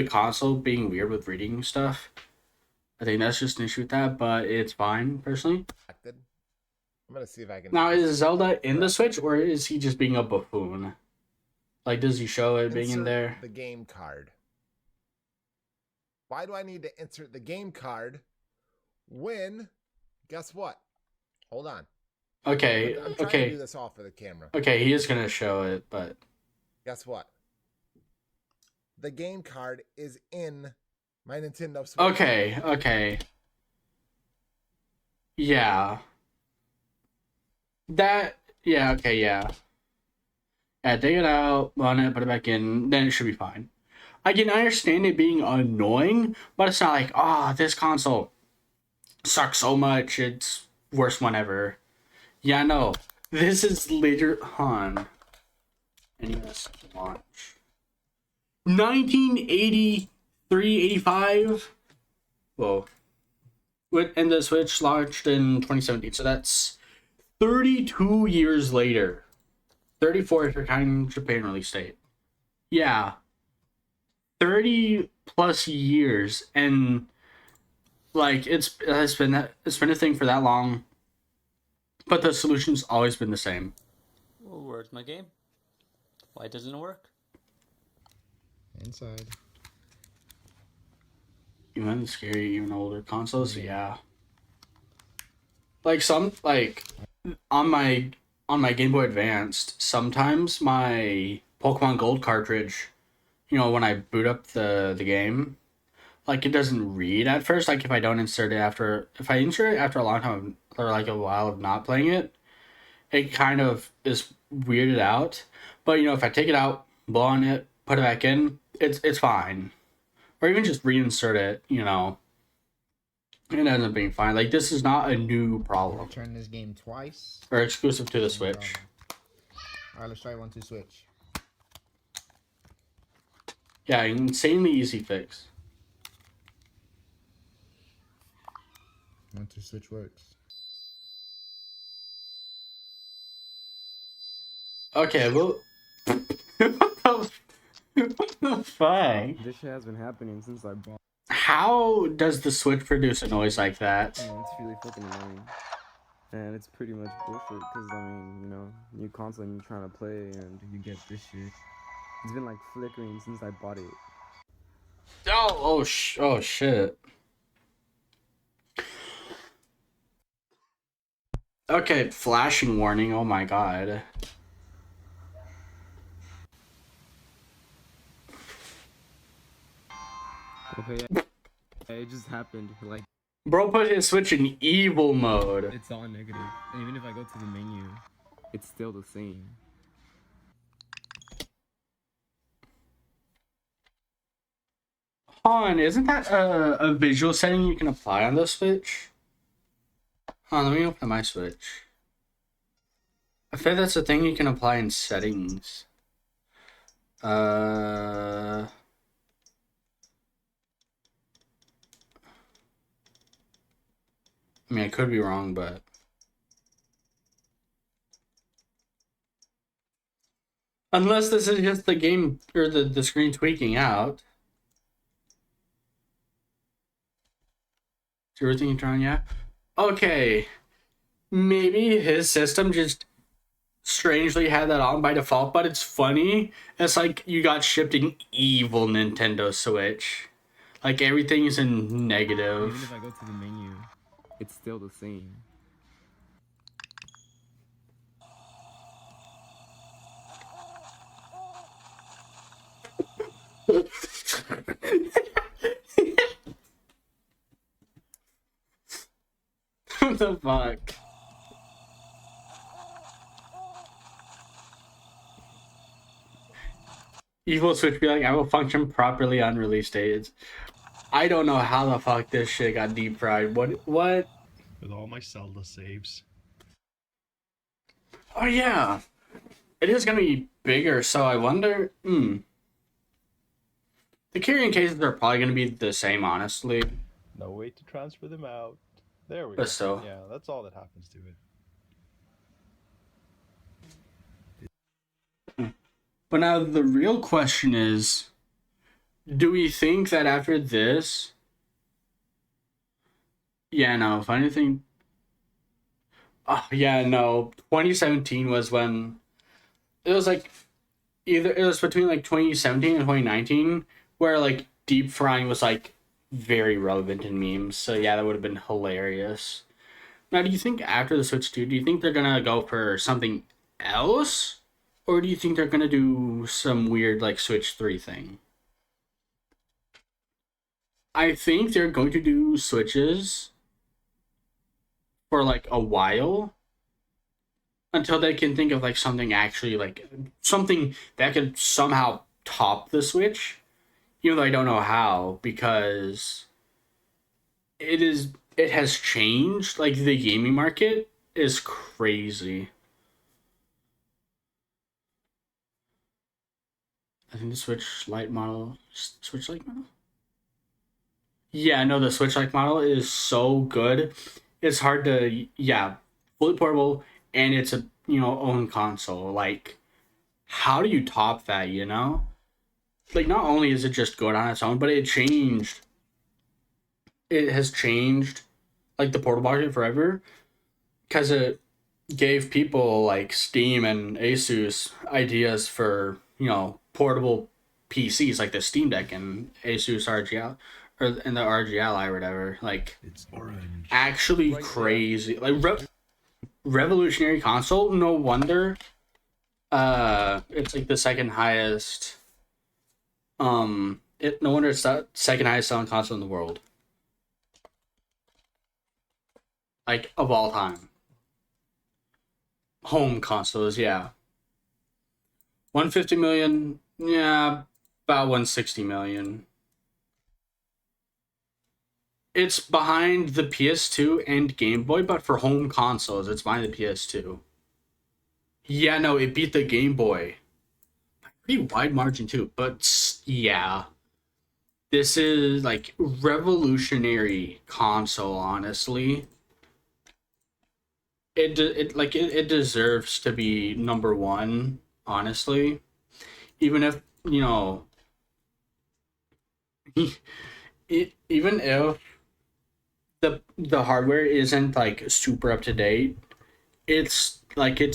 A: console being weird with reading stuff. I think that's just an issue with that, but it's fine personally.
R: I'm gonna see if I can.
A: Now, is Zelda in the Switch, or is he just being a buffoon? Like, does he show it being in there?
R: The game card. Why do I need to insert the game card when, guess what? Hold on.
A: Okay,
R: I'm trying to
A: okay.
R: do this all for the camera.
A: Okay, he is gonna show it, but
R: Guess what? The game card is in my Nintendo Switch.
A: okay, okay. Yeah. Okay, yeah. Yeah, take it out, run it, put it back in, then it should be fine. I can understand it being annoying, but it's not like, this console sucks so much, it's worst one ever. Yeah, no. This is later on. NES launch. 1983, 85? Whoa. And the Switch launched in 2017, so that's 32 years later. 34 if you're counting Japan release date. Yeah. 30 plus years, and like it's been a thing for that long, but the solution's always been the same.
D: Well, where's my game? Why doesn't it work?
L: Inside.
A: Even scary, even older consoles, yeah. Like on my Game Boy Advanced, sometimes my Pokemon Gold cartridge, when I boot up the game, like it doesn't read at first. Like if I insert it after a long time or like a while of not playing it, it kind of is weirded out. But if I take it out, blow on it, put it back in, it's fine. Or even just reinsert it, it ends up being fine. Like this is not a new problem.
L: Turn this game twice.
A: Or exclusive to the Switch.
L: Alright, let's try 1-2 switch.
A: Yeah, insanely easy fix.
L: 1-2 switch works.
A: Okay, well, what the fuck?
E: This shit has been happening since I bought.
A: How does the Switch produce a noise like that?
E: Yeah, it's really fucking annoying. And it's pretty much bullshit, because, new console and you're trying to play, and you get this shit. It's been, like, flickering since I bought it.
A: Oh shit. Okay, flashing warning, oh my god.
E: Okay, yeah, it just happened, like...
A: Bro put his Switch in evil mode.
E: It's all negative. And even if I go to the menu, it's still the same.
A: Han, isn't that a visual setting you can apply on the Switch? Let me open my Switch. I feel that's a thing you can apply in settings. I mean, I could be wrong, but... Unless this is just the game, or the screen tweaking out. Is everything trying? Yeah. Okay. Maybe his system just strangely had that on by default, but it's funny. It's like you got shipped an evil Nintendo Switch. Like everything is in negative.
E: Even if I go to the menu, it's still the same.
A: What the fuck? Evil Switch be like, I will function properly on release date. I don't know how the fuck this shit got deep fried. What?
O: With all my Zelda saves.
A: Oh yeah. It is gonna be bigger, so I wonder... The carrying cases are probably gonna be the same, honestly.
O: No way to transfer them out. There we
A: But
O: go.
A: still.
O: Yeah, that's all that happens to it.
A: But now the real question is, do we think that after this... Yeah, no, if anything... Oh, yeah, no. 2017 was when... It was like... It was between like 2017 and 2019 where like deep frying was like very relevant in memes. So yeah, that would have been hilarious. Now, do you think after the Switch 2, do you think they're gonna go for something else? Or do you think they're gonna do some weird like Switch 3 thing? I think they're going to do Switches for like a while until they can think of like something actually like something that could somehow top the Switch, even though I don't know how, because it has changed. Like the gaming market is crazy. I think the Switch Lite model. Yeah, no, the Switch Lite model is so good. It's hard to, yeah, fully portable, and it's a, own console. Like, how do you top that, Like, not only is it just good on its own, but it has changed, like, the portable market forever, because it gave people, like, Steam and Asus ideas for, portable PCs, like the Steam Deck and Asus RGL, and the RG Ally or whatever. Like,
O: it's orange.
A: Actually crazy. Like, revolutionary console. No wonder it's like the second highest. No wonder it's the second highest selling console in the world. Like, of all time. Home consoles, yeah. 150 million, yeah, about 160 million. It's behind the PS2 and Game Boy, but for home consoles, it's behind the PS2. Yeah, no, it beat the Game Boy. Pretty wide margin too, but yeah. This is like revolutionary console, honestly. It deserves to be number one, honestly. Even if, even if the hardware isn't like super up to date, it's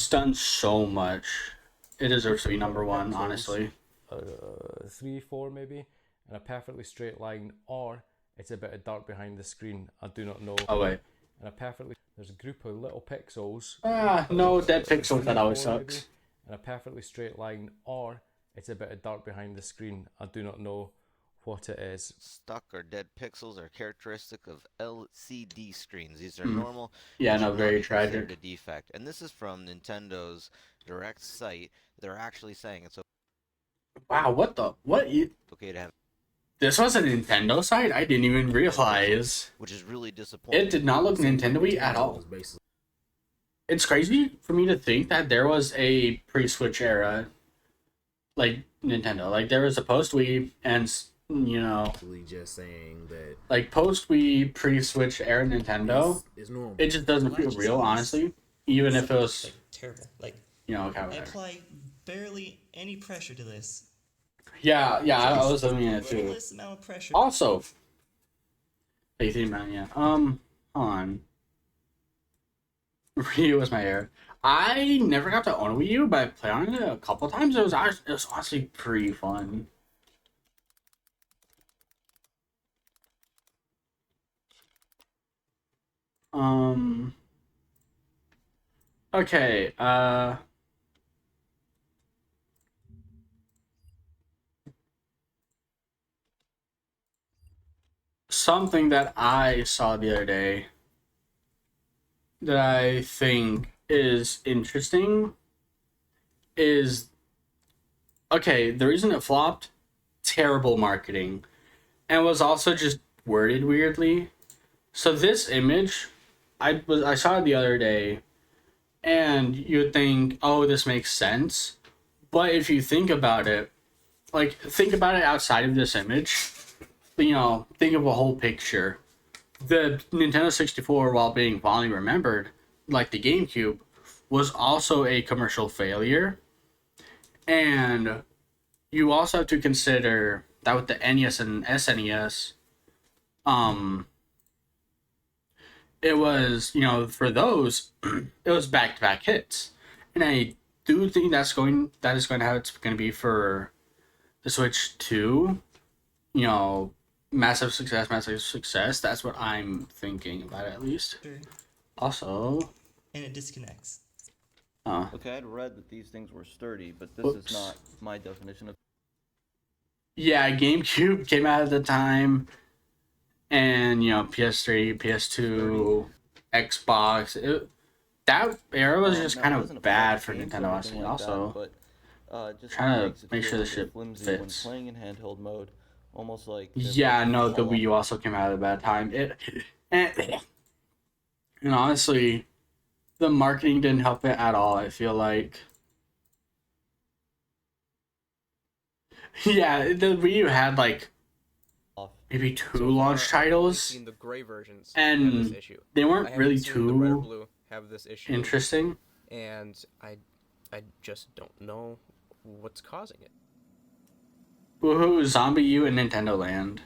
A: done so much. It deserves to be number one, honestly.
C: 3, 4 maybe, and a perfectly straight line, or it's a bit of dark behind the screen. I do not know.
A: Oh wait.
C: And there's a group of little pixels.
A: No, dead pixels, that always sucks.
C: Maybe, and a perfectly straight line, or it's a bit of dark behind the screen. I do not know what it is.
F: Stuck or dead pixels are characteristic of LCD screens. These are normal.
A: Yeah, no, very tragic.
F: A defect, and this is from Nintendo's direct site. They're actually saying it's
A: wow. What?
F: Okay to have.
A: This was a Nintendo site? I didn't even realize.
F: Which is really disappointing.
A: It did not look Nintendo-y at all. It's crazy for me to think that there was a pre-Switch era, like, Nintendo. Like, there was a post-Wii and,
L: just saying that,
A: like, post-Wii, pre-Switch era Nintendo,
L: it's normal.
A: It just doesn't feel real, honestly. Even if it was,
H: like, terrible. Like,
A: okay,
H: I
A: whatever.
H: apply barely any pressure to this.
A: Yeah, I was looking at it too.
H: Ridiculous amount of pressure.
A: Also, 18 man, yeah. Hold on. Wii U was my era. I never got to own a Wii U, but I played on it a couple times. It was honestly pretty fun. Okay, something that I saw the other day that I think is interesting is, okay, the reason it flopped, terrible marketing, and was also just worded weirdly. So this image, I saw it the other day, and you would think, oh, this makes sense. But if you think about it, like, think about it outside of this image, think of a whole picture. The Nintendo 64, while being fondly remembered, like the GameCube, was also a commercial failure. And you also have to consider that with the NES and SNES, it was, for those, it was back-to-back hits. And I do think that is going to how it's going to be for the Switch 2. massive success, massive success. That's what I'm thinking about it, at least. Also,
H: And it disconnects.
J: Okay, I'd read that these things were sturdy, but this
A: Oops.
J: is not my definition of.
A: yeah, GameCube came out at the time, and you know, PS3, PS2, Xbox. That era was just
J: No,
A: kind
J: it
A: of
J: doesn't affect
A: bad for
J: games or
A: Nintendo.
J: anything
A: Honestly,
J: like that,
A: also
J: just
A: trying
J: makes
A: to
J: it
A: make
J: feel
A: sure the
J: a bit
A: shit
J: flimsy
A: fits.
J: when playing in handheld mode, almost like they're
A: Yeah,
J: about to
A: no, the
J: fall
A: Wii U also came out at a bad time. And honestly, the marketing didn't help it at all. I feel like. Yeah, the Wii U had like maybe two launch titles,
K: seen the gray versions
A: and
K: have this issue.
A: they
K: I
A: weren't
K: haven't
A: really
K: seen the red or
A: too
K: blue have this issue.
A: interesting.
K: And I just don't know what's causing it.
A: Woohoo, Zombie U and Nintendo Land.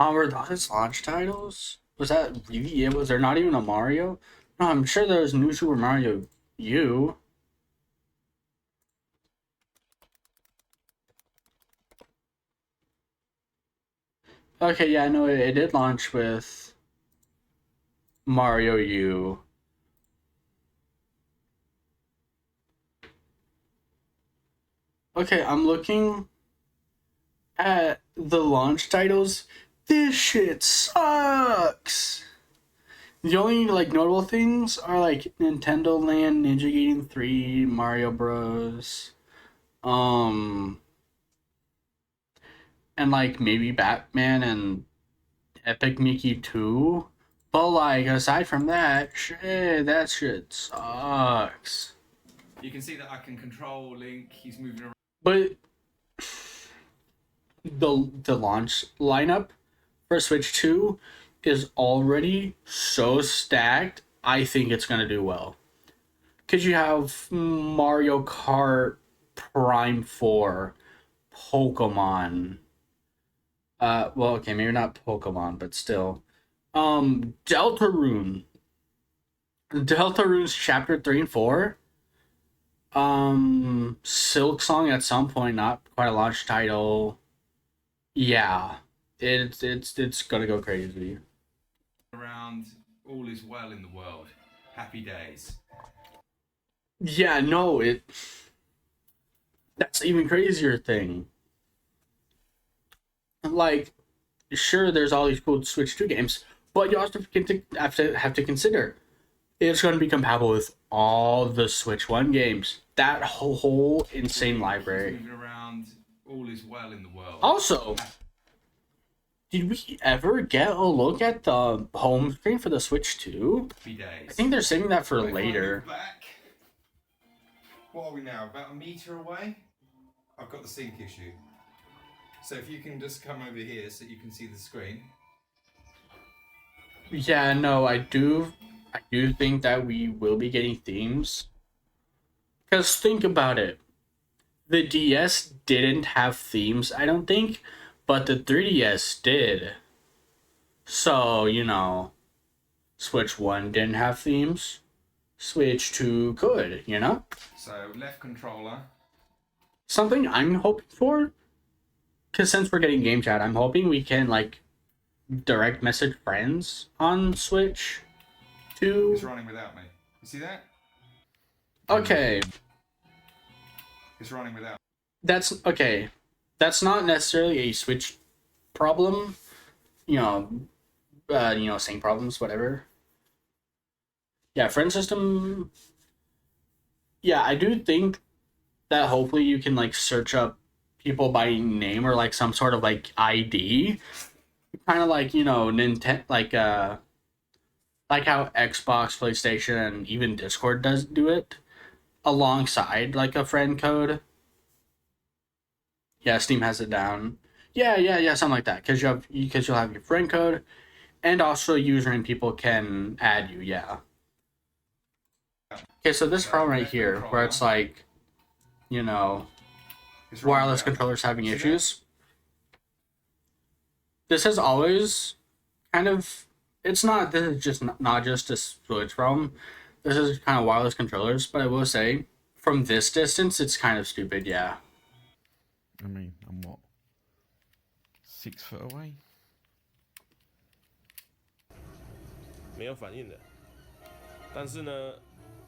A: Were those launch titles? Was that really it? Was there not even a Mario? No, I'm sure there was New Super Mario U. Okay, yeah, no, it did launch with Mario U. Okay, I'm looking at the launch titles. This shit sucks. The only like notable things are like Nintendo Land, Ninja Gaiden 3, Mario Bros. And like maybe Batman and Epic Mickey 2. But like aside from that, shit, that shit sucks.
U: You can see that I can control Link. He's moving around.
A: But the launch lineup for Switch 2 is already so stacked. I think it's gonna do well. Cause you have Mario Kart Prime 4, Pokemon. Well, okay, maybe not Pokemon, but still. Deltarune. Deltarune's Chapter 3 and 4. Silk Song at some point, not quite a launch title. Yeah, it's gonna go crazy.
U: Around, all is well in the world. Happy days.
A: Yeah, no, that's even crazier thing. Like, sure, there's all these cool Switch 2 games, but you also have to consider it's going to be compatible with all the Switch 1 games. That whole insane library.
U: Moving around, all is well in the world.
A: Also, did we ever get a look at the home screen for the Switch 2?
U: Happy days.
A: I think they're saving that for
U: If I
A: later.
U: look back, what are we now? About a meter away? I've got the sync issue. So if you can just come over here so you can see the screen.
A: Yeah, no, I do think that we will be getting themes. Because think about it. The DS didn't have themes, I don't think, but the 3DS did. So, you know, Switch 1 didn't have themes. Switch 2 could, you know?
U: So left controller.
A: Something I'm hoping for, because since we're getting game chat, I'm hoping we can, like, direct message friends on Switch 2.
U: It's running without me. You see that?
A: Okay.
U: It's running without.
A: That's okay. That's not necessarily a Switch problem. You know, same problems, whatever. Yeah, friend system. Yeah, I do think that hopefully you can like search up people by name or like some sort of like ID, kind of like Nintendo, like how Xbox, PlayStation, and even Discord do it, alongside like a friend code. Yeah, Steam has it down. Yeah, something like that. Because you'll have your friend code, and also username people can add you. Yeah. Okay, so this problem right here, where it's like, wireless controllers having issues. This has always kind of. This is just not just a Switch problem. This is kind of wireless controllers, but I will say, from this distance, it's kind of stupid. Yeah.
W: I mean, I'm what? 6 foot away?
P: 没有反应的。但是呢，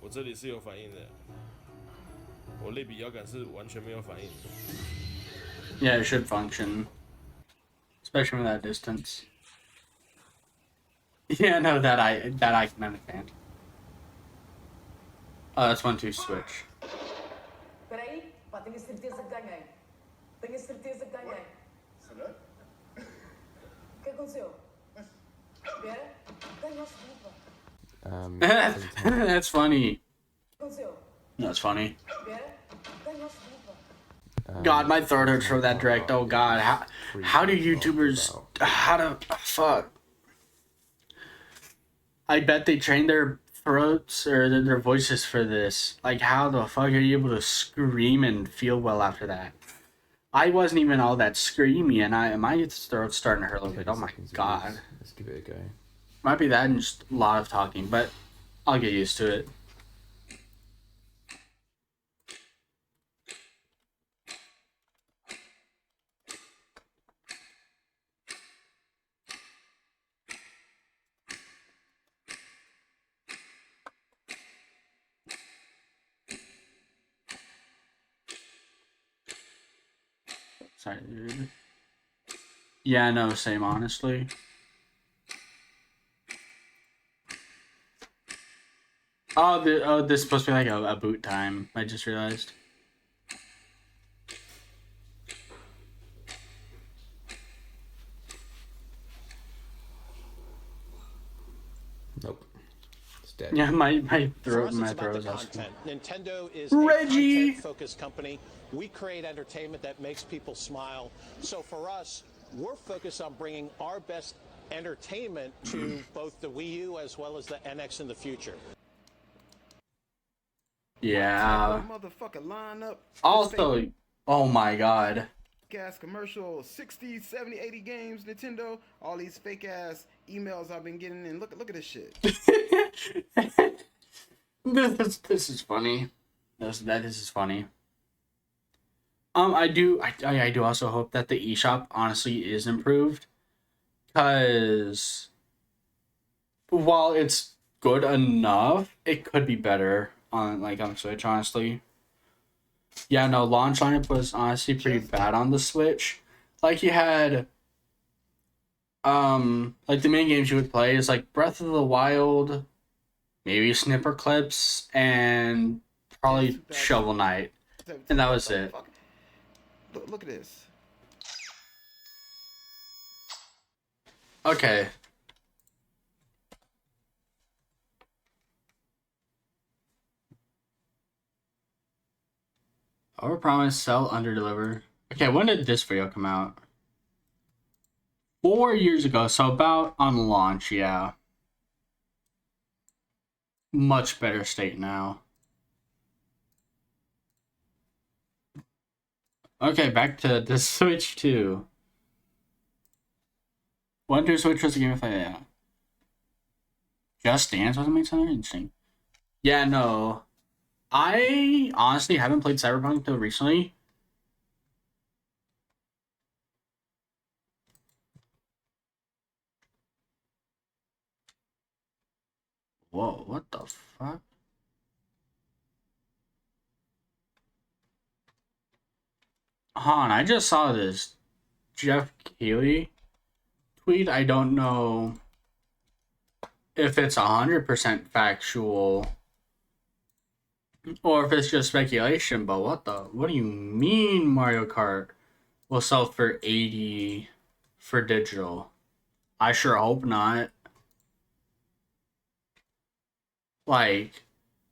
P: 我这里是有反应的，我类比摇杆是完全没有反应的。
A: Yeah, it should function, especially from that distance. Yeah, no, that I can understand. Oh, that's 1-2 switch.
Q: Peraí, pá, tenho a certeza que ganhei. Tenho a certeza que ganhei.
S: Será?
Q: O que aconteceu? Espera, ganhou a segunda.
A: That's funny.
Q: O que aconteceu?
A: That's funny.
Q: Espera, ganhou a segunda.
A: God, my throat hurts from that direct. Oh God, how do YouTubers? How to fuck? I bet they train their throats or their voices for this. Like, how the fuck are you able to scream and feel well after that? I wasn't even all that screamy, and my throat's starting to hurt a little bit. Oh my God.
C: Let's give it a go.
A: Might be that and just a lot of talking, but I'll get used to it. Sorry, dude. Yeah, no, same, honestly. Oh, this is supposed to be like a boot time. I just realized.
C: Nope. It's dead.
A: Yeah, my
W: For
A: throat,
W: us,
A: my
W: it's about
A: throat
W: the
A: is also.
W: content. Nintendo is
A: Reggie!
W: a content-focused company. We create entertainment that makes people smile. So for us, we're focused on bringing our best entertainment to both the Wii U as well as the NX in the future.
A: Yeah.
X: Motherfucker lineup.
A: Also, oh my God.
X: Ass commercial, 60, 70, 80 games, Nintendo, all these fake ass emails I've been getting, and look at this shit.
A: This is funny. This is funny. I do also hope that the eShop honestly is improved, because while it's good enough, it could be better on Switch, honestly. Yeah, no, launch lineup was honestly pretty bad on the Switch. Like, you had like the main games you would play is like Breath of the Wild, maybe Snipper Clips, and probably Shovel Knight. And that was it.
X: Look at this.
A: Okay. Overpromise, sell, underdeliver. Okay, when did this video come out? 4 years ago, so about on launch, yeah. Much better state now. Okay, back to the Switch 2. 1-2 Switch was a game of yeah. Just Dance wasn't made something interesting. Yeah, no. I honestly haven't played Cyberpunk until recently. Whoa, what the fuck? Han, I just saw this Jeff Keighley tweet. I don't know if it's 100% factual or if it's just speculation, but what do you mean Mario Kart will sell for $80 for digital? I sure hope not. Like,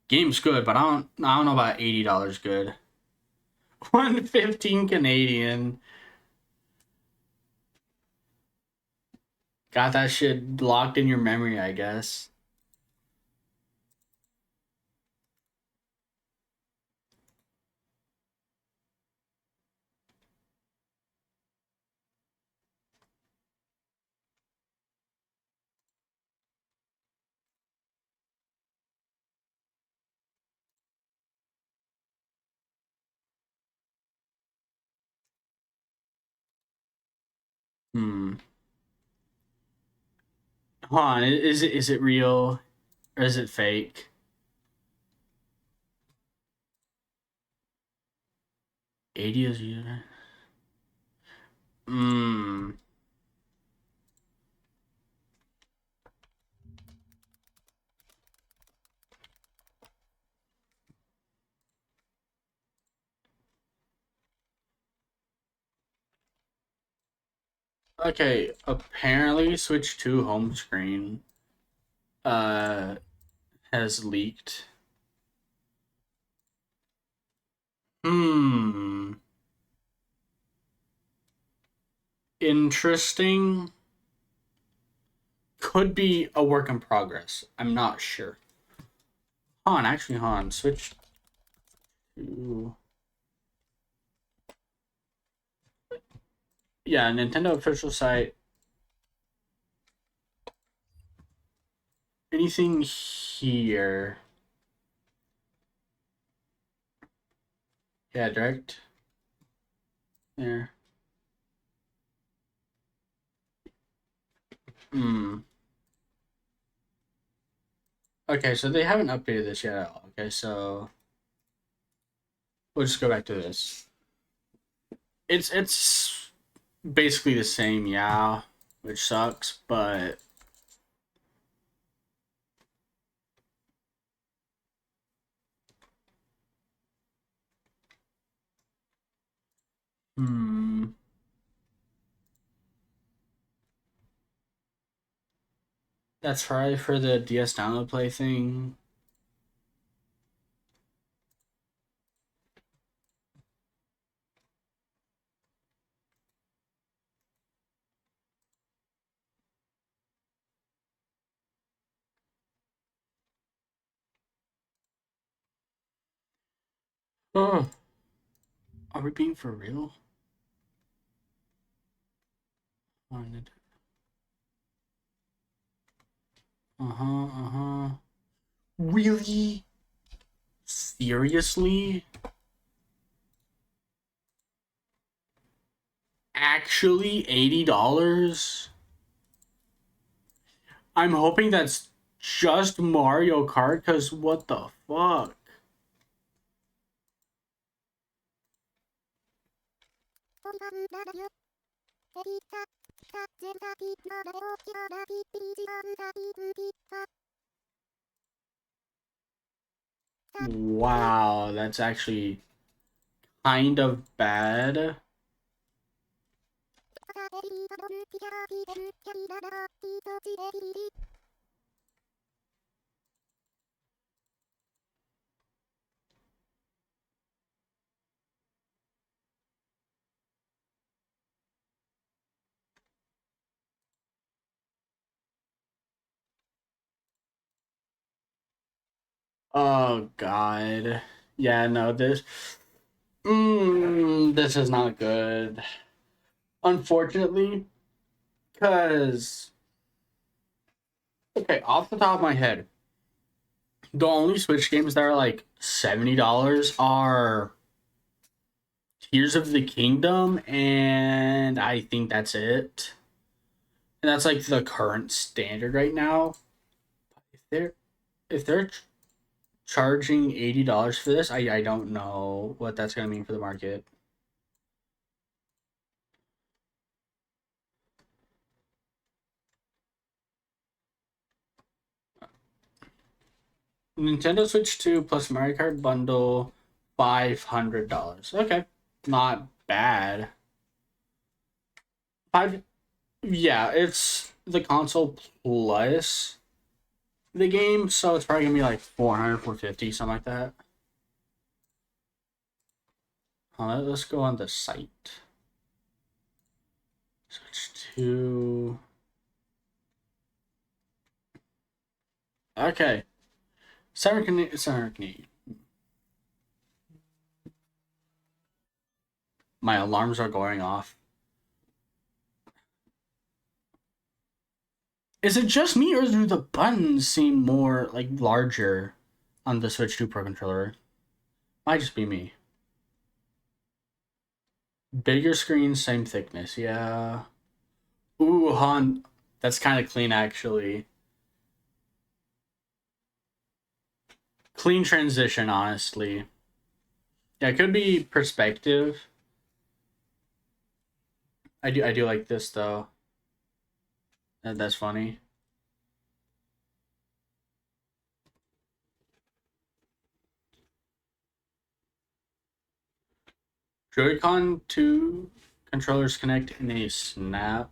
A: game's good, but I don't know about $80 good. 115 Canadian. Got that shit locked in your memory, I guess. Hold on, is it real or is it fake? $80 is user. Okay, apparently Switch 2 home screen has leaked. Interesting. Could be a work in progress. I'm not sure. Hold on, Switch 2. Yeah, Nintendo official site. Anything here? Yeah, direct. There. Okay, so they haven't updated this yet at all. Okay, so we'll just go back to this. It's basically the same, yeah, which sucks, but that's probably for the DS download play thing. Oh, are we being for real? Really? Seriously? Actually, $80? I'm hoping that's just Mario Kart, because what the fuck? Wow, that's actually kind of bad. Oh god. Yeah, no, this is not good. Unfortunately, because okay, off the top of my head, the only Switch games that are like $70 are Tears of the Kingdom, and I think that's it. And that's like the current standard right now. If they're charging $80 for this, I don't know what that's gonna mean for the market. Nintendo Switch 2 plus Mario Kart bundle, $500. Okay, not bad. Yeah, it's the console plus the game, so it's probably gonna be like 400, 450, something like that. Let's go on the site. Switch 2. Okay. Cyberconnect. My alarms are going off. Is it just me, or do the buttons seem more like larger on the Switch 2 Pro controller? Might just be me. Bigger screen, same thickness. Yeah. Ooh, That's kind of clean, actually. Clean transition, honestly. Yeah, it could be perspective. I do like this though. That's funny. Joy-Con 2 controllers connect in a snap.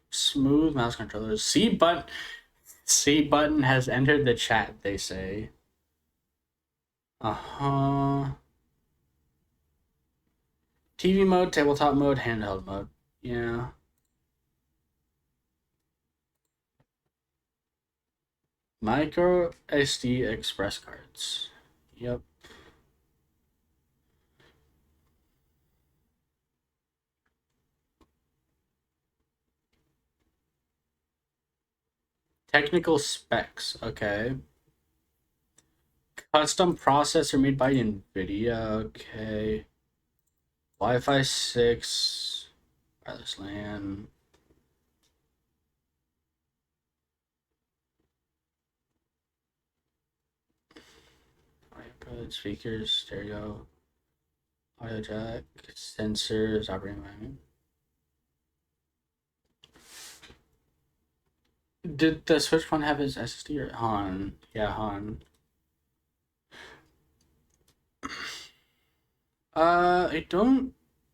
A: Smooth mouse controllers. C button has entered the chat, they say. Uh-huh. TV mode, tabletop mode, handheld mode. Yeah. Micro SD express cards. Yep. Technical specs. Okay. Custom processor made by NVIDIA. Okay. Wi-Fi 6. Wireless LAN. iPod, speakers, stereo, audio jack, sensors, operating environment. Did the Switch one have his SSD or Han? Yeah, Han. I don't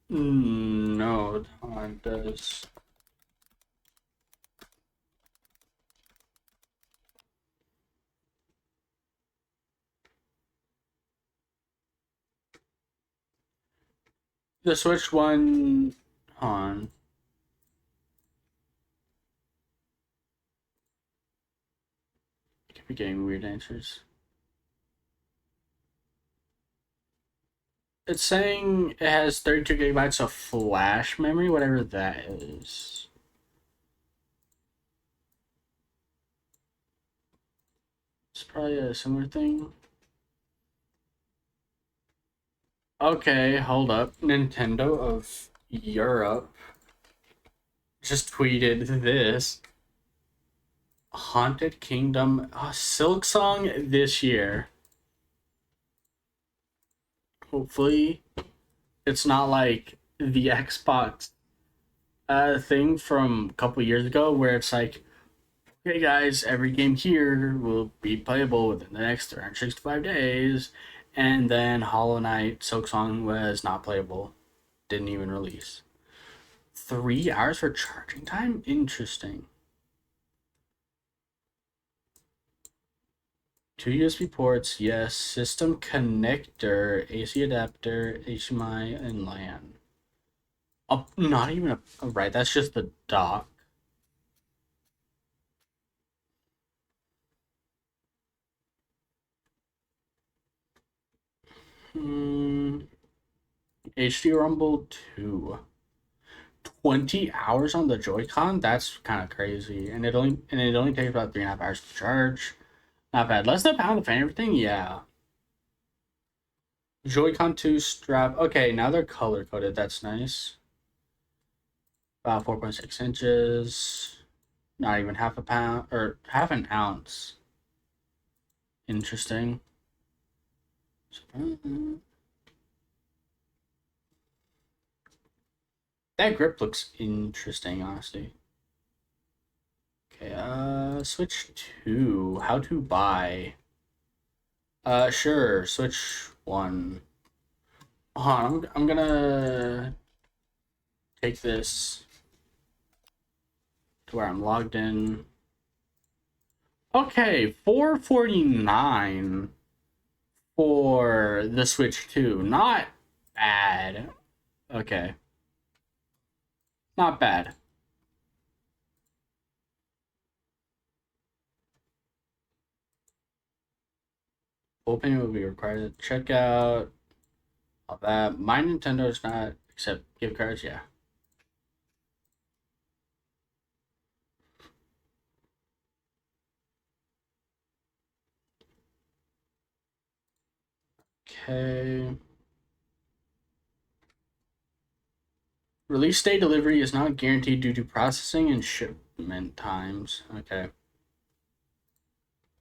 A: know. Han does. The Switch one, Han. Could be getting weird answers. It's saying it has 32 gigabytes of flash memory, whatever that is. It's probably a similar thing. Okay, hold up. Nintendo of Europe just tweeted this. Haunted Kingdom Silksong this year. Hopefully it's not like the Xbox thing from a couple years ago where it's like, okay guys, every game here will be playable within the next 365 days, and then Hollow Knight Silksong was not playable, didn't even release. 3 hours for charging time? Interesting. 2 USB ports, yes. System connector, AC adapter, HDMI, and LAN. Not even a right. That's just the dock. HD Rumble 2. 20 hours on the Joy-Con? That's kind of crazy. And it only takes about 3.5 hours to charge. Not bad. Less than a pound of everything? Yeah. Joy-Con 2 strap. Okay, now they're color coded. That's nice. About 4.6 inches. Not even half a pound or half an ounce. Interesting. That grip looks interesting, honestly. Okay, Switch 2. How to buy? Sure. Switch 1. I'm gonna take this to where I'm logged in. Okay, $449 for the Switch 2. Not bad. Okay. Not bad. Full payment will be required at checkout. All that. My Nintendo does not accept gift cards. Yeah. Okay. Release day delivery is not guaranteed due to processing and shipment times. Okay.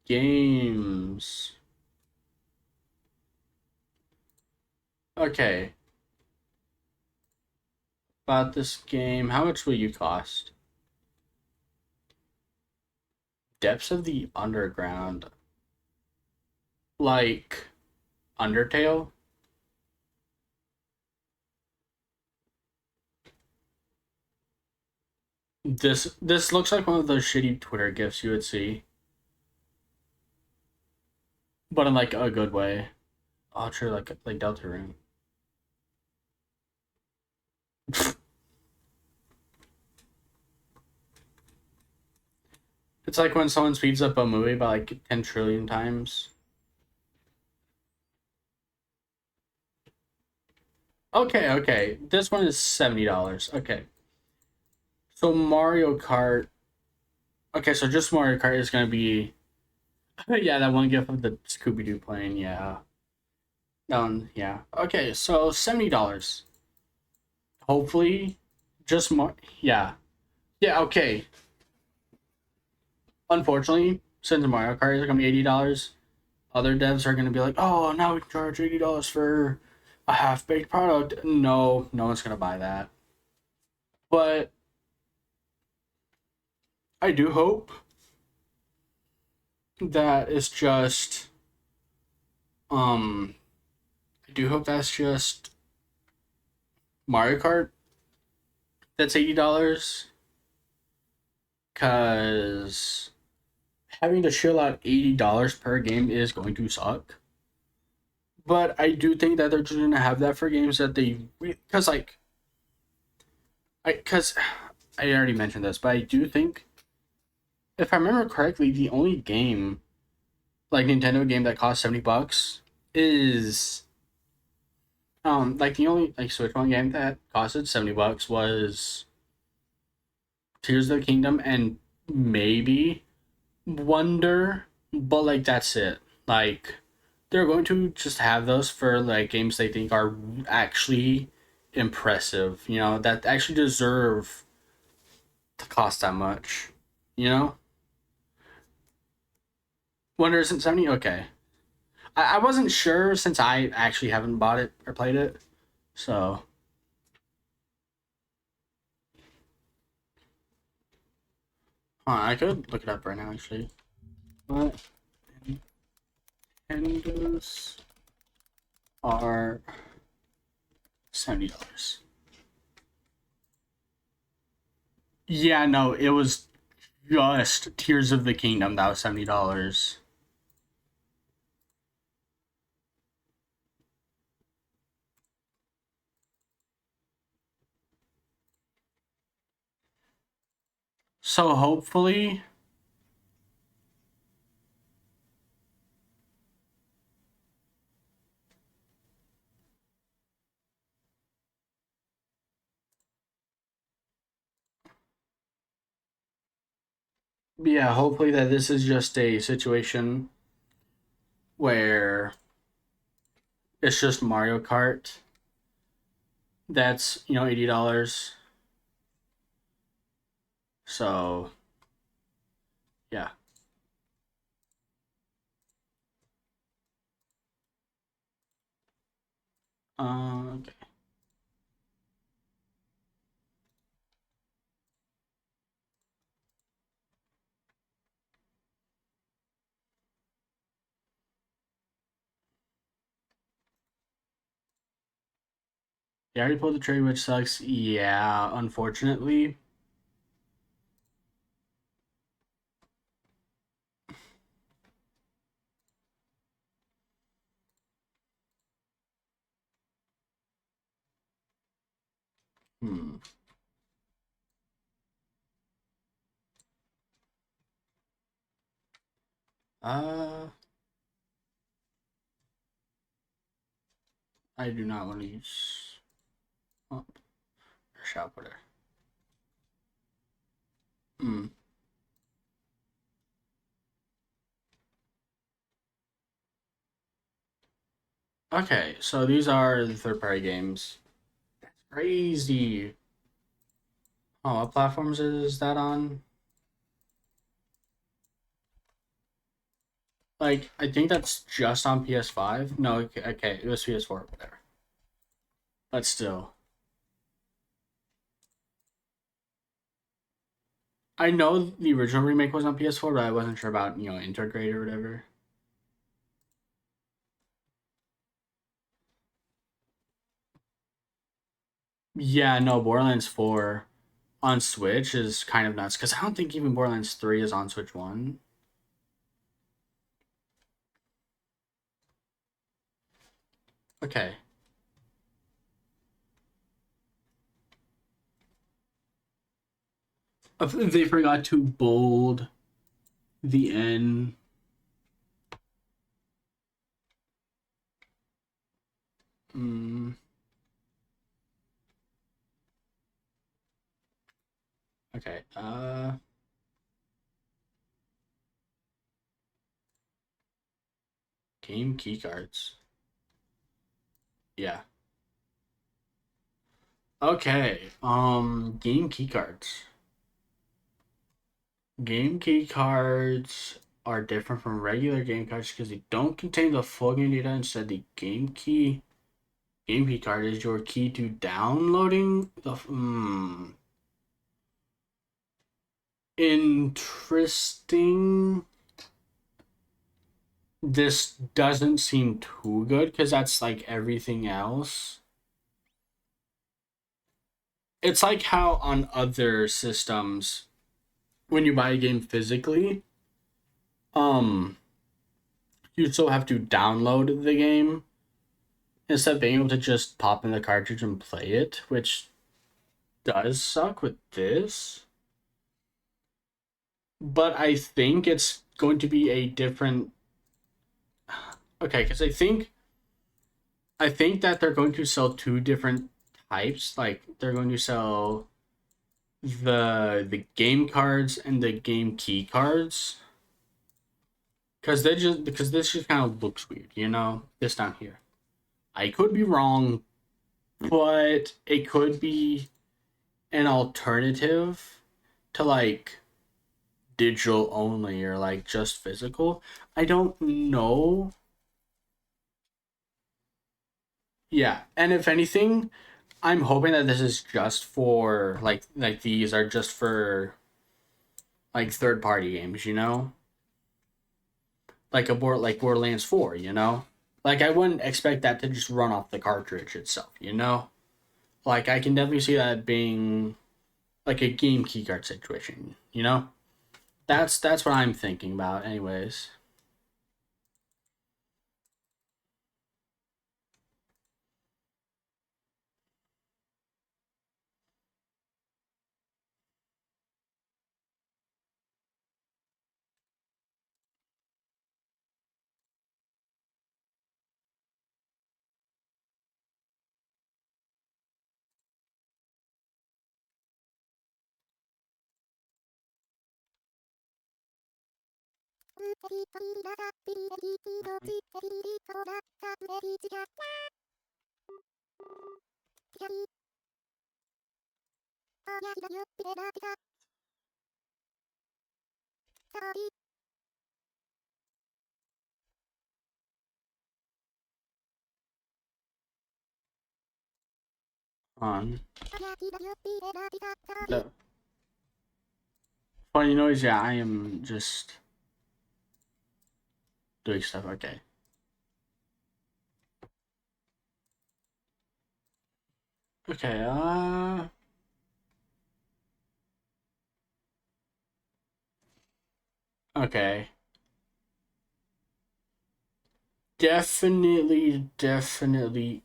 A: Games. Okay. About this game, how much will you cost? Depths of the Underground. Like Undertale? This looks like one of those shitty Twitter gifs you would see. But in like a good way. Oh, true, like Deltarune. It's like when someone speeds up a movie by like 10 trillion times. Okay. This one is $70. Okay. So Mario Kart. Okay, so just Mario Kart is gonna be. Yeah, that one gif of the Scooby-Doo plane. Yeah. That one. Yeah. Okay, so $70. Hopefully, just more. Yeah. Yeah. Okay. Unfortunately, since Mario Kart is gonna be $80, other devs are gonna be like, "Oh, now we can charge $80 for a half-baked product." No, no one's gonna buy that. But I do hope that it's just I do hope that's just Mario Kart that's $80, cause having to shell out $80 per game is going to suck. But I do think that they're just gonna have that for games that they, cause I already mentioned this, but I do think, if I remember correctly, the only game, like Nintendo game that costs $70 is, like the only like Switch One game that costed $70 was Tears of the Kingdom and maybe Wonder, but like that's it. Like they're going to just have those for like games they think are actually impressive, you know, that actually deserve to cost that much, you know. Wonder isn't 70? Okay. I wasn't sure since I actually haven't bought it or played it. So. I could look it up right now, actually. What Nintendos are $70? Yeah, no, it was just Tears of the Kingdom that was $70. So hopefully yeah, hopefully that this is just a situation where it's just Mario Kart that's, you know, $80. So yeah. Okay. Yeah, I already pulled the trade, which sucks. Yeah, unfortunately. Hmm. I do not want to use. Oh, shop order. Hmm. Okay, so these are the third-party games. That's crazy. Oh, what platforms is that on? Like, I think that's just on PS5. No, okay, it was PS4, whatever. But still. I know the original remake was on PS4, but I wasn't sure about, Intergrade or whatever. Yeah, no, Borderlands 4 on Switch is kind of nuts, because I don't think even Borderlands 3 is on Switch 1. Okay. They forgot to bold the N. Okay, game keycards. Yeah. Okay, game keycards. Game keycards are different from regular game cards because they don't contain the full game data. Instead, the game key card is your key to downloading the. Interesting. This doesn't seem too good because that's like everything else. It's like how on other systems, when you buy a game physically, you still have to download the game instead of being able to just pop in the cartridge and play it, which does suck with this. But I think it's going to be a different. Okay, because I think that they're going to sell two different types. Like they're going to sell the game cards and the game key cards. Because this just kind of looks weird, this down here. I could be wrong, but it could be an alternative to like digital only or like just physical. I don't know. Yeah, and if anything, I'm hoping that this is just for like these are just for like third party games, like Borderlands 4, like I wouldn't expect that to just run off the cartridge itself, like I can definitely see that being like a game keycard situation, that's what I'm thinking about anyways. On. The funny noise, yeah, I am just doing stuff, okay. Okay, okay. Definitely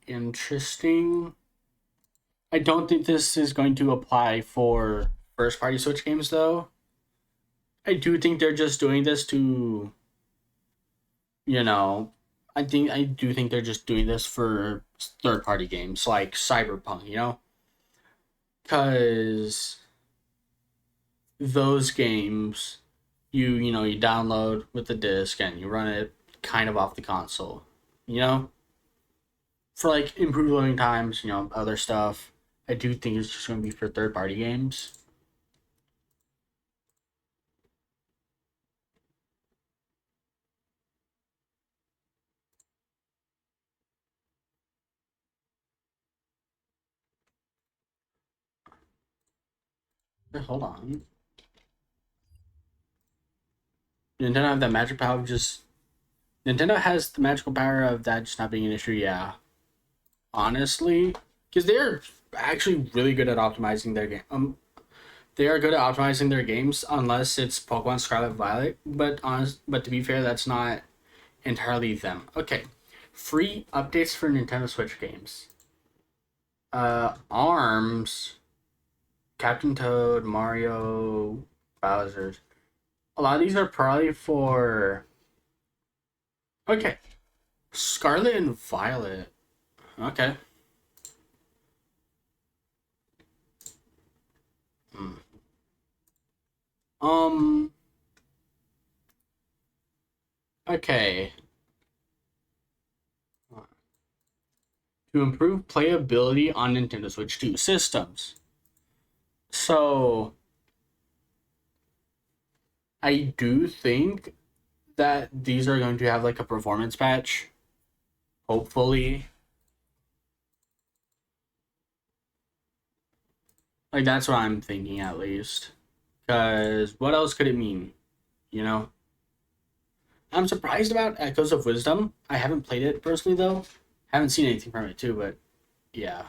A: interesting. I don't think this is going to apply for first party Switch games though. I do think they're just doing this to, I do think they're just doing this for third party games like Cyberpunk, because those games you download with the disc and you run it kind of off the console, for like improved loading times, other stuff. I do think it's just going to be for third party games. Hold on. Nintendo have that magic power of just... Nintendo has the magical power of that just not being an issue, yeah. Honestly, because they're actually really good at optimizing their game. They are good at optimizing their games, unless it's Pokemon Scarlet Violet. But to be fair, that's not entirely them. Okay, free updates for Nintendo Switch games. ARMS, Captain Toad, Mario, Bowser's. A lot of these are probably for... Okay. Scarlet and Violet. Okay. Okay. To improve playability on Nintendo Switch 2 systems. So, I do think that these are going to have like a performance patch. Hopefully. Like, that's what I'm thinking, at least. Because what else could it mean? You know? I'm surprised about Echoes of Wisdom. I haven't played it personally, though. Haven't seen anything from it, too, but yeah.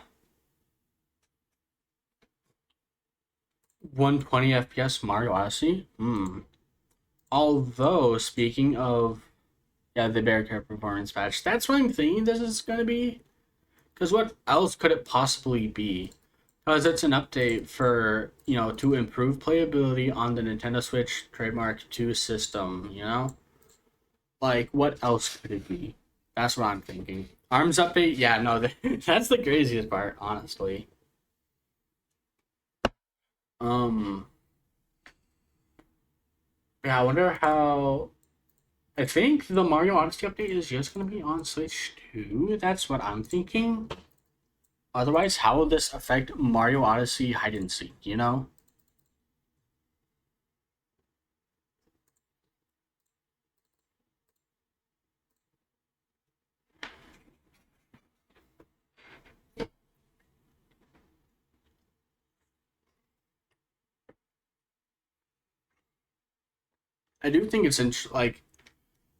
A: 120 FPS Mario Odyssey? Although, speaking of, yeah, the Bearcat performance patch, that's what I'm thinking this is going to be. Because what else could it possibly be? Because it's an update for, you know, to improve playability on the Nintendo Switch Trademark 2 system, you know? Like, what else could it be? That's what I'm thinking. ARMS update? Yeah, no, that's the craziest part, honestly. Yeah, I wonder how... I think the Mario Odyssey update is just going to be on Switch 2. That's what I'm thinking. Otherwise, how will this affect Mario Odyssey hide and seek, you know? I do think it's like,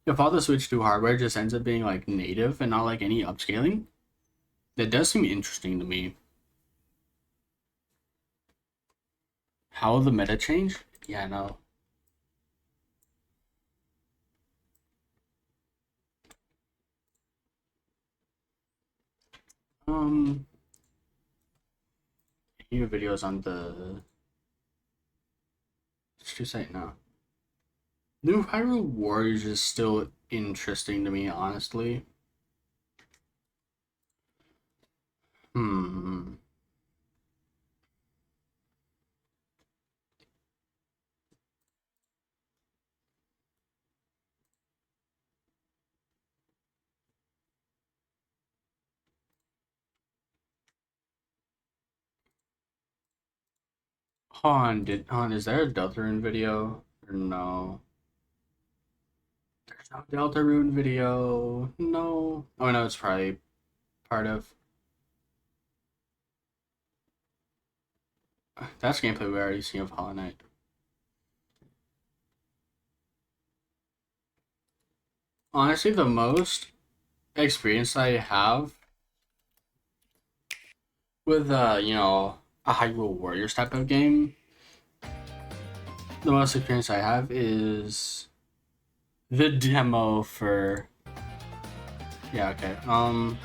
A: if all the Switch 2 hardware just ends up being like native and not like any upscaling, that does seem interesting to me. How will the meta change? Yeah, no. New videos on the site now. New Hyrule Warriors is still interesting to me, honestly. Is there a Deltarune video? Or no? There's no Deltarune video. No. Oh no, it's probably part of... That's gameplay we already seen of Hollow Knight. Honestly, the most experience I have with, you know, a Hyrule Warriors type of game, the most experience I have is the demo for... Yeah, okay. A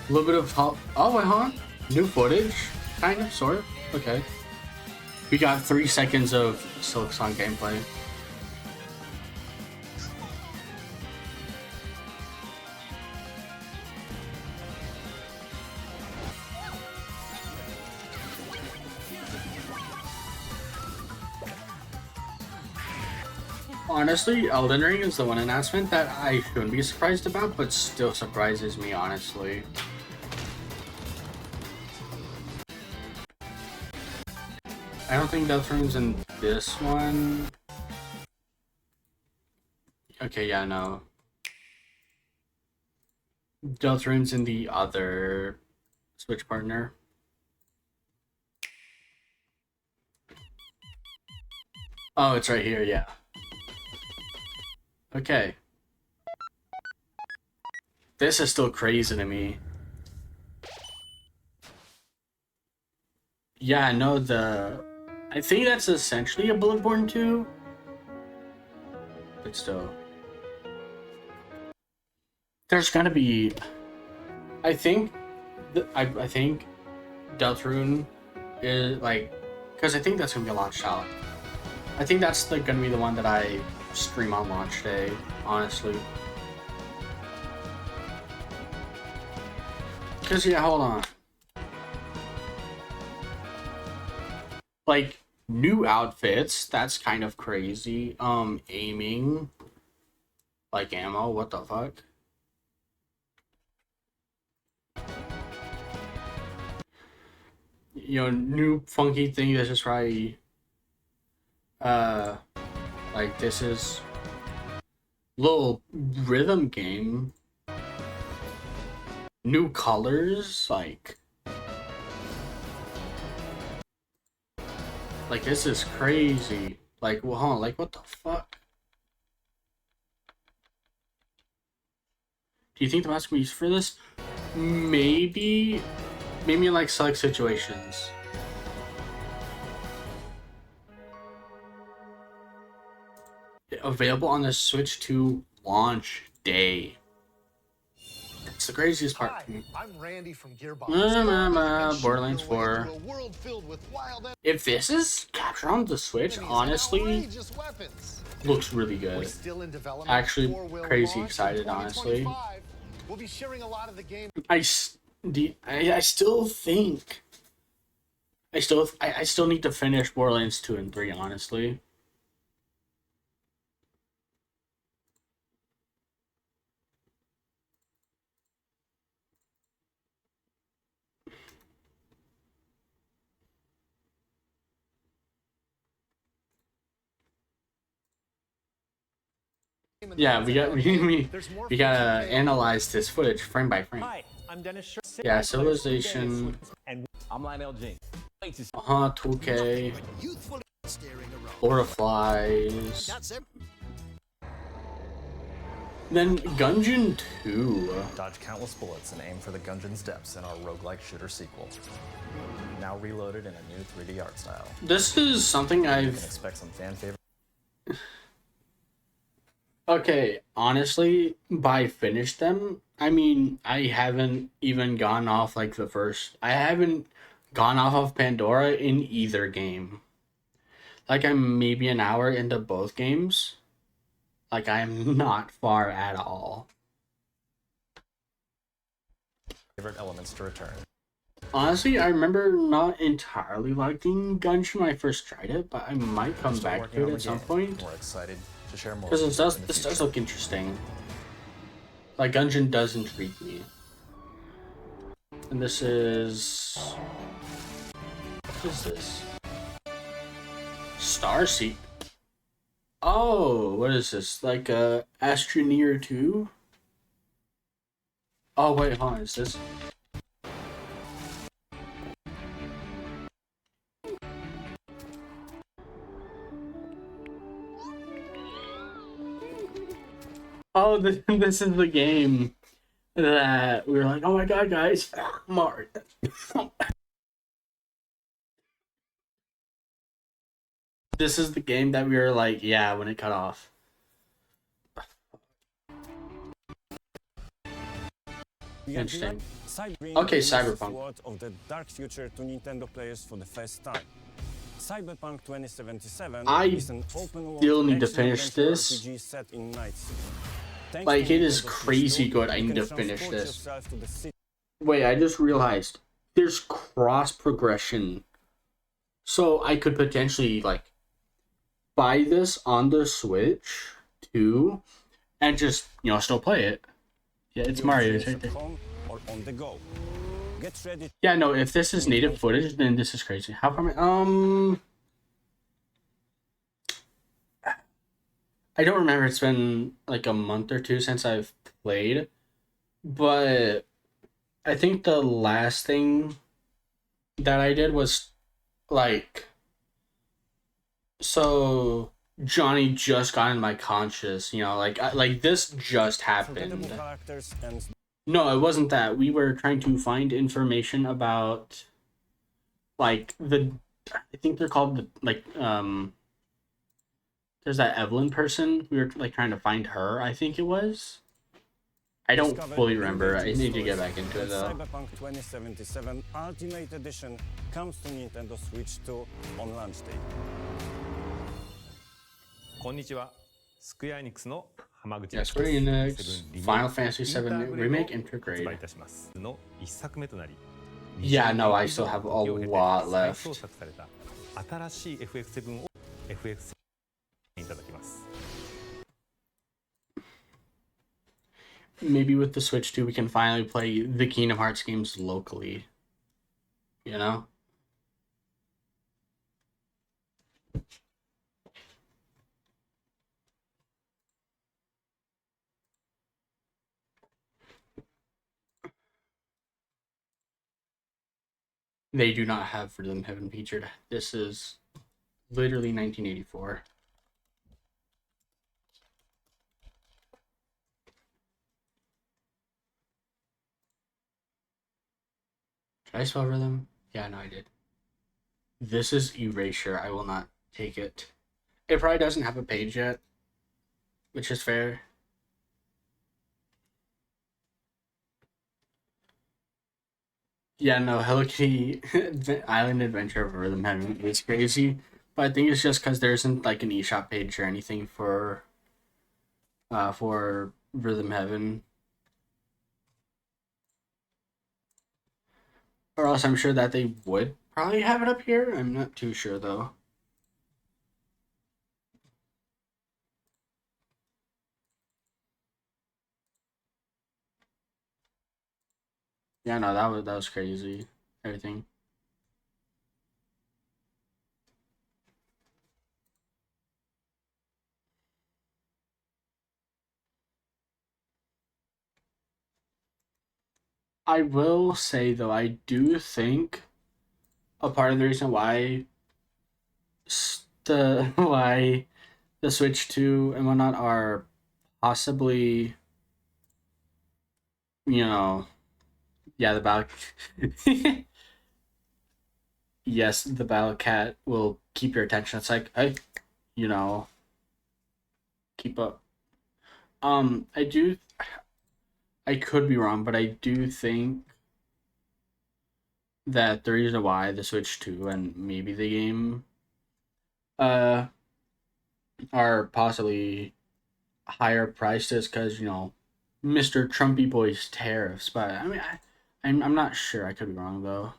A: little bit of... Oh, wait, huh? New footage? Kind of, sort of. Okay. We got 3 seconds of Silksong gameplay. Honestly, Elden Ring is the one announcement that I shouldn't be surprised about, but still surprises me, honestly. I don't think Deltarune's in this one. Okay, yeah, no. Deltarune's in the other Switch partner. Oh, it's right here, yeah. Okay. This is still crazy to me. Yeah, no, I think that's essentially a Bloodborne 2. But still. There's gonna be... I think... I think Deltarune is, like... Because I think that's gonna be a launch out. I think that's gonna be the one that I stream on launch day, honestly. Because, yeah, hold on. Like, new outfits, that's kind of crazy. Aiming. Like ammo, what the fuck? You know, new funky thing, this is probably... like, this is... little rhythm game. New colors, like this is crazy. Like, well, hold on, like, what the fuck? Do you think the mouse can be used for this? Maybe in, like, select situations. Available on the Switch 2 launch day. It's the craziest part.
B: Hi, I'm Randy from Gearbox.
A: Borderlands 4. If this is captured on the Switch, honestly, looks really good. Actually, crazy excited, honestly.
B: We'll be sharing a lot of the game.
A: I still think... I still need to finish Borderlands 2 and 3, honestly. Yeah, we gotta analyze this footage frame by frame.
B: Hi, I'm Dennis
A: Yeah, Civilization.
B: And I'm Lionel James.
A: 2K. Lord of Flies. Then Gungeon 2.
I: Dodge countless bullets and aim for the Gungeon's depths in our roguelike shooter sequel. Now reloaded in a new 3D art style.
A: This is something
I: You
A: I've...
I: can expect some fan favorite.
A: Okay, honestly, by finish them, I mean, I haven't even gone off like the first... I haven't gone off of Pandora in either game. Like, I'm maybe an hour into both games. Like, I'm not far at all.
I: Favorite elements to return.
A: Honestly, I remember not entirely liking Gungeon when I first tried it, but I might come
I: Still
A: back
I: working
A: to
I: on
A: it
I: the
A: at some
I: game.
A: point.
I: We're excited to share more.
A: Because
I: with you in the
A: this does
I: future.
A: look interesting. Like, Gungeon does intrigue me. And this is... What is this? Starseed. Oh, what is this? Like, Astroneer 2? Oh, wait, hold on, is this... Oh, this is the game that we were like, oh my god, guys, Mario. This is the game that we were like, yeah, when it cut off. Interesting. Okay, Cyberpunk.
M: Of the dark future to Nintendo players for the first time. Cyberpunk 2077
A: I
M: is an open world
A: still need to
M: action
A: finish
M: adventure
A: this.
M: RPG set in Night City. Thanks
A: Like,
M: to
A: it is
M: the world of
A: crazy
M: this
A: good.
M: world,
A: I
M: you
A: need
M: can
A: to finish
M: transport
A: this.
M: yourself to the city.
A: Wait, I just realized there's cross progression. So I could potentially, like, buy this on the Switch too and just, you know, still play it. Yeah, it's Mario. It's right there.
M: Home or on the go. Get ready.
A: Yeah, no, if this is native footage, then this is crazy. How far I don't remember. It's been like a month or two since I've played, but I think the last thing that I did was like So Johnny just got in my conscious, you know, like this just happened.
M: Characters and
A: No, it wasn't that. We were trying to find information about like I think they're called there's that Evelyn person. We were like trying to find her, I think it was. I don't fully remember. I need to get back into it though.
M: Cyberpunk 2077 Ultimate Edition comes to Nintendo Switch 2 on launch day.
N: こんにちは。スクエアエニックスの浜口
A: Yeah,
N: です
A: Square Enix, Final Fantasy VII Remake
N: 発売
A: Intergrade.
N: いたしますの一作目となり
A: Yeah, no, I still have a lot
N: 再
A: left.
N: 創作された新しい FF7 を FF7 いただきます。
A: Maybe with the Switch 2, we can finally play the Kingdom Hearts games locally. You know? They do not have Rhythm Heaven featured. This is literally 1984. Did I spell Rhythm? Yeah, no, I did. This is Erasure. I will not take it. It probably doesn't have a page yet, which is fair. Yeah, no, Hello Kitty Island Adventure of Rhythm Heaven is crazy, but I think it's just because there isn't like an eShop page or anything for Rhythm Heaven. Or else I'm sure that they would probably have it up here. I'm not too sure though. Yeah, no, that was crazy. Everything. I will say though, I do think a part of the reason why why the Switch 2 and whatnot are possibly, you know, yeah, the Battle yes, the Battle Cat will keep your attention. It's like, hey, you know, keep up. I could be wrong, but I do think that the reason why the Switch 2 and maybe the game are possibly higher priced is because, you know, Mr. Trumpy Boy's tariffs. But I mean, I'm not sure. I could be wrong though.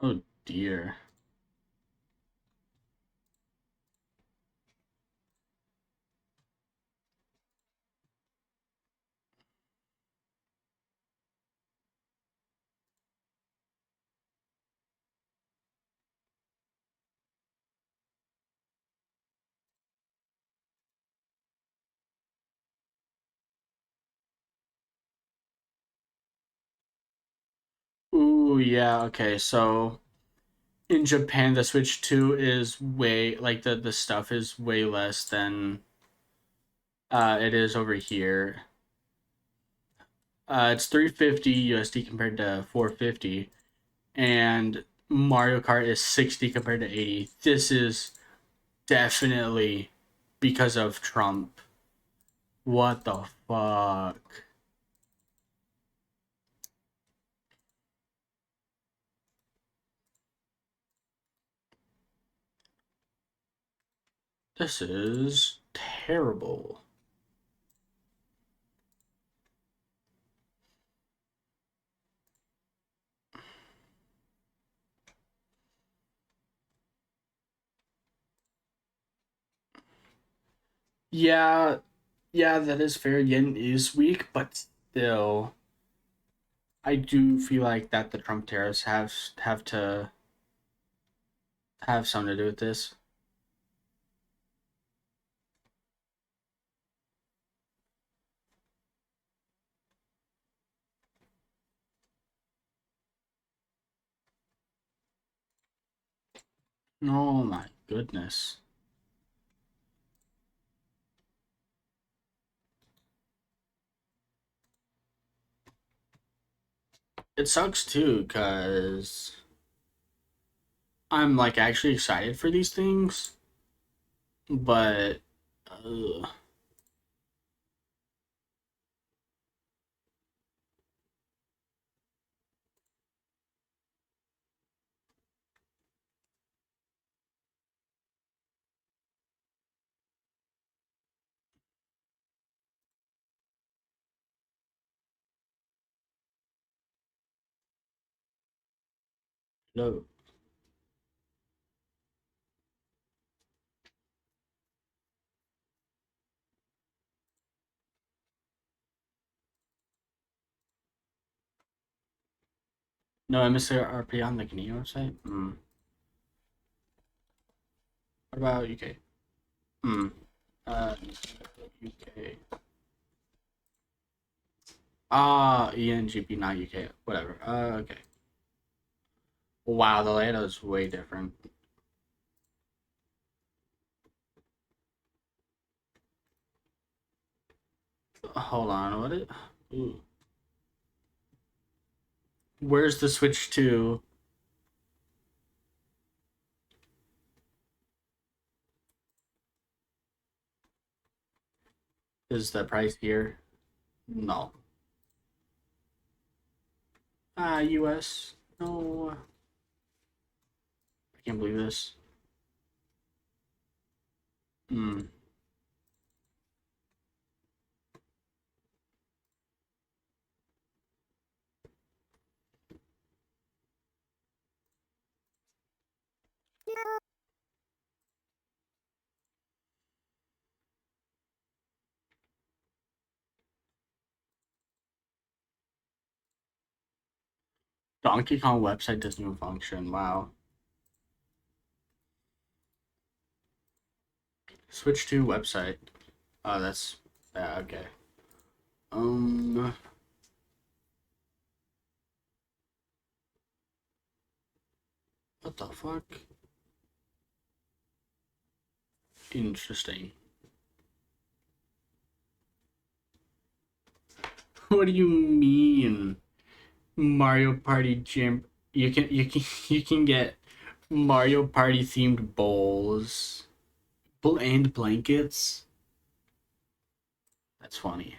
A: Oh dear. Ooh, yeah, okay. So in Japan, the Switch 2 is way like the stuff is way less than it is over here. It's 350 USD compared to 450, and Mario Kart is 60 compared to 80. This is definitely because of Trump. What the fuck? This is terrible. Yeah, yeah, that is fair. Yen is weak, but still. I do feel like that the Trump tariffs have to have something to do with this. Oh my goodness. It sucks too, cause I'm like actually excited for these things, but no. No MSRP on the Canadian website? What about UK? UK. ENGP, not UK. Whatever. Okay. Wow, the layout is way different. Hold on, what it? Ooh. Where's the Switch to? Is the price here? No. US. No. I can't believe this. Donkey Kong website doesn't even function. Wow. Switch to website. Oh, that's okay. What the fuck? Interesting. What do you mean? Mario Party Jam. You can get Mario Party themed bowls and blankets. That's funny.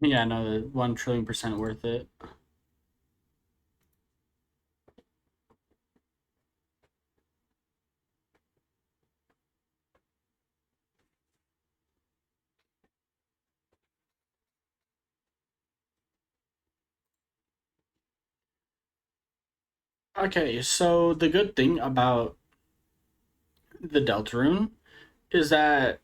A: Yeah, no, 1 trillion% worth it. Okay, so the good thing about the Deltarune is that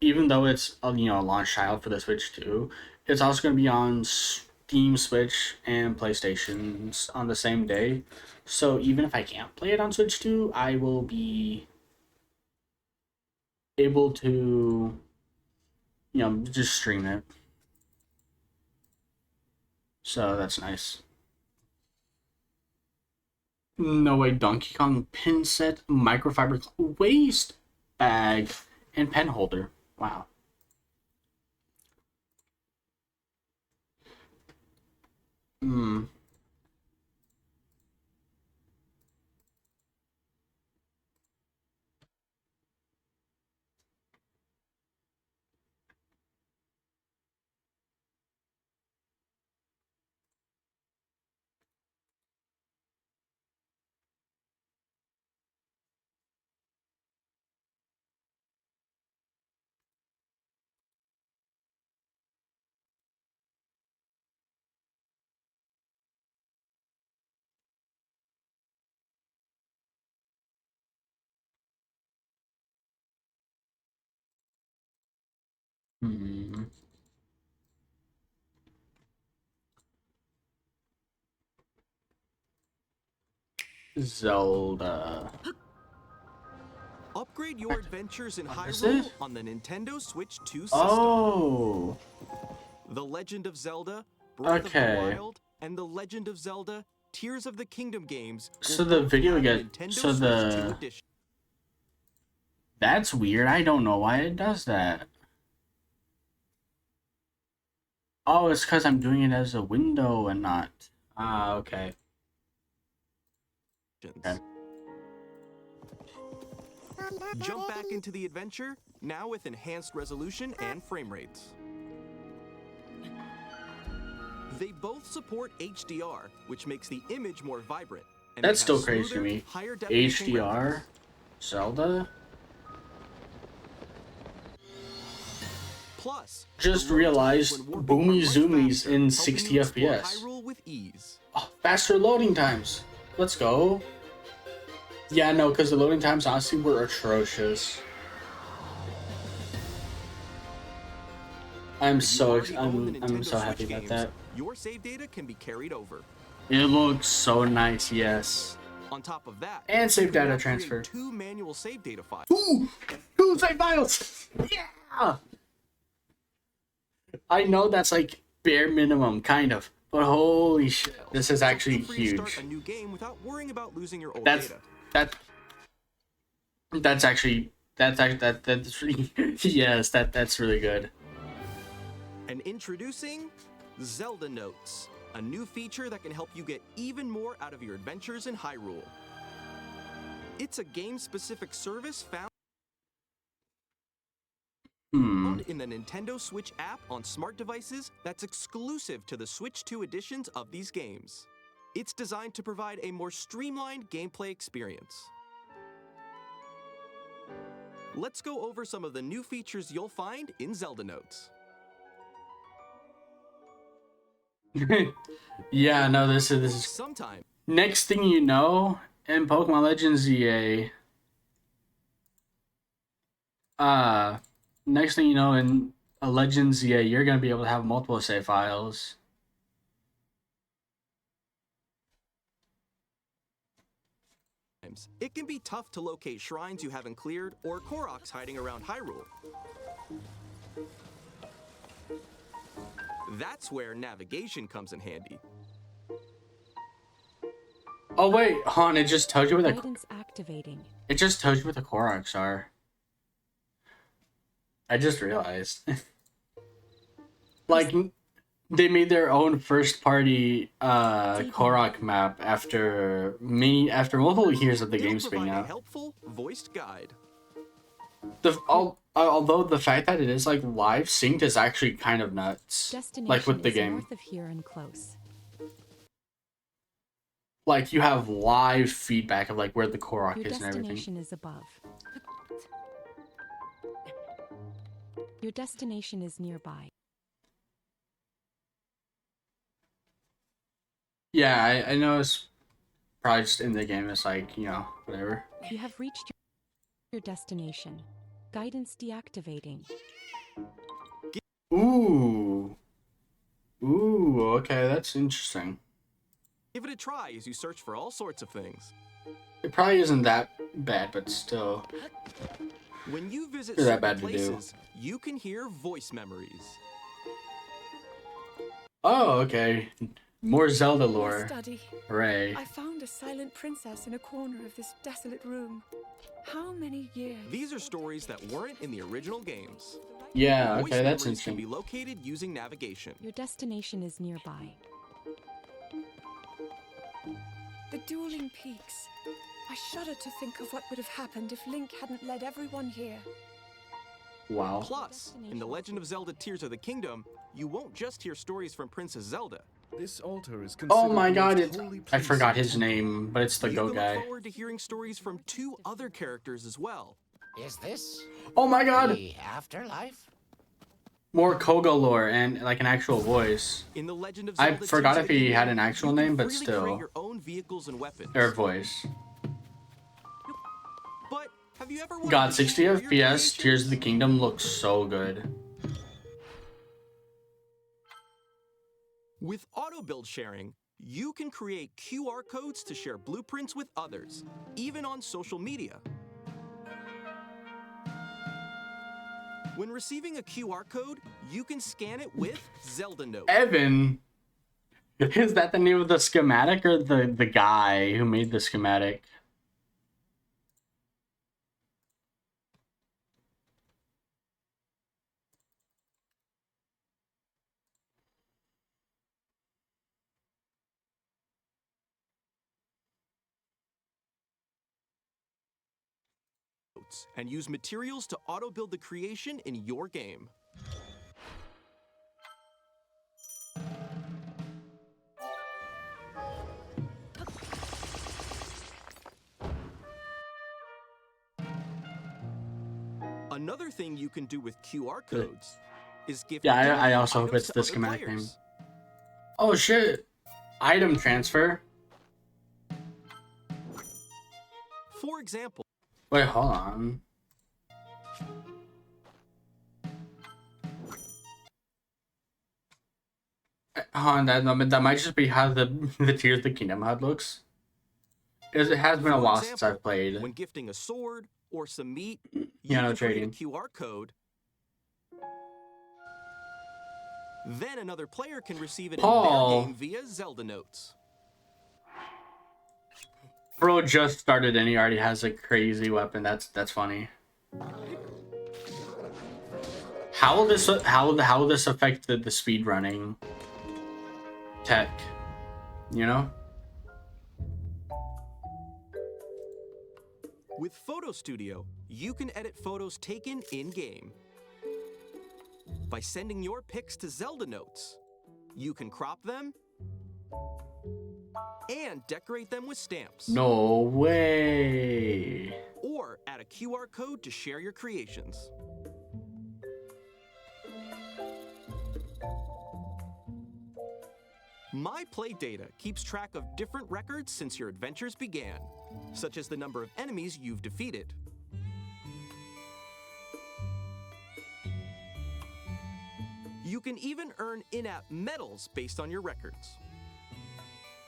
A: even though it's a launch title for the Switch 2, it's also going to be on Steam, Switch, and PlayStations on the same day. So even if I can't play it on Switch 2, I will be able to just stream it. So that's nice. No way, Donkey Kong pin set, microfiber waist bag, and pen holder. Wow. Hmm. Zelda.
G: Upgrade your adventures in
A: is
G: Hyrule
A: it?
G: on the Nintendo Switch 2 system.
A: Oh.
G: The Legend of Zelda, Breath of the
A: Okay.
G: Wild, and The Legend of Zelda, Tears of the Kingdom games. will
A: So the
G: both
A: video
G: have
A: get
G: Nintendo
A: so
G: Switch 2
A: the
G: edition.
A: that's weird. I don't know why it does that. Oh, it's because I'm doing it as a window and not. Ah, okay. Okay.
G: Jump back into the adventure, now with enhanced resolution and frame rates. They both support HDR, which makes the image more vibrant. And they
A: That's still
G: have
A: crazy to
G: smoother,
A: me.
G: higher definition
A: HDR, Zelda.
G: Plus,
A: Just realized boomy zoomies in 60 FPS.
G: Hyrule with ease.
A: Oh, faster loading times. Let's go. Yeah, no, because the loading times honestly were atrocious. I'm so I'm so happy about that.
G: Your save data can be carried over.
A: It looks so nice, yes.
G: On top of that,
A: And save
G: you can
A: data
G: now
A: transfer.
G: create 2 manual save data files.
A: Ooh, save files. Yeah. I know that's like bare minimum, kind of, but holy shit, this is actually
G: Feel free to start
A: huge.
G: a new game without worrying about losing your old
A: That's
G: data.
A: that's actually that's really, yes, that's really good.
G: And introducing Zelda Notes, a new feature that can help you get even more out of your adventures in Hyrule. It's a game-specific service found in the Nintendo Switch app on smart devices that's exclusive to the Switch 2 editions of these games. It's designed to provide a more streamlined gameplay experience. Let's go over some of the new features you'll find in Zelda Notes.
A: Yeah, no, this is
G: Sometime.
A: Next thing you know, in Pokemon Legends EA, next thing you know in a Legends EA, you're gonna be able to have multiple save files.
G: It can be tough to locate shrines you haven't cleared or Koroks hiding around Hyrule. That's where navigation comes in handy.
A: Oh wait, hon, it just tells you where the
S: Guidance activating.
A: it just tells you where the Koroks are. I just realized. Like they made their own first party Korok map after multiple years of the games being
G: Provide a
A: out.
G: helpful voiced guide.
A: Although the fact that it is like live synced is actually kind of nuts.
S: Destination
A: Like with the
S: is
A: game.
S: north of here and close.
A: Like you have live feedback of like where the Korok
S: Your
A: is and everything.
S: destination is above. Your destination is nearby.
A: Yeah, I know it's probably just in the game. It's like, you know, whatever.
S: You have reached your destination. Guidance deactivating.
A: Ooh. Ooh, okay, that's interesting.
G: Give it a try as you search for all sorts of things.
A: It probably isn't that bad, but still.
G: When you visit
A: It's that
G: certain
A: bad to do.
G: places, you can hear voice memories.
A: Oh, okay. More Zelda lore.
T: Study.
A: Hooray.
T: I found a silent princess in a corner of this desolate room. How many years?
G: These are stories that weren't in the original games.
A: Yeah,
G: Voice
A: okay, that's
G: memories can
A: interesting.
G: be located using navigation.
S: Your destination is nearby.
T: The dueling peaks. I shudder to think of what would have happened if Link hadn't led everyone here.
A: Wow.
G: Plus, in The Legend of Zelda Tears of the Kingdom, you won't just hear stories from Princess Zelda.
V: This altar is
A: Oh my god, I forgot his name, but it's the
G: You
A: Go
G: can
A: guy.
G: look forward to hearing stories from 2 other characters as well.
Y: Is this
A: Oh my god!
Y: the afterlife?
A: More Koga lore and like an actual voice.
G: In The Legend of
A: I
G: Zelda
A: forgot
G: Tears
A: if
G: of the
A: he had
G: Kingdom,
A: an actual
G: you can
A: name, but
G: freely
A: still.
G: create your own vehicles and weapons.
A: Or voice.
G: But have you ever wanted
A: God,
G: to
A: 60
G: share your
A: FPS, Tears of the Kingdom looks so good.
G: With auto build sharing, you can create QR codes to share blueprints with others, even on social media. When receiving a QR code, you can scan it with Zelda Note.
A: Evan, is that the name of the schematic or the guy who made the schematic?
G: And use materials to auto-build the creation in your game. Another thing you can do with QR codes is gift.
A: Yeah, I also hope
G: items
A: it's
G: to
A: the
G: other
A: schematic name.
G: players.
A: Oh shit! Item transfer.
G: For example,
A: Wait, hold on. Hold on, that might just be how the Tears of the Kingdom HUD looks. Because it has been a
G: For
A: while
G: example,
A: since I've played.
G: when gifting a sword or some meat,
A: Yeah, no
G: can create a
A: trading.
G: QR code. Then another player can receive it in
A: Paul.
G: their game via Zelda Notes.
A: Bro just started and he already has a crazy weapon. That's funny. How will this affect the speed running tech? You know?
G: With Photo Studio, you can edit photos taken in-game. By sending your pics to Zelda Notes, you can crop them and decorate them with stamps.
A: No way.
G: Or add a QR code to share your creations. My Play Data keeps track of different records since your adventures began, such as the number of enemies you've defeated. You can even earn in-app medals based on your records.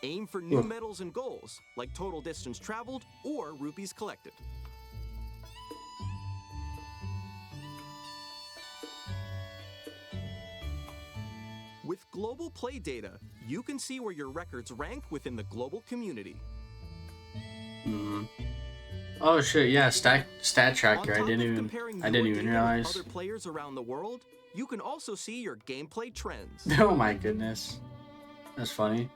G: Aim for new medals and goals, like total distance traveled or rupees collected. With global play data, you can see where your records rank within the global community.
A: Oh shit! Yeah, stat tracker.
G: On
A: I didn't
G: comparing
A: even
G: your data with
A: realize.
G: Other players around the world, you can also see your gameplay trends.
A: Oh my goodness, that's funny.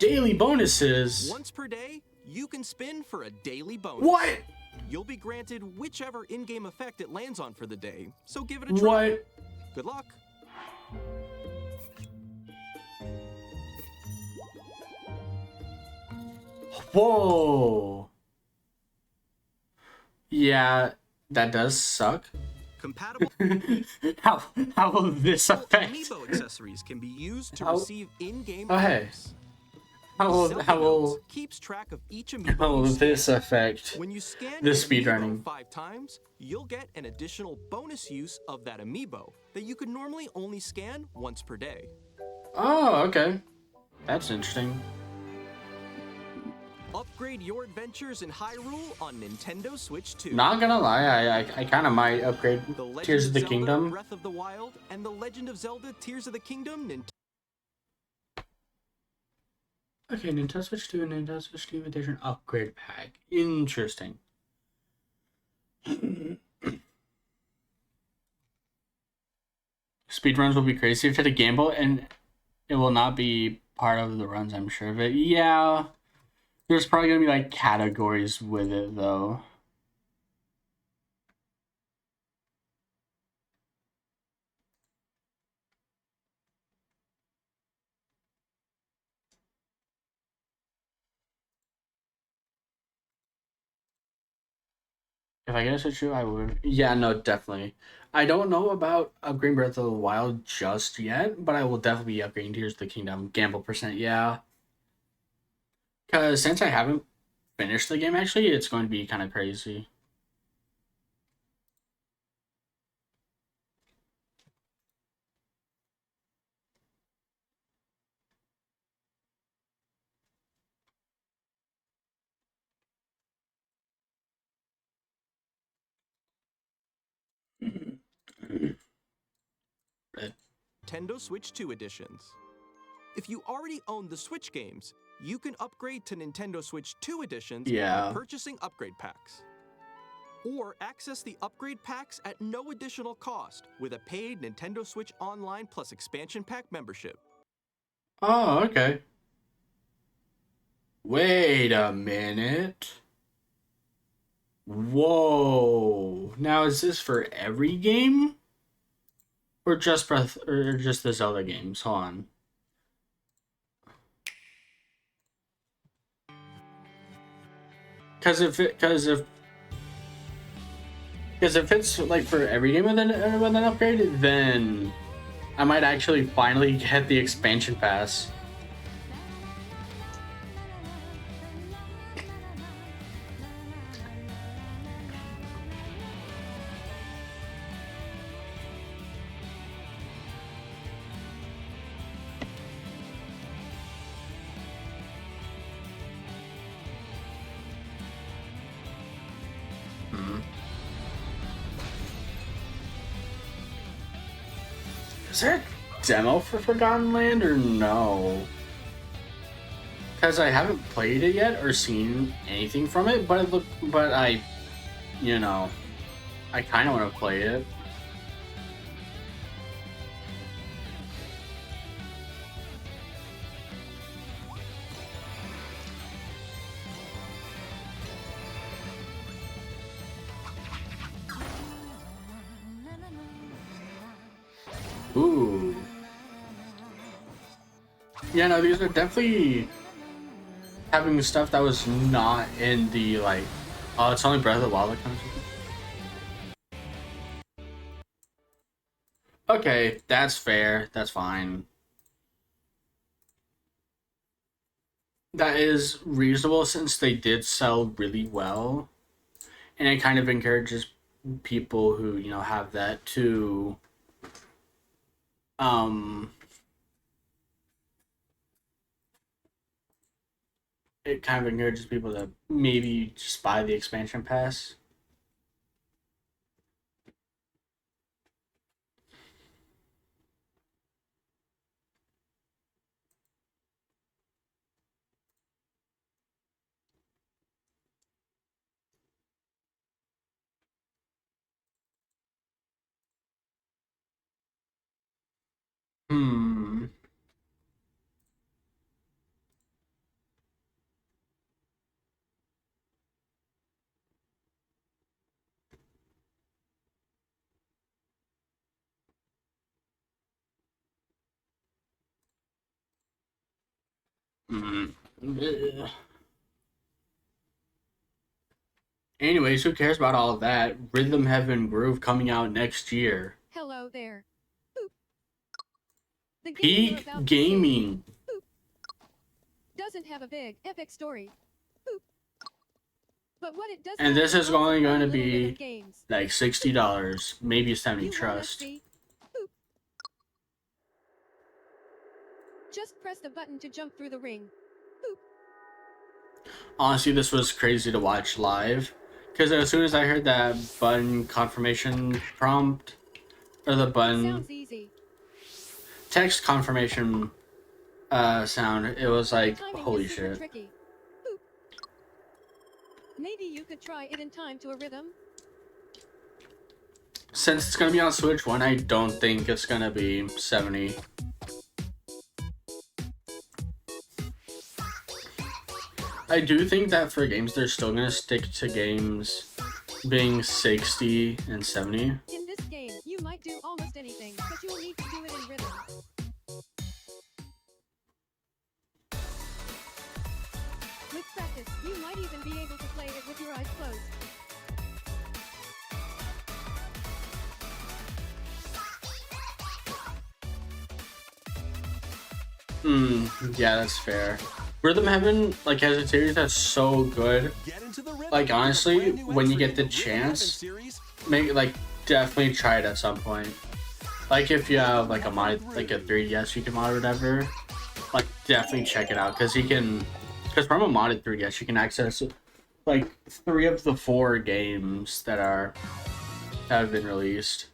A: Daily bonuses.
G: Once per day, you can spin for a daily bonus.
A: What?
G: You'll be granted whichever in-game effect it lands on for the day, so give it a try.
A: What?
G: Good luck.
A: Whoa. Yeah, that does suck.
G: Compatible
A: How will this affect?
G: Amiibo accessories can be used to
A: How-
G: receive in-game
A: Oh, hey.
G: items.
A: How
G: Zelda
A: will
G: Notes keeps track of each amiibo
A: how will
G: you
A: this
G: scan.
A: affect
G: When you scan
A: the
G: an
A: speedrunning?
G: amiibo 5 times, you'll get an additional bonus use of that amiibo that you could normally only scan once per day.
A: Oh, okay. That's interesting.
G: Upgrade your adventures in Hyrule on Nintendo Switch 2.
A: Not gonna lie, I kind of might upgrade
G: The Legend
A: Tears of the
G: Zelda
A: Kingdom.
G: Breath of the Wild and The Legend of Zelda Tears of the Kingdom Nintendo.
A: Okay, Nintendo Switch 2 and Nintendo Switch 2 Edition upgrade pack. Interesting. Speedruns will be crazy if you hit a gamble, and it will not be part of the runs, I'm sure of it. Yeah. There's probably gonna be like categories with it though. If I get a Switch 2, I would. Yeah, no, definitely. I don't know about upgrading Breath of the Wild just yet, but I will definitely be upgrading Tears of the Kingdom. Gamble percent, yeah. Because since I haven't finished the game, actually, it's going to be kind of crazy.
G: Nintendo Switch 2 editions. If you already own the Switch games, you can upgrade to Nintendo Switch 2 editions by purchasing upgrade packs. Or access the upgrade packs at no additional cost with a paid Nintendo Switch Online Plus expansion pack membership.
A: Oh, okay. Wait a minute. Whoa. Now is this for every game? Or just the Zelda games? Hold on. Because if it's like for every game with an upgrade, then I might actually finally get the expansion pass. Is there a demo for Forgotten Land or no? Because I haven't played it yet or seen anything from it, but I kind of want to play it. Ooh. Yeah, no, these are definitely having stuff that was not in the, like, oh, it's only Breath of the Wild that comes with it. Okay, that's fair. That's fine. That is reasonable since they did sell really well. And it kind of encourages people who, have that to it kind of encourages people to maybe just buy the expansion pass. Hmm. Anyways, who cares about all of that? Rhythm Heaven Groove coming out next year.
S: Hello there. Boop. The game
A: Peak
S: you're about to
A: Gaming.
S: see, boop, doesn't have a big epic story. Boop. But what it does
A: And
S: have
A: this is
S: lots
A: only
S: of
A: going to
S: fun little rhythm
A: be
S: games.
A: like $60, maybe 70
S: You wanna
A: trust.
S: see? Boop. Just press the button to jump through the ring.
A: Honestly, this was crazy to watch live. Because as soon as I heard that button confirmation prompt, or the button
S: Sounds easy.
A: text confirmation sound, it was like,
S: Timing
A: holy
S: is super
A: shit.
S: tricky. Boop. Maybe you could try it in time to a rhythm.
A: Since it's going to be on Switch 1, I don't think it's going to be 70. I do think that for games, they're still going to stick to games being 60 and 70.
S: In this game, you might do almost anything, but you'll need to do it in rhythm. With practice, you might even be able to play it with your eyes closed.
A: Yeah, that's fair. Rhythm Heaven, like, has a series that's so good. Like, honestly, when you get the chance, definitely try it at some point. Like, if you have, like, a mod, like a 3DS you can mod or whatever, like, definitely check it out, because from a modded 3DS, you can access, like, 3 of the 4 games that have been released.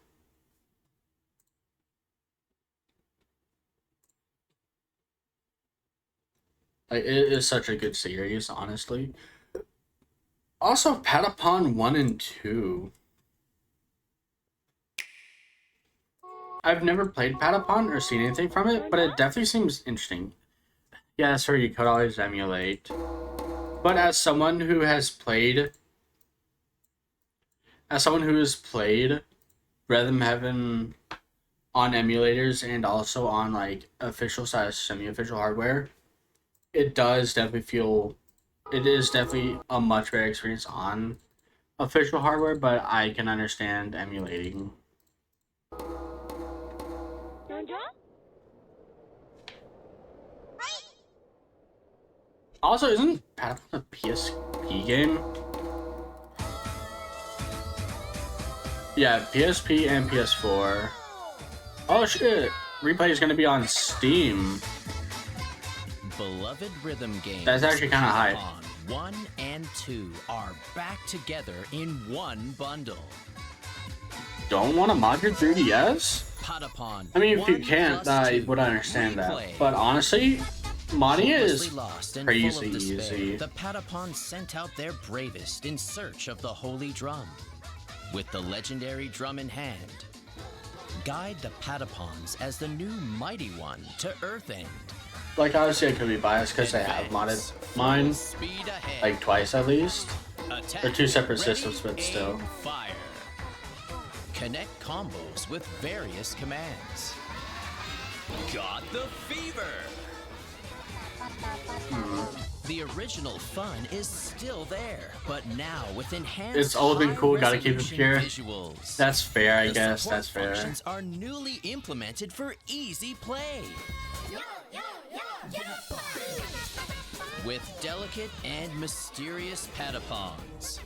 A: Like, it is such a good series, honestly. Also, Patapon 1 and 2. I've never played Patapon or seen anything from it, but it definitely seems interesting. Yeah, that's where you could always emulate. But as someone who has played Rhythm Heaven on emulators and also on like official / semi-official hardware, it is definitely a much better experience on official hardware, but I can understand emulating. Also, isn't Patapon a PSP game? Yeah, PSP and PS4. Oh shit! Replay is gonna be on Steam.
D: Beloved rhythm games.
A: That's actually kind of hype.
D: 1 and 2 are back together in one bundle.
A: Don't want to mod your 3DS?
D: Patapon.
A: I mean, if you can't, I would understand that. But honestly, modding it is crazy easy.
D: The Patapon sent out their bravest in search of the Holy Drum. With the legendary drum in hand, guide the Patapons as the new mighty one to Earthend.
A: Like, obviously I could be biased because I have modded mine, like twice at least. They're two separate systems, but still.
D: Fire. Connect combos with various commands. Got the fever! The original fun is still there, but now with enhanced
A: It's all been cool, gotta keep it pure.
D: visuals.
A: That's fair, I
D: The
A: guess,
D: support
A: that's fair.
D: functions are newly implemented for easy play. With delicate and mysterious Patapons.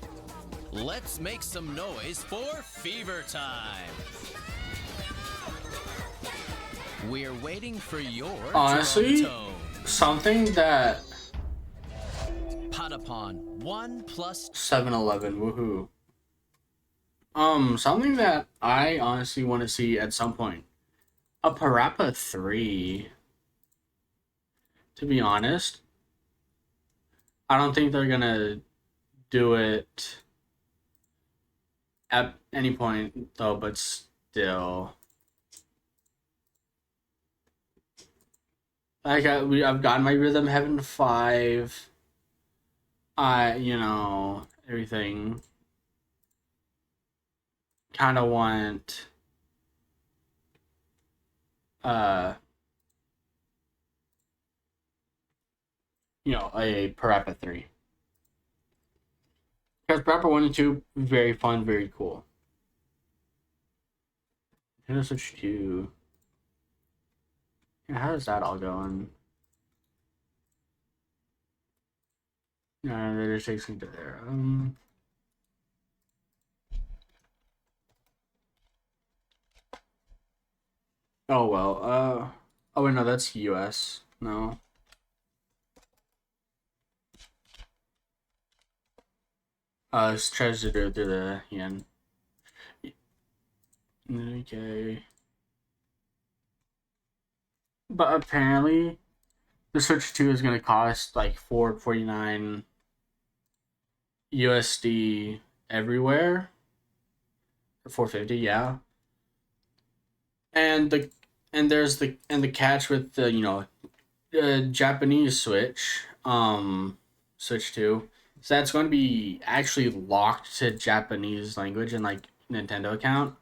D: Let's make some noise for Fever Time. We're waiting for your
A: Honestly,
D: drum tone.
A: something that
D: Patapon 1 plus
A: 7-Eleven, woohoo. Something that I honestly want to see at some point. A Parappa 3. To be honest, I don't think they're gonna do it at any point though, but still. Like I've gotten my Rhythm Heaven 5. Everything. Kind of want a Parappa 3. Because Parappa 1 and 2, very fun, very cool. Nintendo Switch 2. Yeah, how does that all going? Yeah, that just takes me to there. Oh well, oh wait, no, that's US. No. It tries to do it through the yen. Okay. But apparently, the Switch 2 is gonna cost like $449 USD everywhere. Or $450, yeah. And there's the catch with the Japanese Switch, Switch 2. So that's going to be actually locked to Japanese language and like Nintendo account,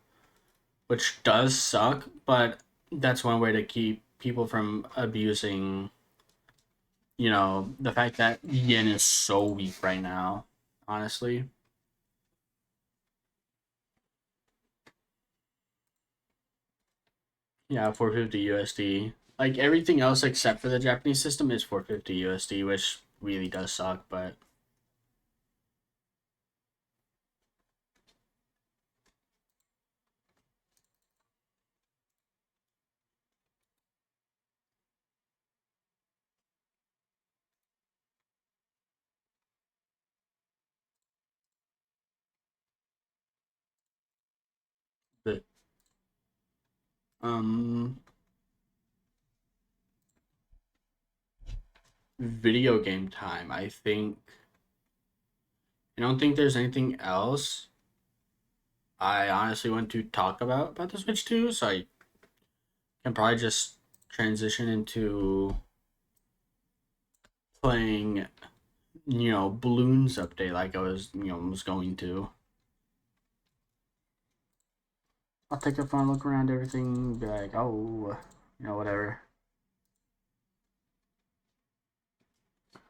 A: which does suck, but that's one way to keep people from abusing, the fact that yen is so weak right now, honestly. Yeah, 450 USD. Like everything else except for the Japanese system is 450 USD, which really does suck, but but video game time. I don't think there's anything else I honestly want to talk about the Switch 2, so I can probably just transition into playing, Bloons Update like I was, was going to. I'll take a fun look around everything, be like, oh, whatever.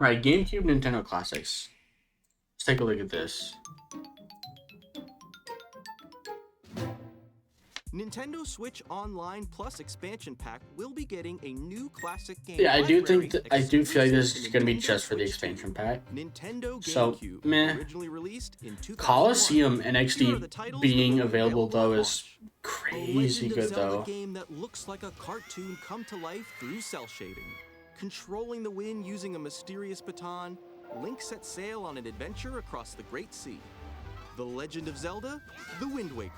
A: Right, GameCube, Nintendo Classics. Let's take a look at this.
G: Nintendo Switch Online Plus expansion pack will be getting a new classic game.
A: Yeah, I do think I do feel like this is going to be just for the expansion pack.
G: Nintendo
A: So,
G: GameCube,
A: meh.
G: originally released in 2001.
A: Coliseum
G: Here are the
A: NXT
G: titles
A: being
G: that will be
A: available though
G: at
A: is
G: launch.
A: crazy
G: A Legend
A: good
G: of Zelda
A: though.
G: game that looks like a cartoon come to life through cell shading. Controlling the wind using a mysterious baton, Link sets sail on an adventure across the Great Sea. The Legend of Zelda: The Wind Waker.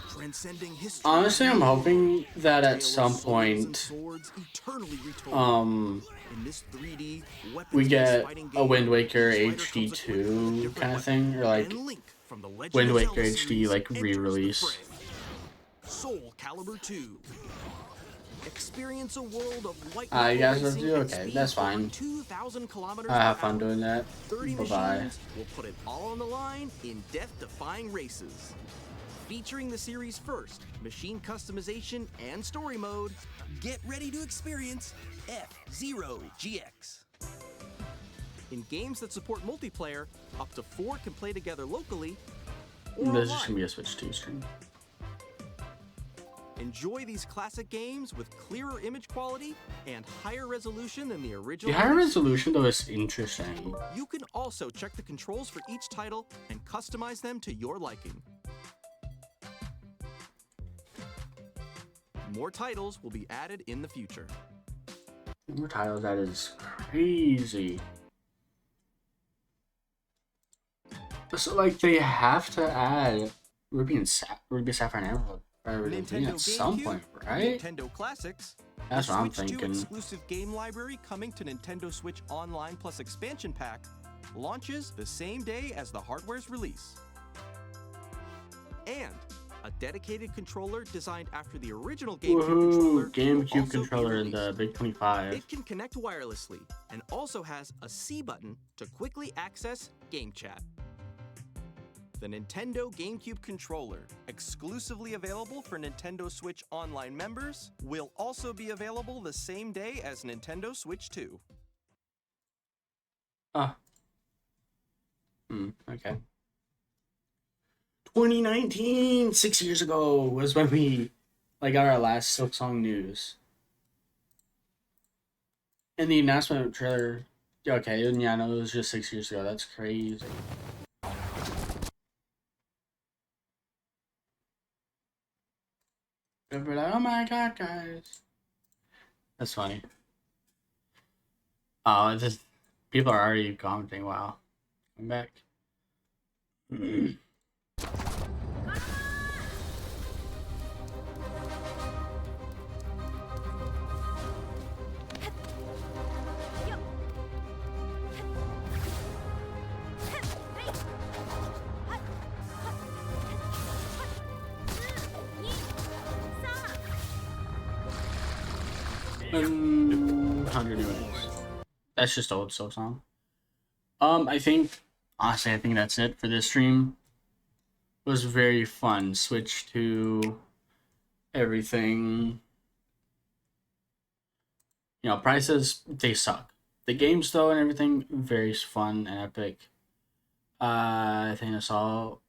G: Transcending history.
A: Honestly, I'm hoping that at some point,
G: Swords eternally retold. In this 3D
A: we
G: weapons-based
A: get
G: fighting
A: a
G: game,
A: Wind Waker
G: each fighter comes equipped with a
A: HD2
G: different
A: kind of
G: weapon.
A: thing, or like
G: And Link from the Legend
A: Wind
G: of
A: Waker
G: Zelda
A: HD
G: series
A: like
G: enters the
A: re-release.
G: fray. Soul Calibur 2. Experience a world of white
A: You guys will
G: racing
A: do?
G: at
A: Okay,
G: speeds
A: that's
G: over
A: fine.
G: 2,000 kilometers
A: I have
G: per
A: fun
G: hour.
A: doing that.
G: 30
A: Bye-bye.
G: machines will put it all on the line in death-defying races. Featuring the series' first machine customization and story mode, get ready to experience F-Zero GX. In games that support multiplayer, up to 4 can play together locally or
A: This is
G: online.
A: gonna be a Switch 2 stream.
G: Enjoy these classic games with clearer image quality and higher resolution than the original.
A: The higher
G: release.
A: resolution though is interesting.
G: You can also check the controls for each title and customize them to your liking. More titles will be added in the future.
A: More titles, that is crazy. So like they have to add Ruby Sapphire and Emerald at some point, right?
G: Nintendo Classics.
A: That's
G: the
A: what I'm
G: Switch 2
A: thinking.
G: exclusive game library coming to Nintendo Switch Online Plus expansion pack launches the same day as the hardware's release. And a dedicated controller designed after the original GameCube controller.
A: Woohoo!
G: will
A: GameCube
G: also be
A: controller in the
G: released.
A: Big 25.
G: It can connect wirelessly and also has a C button to quickly access Game Chat. The Nintendo GameCube controller, exclusively available for Nintendo Switch Online members, will also be available the same day as Nintendo Switch 2.
A: Okay. 2019, 6 years ago, was when we got our last Silksong news. And the announcement trailer, okay, yeah, I know it was just 6 years ago. That's crazy. They'll be like, oh my god, guys. That's funny. Oh, just people are already commenting. Wow, I'm back. Hundred new minutes. That's just old soul song. I think honestly, that's it for this stream. It was very fun. Switch to everything. Prices, they suck. The games though and everything, very fun and epic. I think that's all